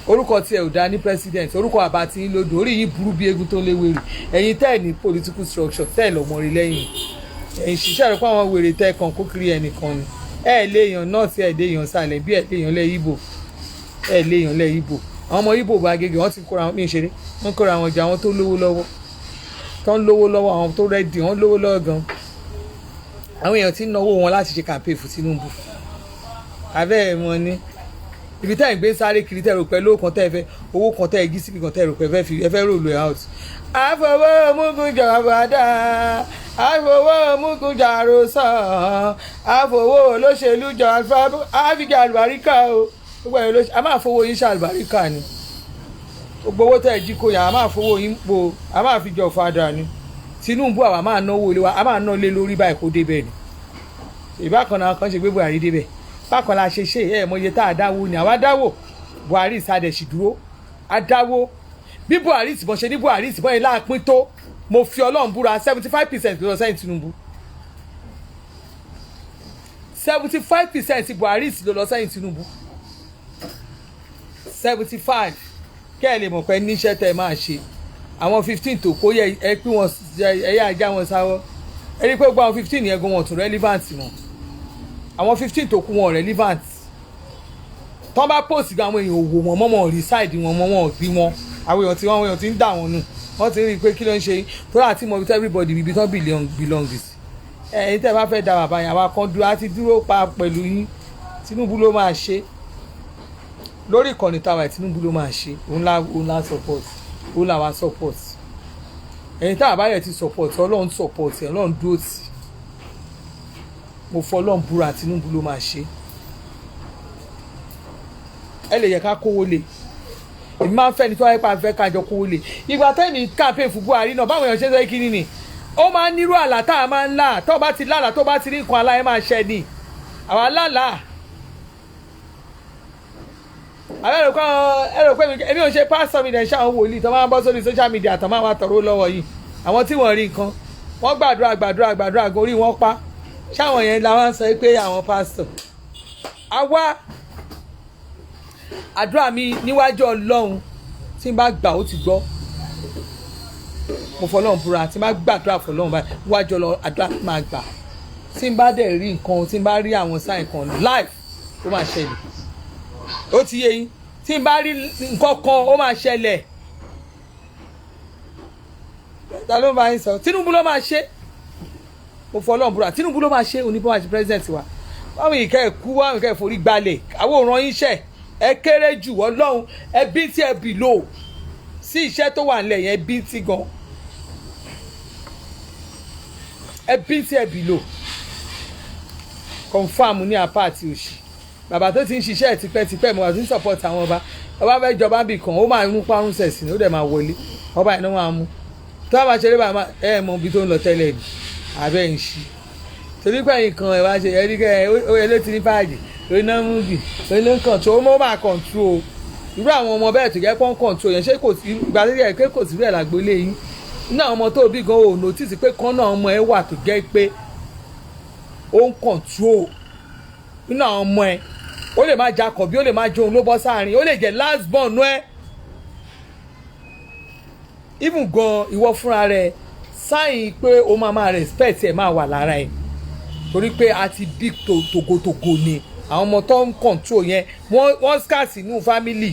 orúkọ tiẹ̀ ò dá ní president orúkọ bàbá tí ń lòdù orí yìí burú bí egun tó léwèrè ẹ̀yin tẹ́ ẹ̀ ní political structure tẹ́ ẹ̀ lọ́mọ rí lẹ́yìn ẹ̀yin ṣiṣẹ́ rẹ̀ pé àwọn wèrè tẹ́ ẹ̀ kàn kó kiri ẹnìkan ni ẹ̀ léèyàn náà tí ẹ̀ léèyàn sàlẹ̀ bí ẹ̀ léèyàn lẹ́ Ìgbò àwọn ọmọ Ìgbò bá gègé wọ́n ti kóra wọn ní ìṣeré wọ́n kóra wọn jà àwọn tó lówó lọ́wọ́ àwọn tó rẹ́dì wọ́n lówó lọ́wọ́ gan àwọn èèyàn ti ń náwó wọn láti ṣe campaign fún Tinubu abẹ́ ẹ̀ wọn ni ibi tẹ́ ẹ̀ gbé sáré kiri tẹ́ ẹ̀ rò pé lówó kan tẹ́ ẹ fẹ́ owó kan tẹ́ ẹ gí síbi kan tẹ́ ẹ rò pé ẹ fẹ́ rò lò ẹ̀ out. àfọwọ́ mugun jàbàdà àfọwọ́ mugun jàrò sàn àfọwọ́ olóṣèlú jọ àfíjà àlùbáríkà o gbogbo ẹ̀ olóṣèlú a máa fowó yín ṣàlùbáríkà ni gbogbo owó tẹ́ ẹ jí kó yà a máa fowó yín po a máa fi jọ fada ni Tinubu àwa máa náwó lé wa a máa ná lé lórí báyìí kó débẹ̀ ni ìbákan náà kan ṣe gbé Buhari débẹ̀ bákan la ṣe mọ iye tá a dáwó ni àwa dáwó Buhari ìsàdẹ̀sì dúró a dáwó bí Buhari ìsìbọn ṣe ní Buhari ìsìbọn yẹn láàpín tó mo fi Ọlọ́run búra 75% lọ sẹ́yìn Tinubu 75% Buhari ìsìlọ lọ sẹ́yìn Tinubu 75 kẹ́ ẹ lè mọ̀ pé níṣẹ́ tẹ́ ẹ máa ṣe àwọn 15 tó kó yẹ ẹ pín wọn ẹyẹ ajá wọn sáwọ́ ẹ rí i pé gbogbo àwọn 15 yẹn gan wọn tún relevant mọ́ àwọn 15 tó kú wọn relevant tọ́ bá post gan àwọn èèyàn òwò wọn mọ́mọ́ rí side wọn mọ́mọ́ bí wọn àwọn èèyàn ti ń dà wọn nù wọ́n ti rí i pé kí ló ń ṣe tó láti mọ ibi tí everybody ibi tán belong sí ẹ̀yin tẹ́ bá fẹ́ da bàbá yẹn àwa kan dúró àti dúró pa pẹ̀lú yín Tinubu ló máa ṣe lórí ìkànnì tàwa Tinubu ló máa ṣe òun lá support òun làwa support ẹ̀yin tá àbáyẹ̀ ti support Ọlọ́run support Ọlọ́run dúró tì mo fọlọ́n búra Tinubu ló máa ṣe ẹ lè yẹ ká kówó lè èmi máa ń fẹ́ ní tí wọ́n yẹ pa fẹ́ kájọ kówó lè ìgbà tẹ́mi campaign fún Buhari náà báwọn èèyàn ṣe sọ kí ni ó máa ń nírú àlá tá a máa ń là tó bá ti lálàá tó bá ti rí nǹkan aláyẹ máa ṣẹ ni àwa lálàá àwọn ẹ̀rọ pé èmi ò ṣe pásítọ̀ mi dẹ̀ ṣáwọn wòlíì tó máa ń bọ́ sórí social media tó máa wá tọ̀rọ̀ lọ́wọ́ yìí àwọn tí wọ́n rí nǹkan wọ́n gbàdúrà gan orí wọn pa ṣáwọn yẹn làwọn sọ pé àwọn pásítọ̀ àwa àdúrà mi níwájú Ọlọ́run tí n bá gbà ó ti gbọ́ mo fọlọ́run búra tí n bá gbàdúrà fọlọ́run báyìí níwájú Ọlọ́run àdúrà máa gbà tí n bá dẹ̀ rí nǹkan tí n bá rí àwọn sáìn kan live ó máa ṣẹlẹ̀ ó ti yé yín tí n bá rí nǹkan kan ó máa ṣẹlẹ̀ ta ló máa ń sọ Tinubu ló máa ṣe mo fọlọ́run búra Tinubu ló máa ṣe oníbọn àti president wa báwọn ìkẹ́ ẹ̀ kú báwọn ìkẹ́ ẹ̀ forí gbalẹ̀ àwọn òràn yín ṣẹ̀ ẹ kéré jù Ọlọ́run ẹ bí tí ẹ bì lò sí iṣẹ́ tó wà nílẹ̀ yẹn bí tí gan ẹ bí tí ẹ bì lò confam ní apá àti òsì bàbá tó ti ń ṣiṣẹ́ tipẹ́tipẹ́ mo wà tó ń support àwọn ọba fẹ́ jọba bì kan ó máa ń parun sẹ̀sìn ó dẹ̀ máa wọlé ọba ìnáwó máa mú tó bá ṣeré bàbá ẹ mọ ibi tó ń lọ tẹ́lẹ̀ ni abẹ́ ń ṣí torí pé ẹ̀yìn kan ẹ̀ wá ṣe ẹ̀rí kẹ́ ó yẹ ló ti ní páàdì lórí náà mú bì lórí ló ń control ó mọ́ máa control irú àwọn ọmọ bẹ́ẹ̀ tó jẹ́ pọ́n control yẹn ṣé kò sí ìgbà tó yẹ pé kò sí bẹ́ẹ̀ lágbólé yín nínú àwọn ọmọ tó bí gan ò notice pé kán náà ọmọ ẹ wà tó jẹ́ pé ó ń control nínú àwọn ọmọ ẹ ó lè má jakọ̀ bí ó lè má jóun ló bọ́ sáàrin ó lè jẹ́ last born ẹ even gan ìwọ fúnra rẹ sáyìn pé ó máa respect ẹ máa wà lára ẹ torí pé a ti bí tògótògó ni àwọn ọmọ tó ń control yẹn wọ́n scarce inú family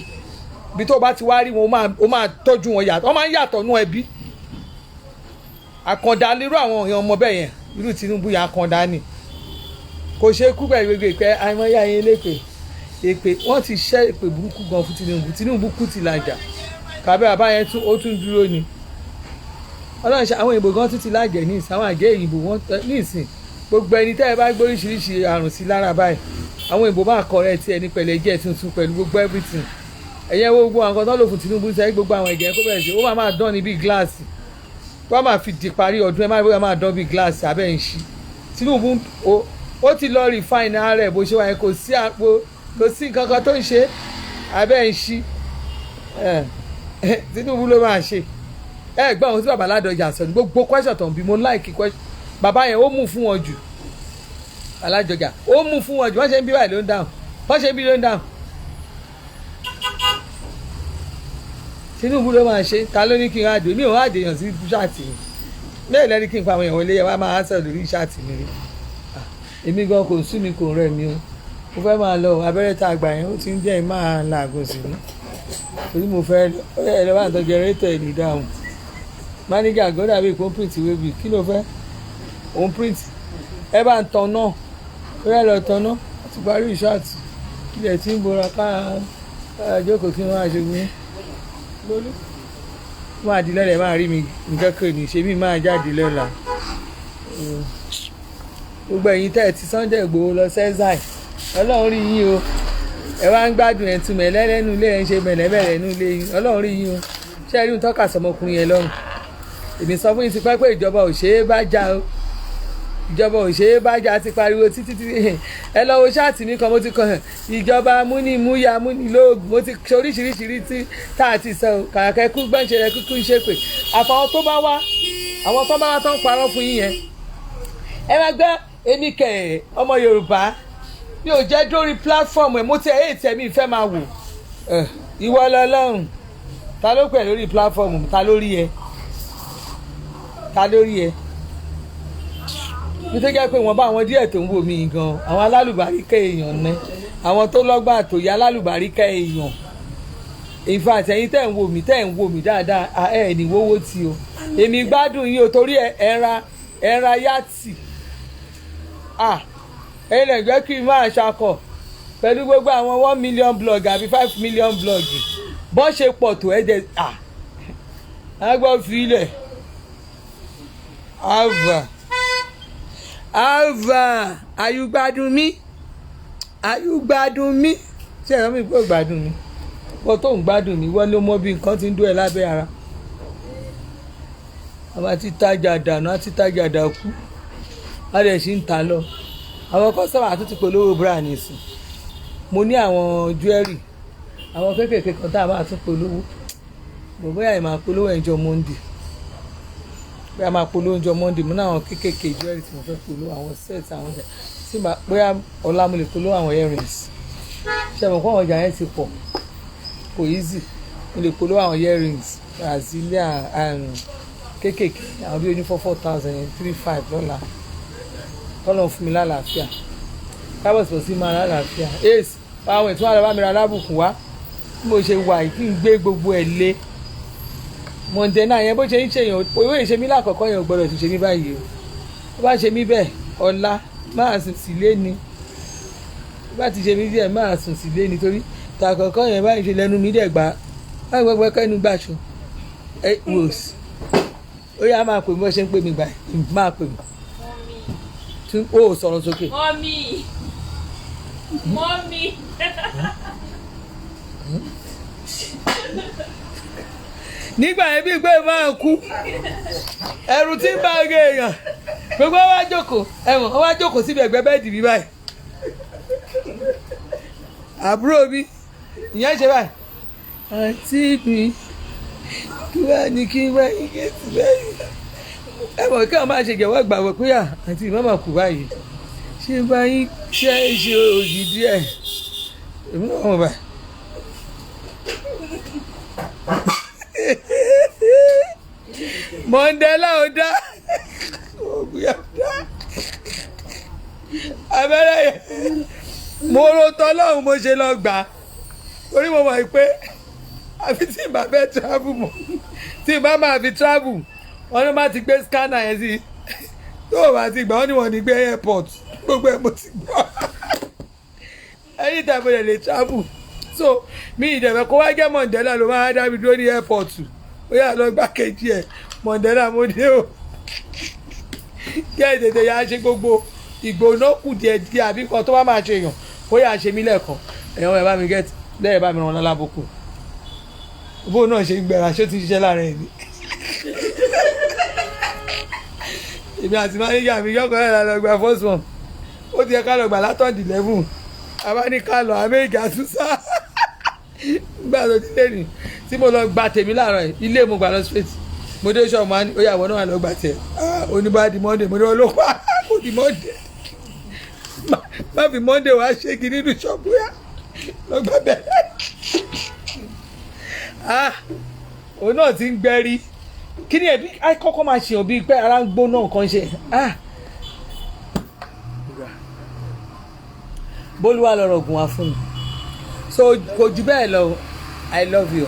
bí tó bá ti wá rí wọn ó máa tọ́jú wọn yàtọ̀ wọ́n máa ń yàtọ̀ nú ẹbí àkàndá lérò àwọn èèyàn ọmọ bẹ́ẹ̀ yẹn irú Tinubu yà kan dání kò ṣe kú pẹ̀lú gbogbo ìpẹ́ àìmọ́yá yẹn lépè èpè wọ́n ti ṣẹ́ èpè burúkú gan fún Tinubu kú ti làjà kàbẹ́ bàbá yẹn ó tún dúró ni ọlọ́run ṣe àwọn ìbò gan tún ti lájẹ̀ ní ìsìn àwọn àjẹ́ ìbò wọn ní ìsìn gbogbo ẹni tẹ́ ẹ bá gbóríṣiríṣi àrùn sí lára báyìí àwọn ìbò máa kọ rẹ tí ẹni pẹ̀lẹ́ jẹ́ tuntun pẹ̀lú gbogbo everything ẹ̀yẹ wo gbogbo àwọn kan tó lò fún Tinubu sẹ́yìn gbogbo àwọn ẹ̀jẹ̀ kó bẹ̀rẹ̀ sí ó máa dán ní bíi gíláàsì tó máa fi di parí ọdún ẹ máa dán bíi gíláàsì abẹ́ ń ṣí Tinubu ó ti lọ refine ara ẹ̀ bó ṣe wáyé kò sí nǹkan kan tó ń ṣe abẹ́ ń ṣí Tinubu ló máa ṣe gbọ́ àwọn tí bàbá Ládọjà sọ ní gbogbo question tó ń bí mo like question bàbá yẹn ó mú fún wọn jù Alájọjà ó mú fún wọn jù wọ́n ṣe ń bí báyìí ló ń dáhùn wọ́n ṣe ń bí ló ń dáhùn Tinubu ló máa ṣe ta ló ní kí n ráàdì mi ò ráàdì èèyàn sí ṣáàtì mi bẹ́ẹ̀ lẹ́ni kí n pa àwọn èèyàn wọlé yẹn wá máa sọ lórí ṣáàtì mi rí èmi gan kò sú mi kò rẹ̀ mi o mo fẹ́ máa lọ abẹ́rẹ́ tá a gbà yẹn ó ti ń jẹ́ máa làágùn sí mi torí mo fẹ́ ẹ lọ́wọ́ àtọ́ jẹrẹ́tọ̀ ẹ̀ ní dáhùn máníjà gọ́dà bíi kó print ìwé bíi kí ló fẹ́ òun print ẹ bá ń tan náà ó yẹ lọ tan náà àti parí ìṣáàtì ilẹ̀ tí ń bora ká jókòó kí wọ́n á ṣe gbé lórí máa di lọ́lẹ̀ máa rí mi nǹkan kan ní ṣe mí máa jáde lọ́la gbogbo ẹ̀yin tẹ́ ẹ ti Sunday Igboho lọ sẹ́záì ọlọ́run rí yín o ẹ wá ń gbádùn ẹ̀ tún mẹ̀lẹ́ lẹ́nu ilé ẹ̀ ń ṣe mẹ̀lẹ́mẹ̀lẹ́ nínú ilé yín ọlọ́run rí yín o ṣé ẹ rí ohun tọ́ka sọmọkùnrin yẹn lọ́rùn èmi sọ fún yín ti pẹ́ pé ìjọba ò ṣeé bá jà o ìjọba ò ṣeé bá jà ti pariwo títí ẹ lọ wo ṣáàtì mi kan mo ti kàn ìjọba múnimúya múnilóògùn mo ti ṣe oríṣiríṣirí tí tá a ti sọ kàkẹ́ kú gbọ́nṣẹ́ rẹ kúkú ń ṣépè àfàwọn tó bá wá àwọn tó bá wá tó ń parọ́ fún yín yẹn ẹ máa gbọ́ èmi kẹ̀ ọmọ Yorùbá mi ò jẹ́ dórí platform ẹ̀ mo ti ẹ̀ èyí mi ìfẹ́ máa wò ìwọ lọ́lọ́run ta ló pẹ̀ lórí platform ta lórí ẹ mi tó jẹ́ pé wọ́n bá àwọn díẹ̀ tó ń wò mí gan àwọn alálùbáríkà èèyàn ní àwọn tó lọ́gbà àtòyí alálùbáríkà èèyàn ìfà àtẹ̀yìn tẹ̀ ń wò mí dáadáa ẹ̀ ní wọ́wọ́ tí o èmi gbádùn yín o torí ẹ̀ra yàtì ẹ̀yin lè jẹ́ kí n máa ṣakọ̀ pẹ̀lú gbogbo àwọn 1 million blog àbí 5 million blog bọ́n ṣe pọ̀ tó ẹ̀jẹ̀ àgbọ̀ filẹ̀ Alva ayúgbádùn mi ṣé ẹ̀rọ mi gbọ́ gbádùn mi wọ́n tó ń gbádùn mi wọ́n ló mọ bí nǹkan ti ń dún ẹ lábẹ́ ara àwọn àti tajà dànù àti tajà dàkú wọ́n dẹ̀ sì ń ta lọ àwọn kọ́sọ́mà àtúntì polówó bra nìsín mo ní àwọn jewelry àwọn kéékèèké kan tá a máa tún polówó bóyá ẹ̀ máa polówó ẹ̀jọ̀ Monday bóyá máa polówó ẹ̀jọ̀ Monday mo ní àwọn kéékèèké jewelry tí mo fẹ́ polówó àwọn set àwọn ọjà tí bóyá ọ̀la mo lè polówó àwọn earrings ṣe mọ̀ pé àwọn ọjà yẹn ti pọ̀ kò easy mo lè polówó àwọn earrings Brazilian kéékèèké àwọn bí oní 4,000 3,500 lọ́la tọ́lọ̀ fún mi lálàáfíà kábọ̀ sọ sí máa lálàáfíà ace àwọn ètò àlọ́ mi ra lábùkún wá bí mo ṣe wà kí n gbé gbogbo ẹ̀ lé mọ̀ǹdẹ́nà yẹn bó ṣe ń ṣèyàn owó ìṣe mi lákọ̀ọ́kọ́ yẹn ò gbọ́dọ̀ tún ṣe mí báyìí o tó bá ṣe mí bẹ́ẹ̀ ọ̀la máa sùn sílé ni tó bá ti ṣe mí díẹ̀ máa sùn sílé ni torí tàkọ̀ọ́kọ́ yẹn báyìí ṣe lẹ́nu mi dẹ̀ gbà báyìí gbọ́gbọ́ kẹ́nu gbàṣọ rose ó yá máa pè mí bó ṣe ń pè mí gbà máa pè mí ó sọ̀rọ̀ sókè. mọ́mí. nígbà yẹn bí gbé máa kú ẹrù tí ń bá gé èèyàn gbogbo wa jókòó ẹ̀wọ̀n ó wá jókòó síbi ẹ̀gbẹ́ bẹ́ẹ̀dì mi báyìí àbúrò mi ìyẹn ṣe báyìí àǹtí mi kí wàá ní kí wàá yí gẹ̀ẹ́sì báyìí ẹ̀wọ̀n kí wọ́n máa ṣe jẹ̀wọ́ gbàgbọ́ pé àǹtí mi máa kú báyìí ṣé báyìí ṣe òjì díẹ̀ èmi náà wọ̀ báyìí. Mandela ọ̀dá ògùn ọ̀dá abẹ́rẹ́ yẹn mo ro tọ́lọ́hún mo ṣe lọ gbà á torí mo mọ̀ pé àfi tí ìbá fẹ́ travel mọ̀ tí ìbá máa fi travel wọn ló má ti gbé scanner yẹn sí tó o bá ti gbà wọ́n ní wọ́n ní gbé airport gbogbo ẹ̀ mo ti gbọ́ anytime mo lè travel so mi ìdẹ̀fẹ̀ kó wá jẹ́ Mandela ló máa dá mi dúró ní airport ó yà lọ gbá kejì ẹ̀ Mandela mo dé o kí ẹ̀ tètè yà á ṣe gbogbo ìgbóná kù díẹ̀ díẹ̀ àbí kan tó bá máa ṣe èèyàn ó yà á ṣe mí lẹ́ẹ̀kan ẹ̀yàn ẹ̀ bá mi gẹ́tì lẹ́yìn bá mi ràn wọn lábòkù bó náà ṣe ń gbẹ̀rà ṣó ti ṣiṣẹ́ láàrin ẹ̀ ni èmi àti máníjà mi yọkọ̀ ẹ̀ lọ gba first one ó ti yẹ ká lọ gbà látọ̀dì lẹ́fún abáni ká lọ amẹ́ríkà àtúnṣá gbà tó ti lé ní tí mo lọ gba tèmi láàárọ̀ ẹ̀ ilé mo gbà lọ straight mo dé ṣọ́ọ̀ mọ́ ó yà wọ́n náà lọ gbà tẹ̀ oníbàdí monday mo ní wọn ló pa kò di monday má fi monday wá ṣe kí nínú ṣọ́ọ̀bù yá lọ gbà bẹ̀rẹ̀ òun náà ti ń gbẹ́rí kí ni ẹ̀bí kọ́kọ́ máa ṣe òbí pé ara ń gbóná nǹkan ṣe bólúwa lọ́rọ̀ gùn wá fún mi so kò jù bẹ́ẹ̀ lọ I love you.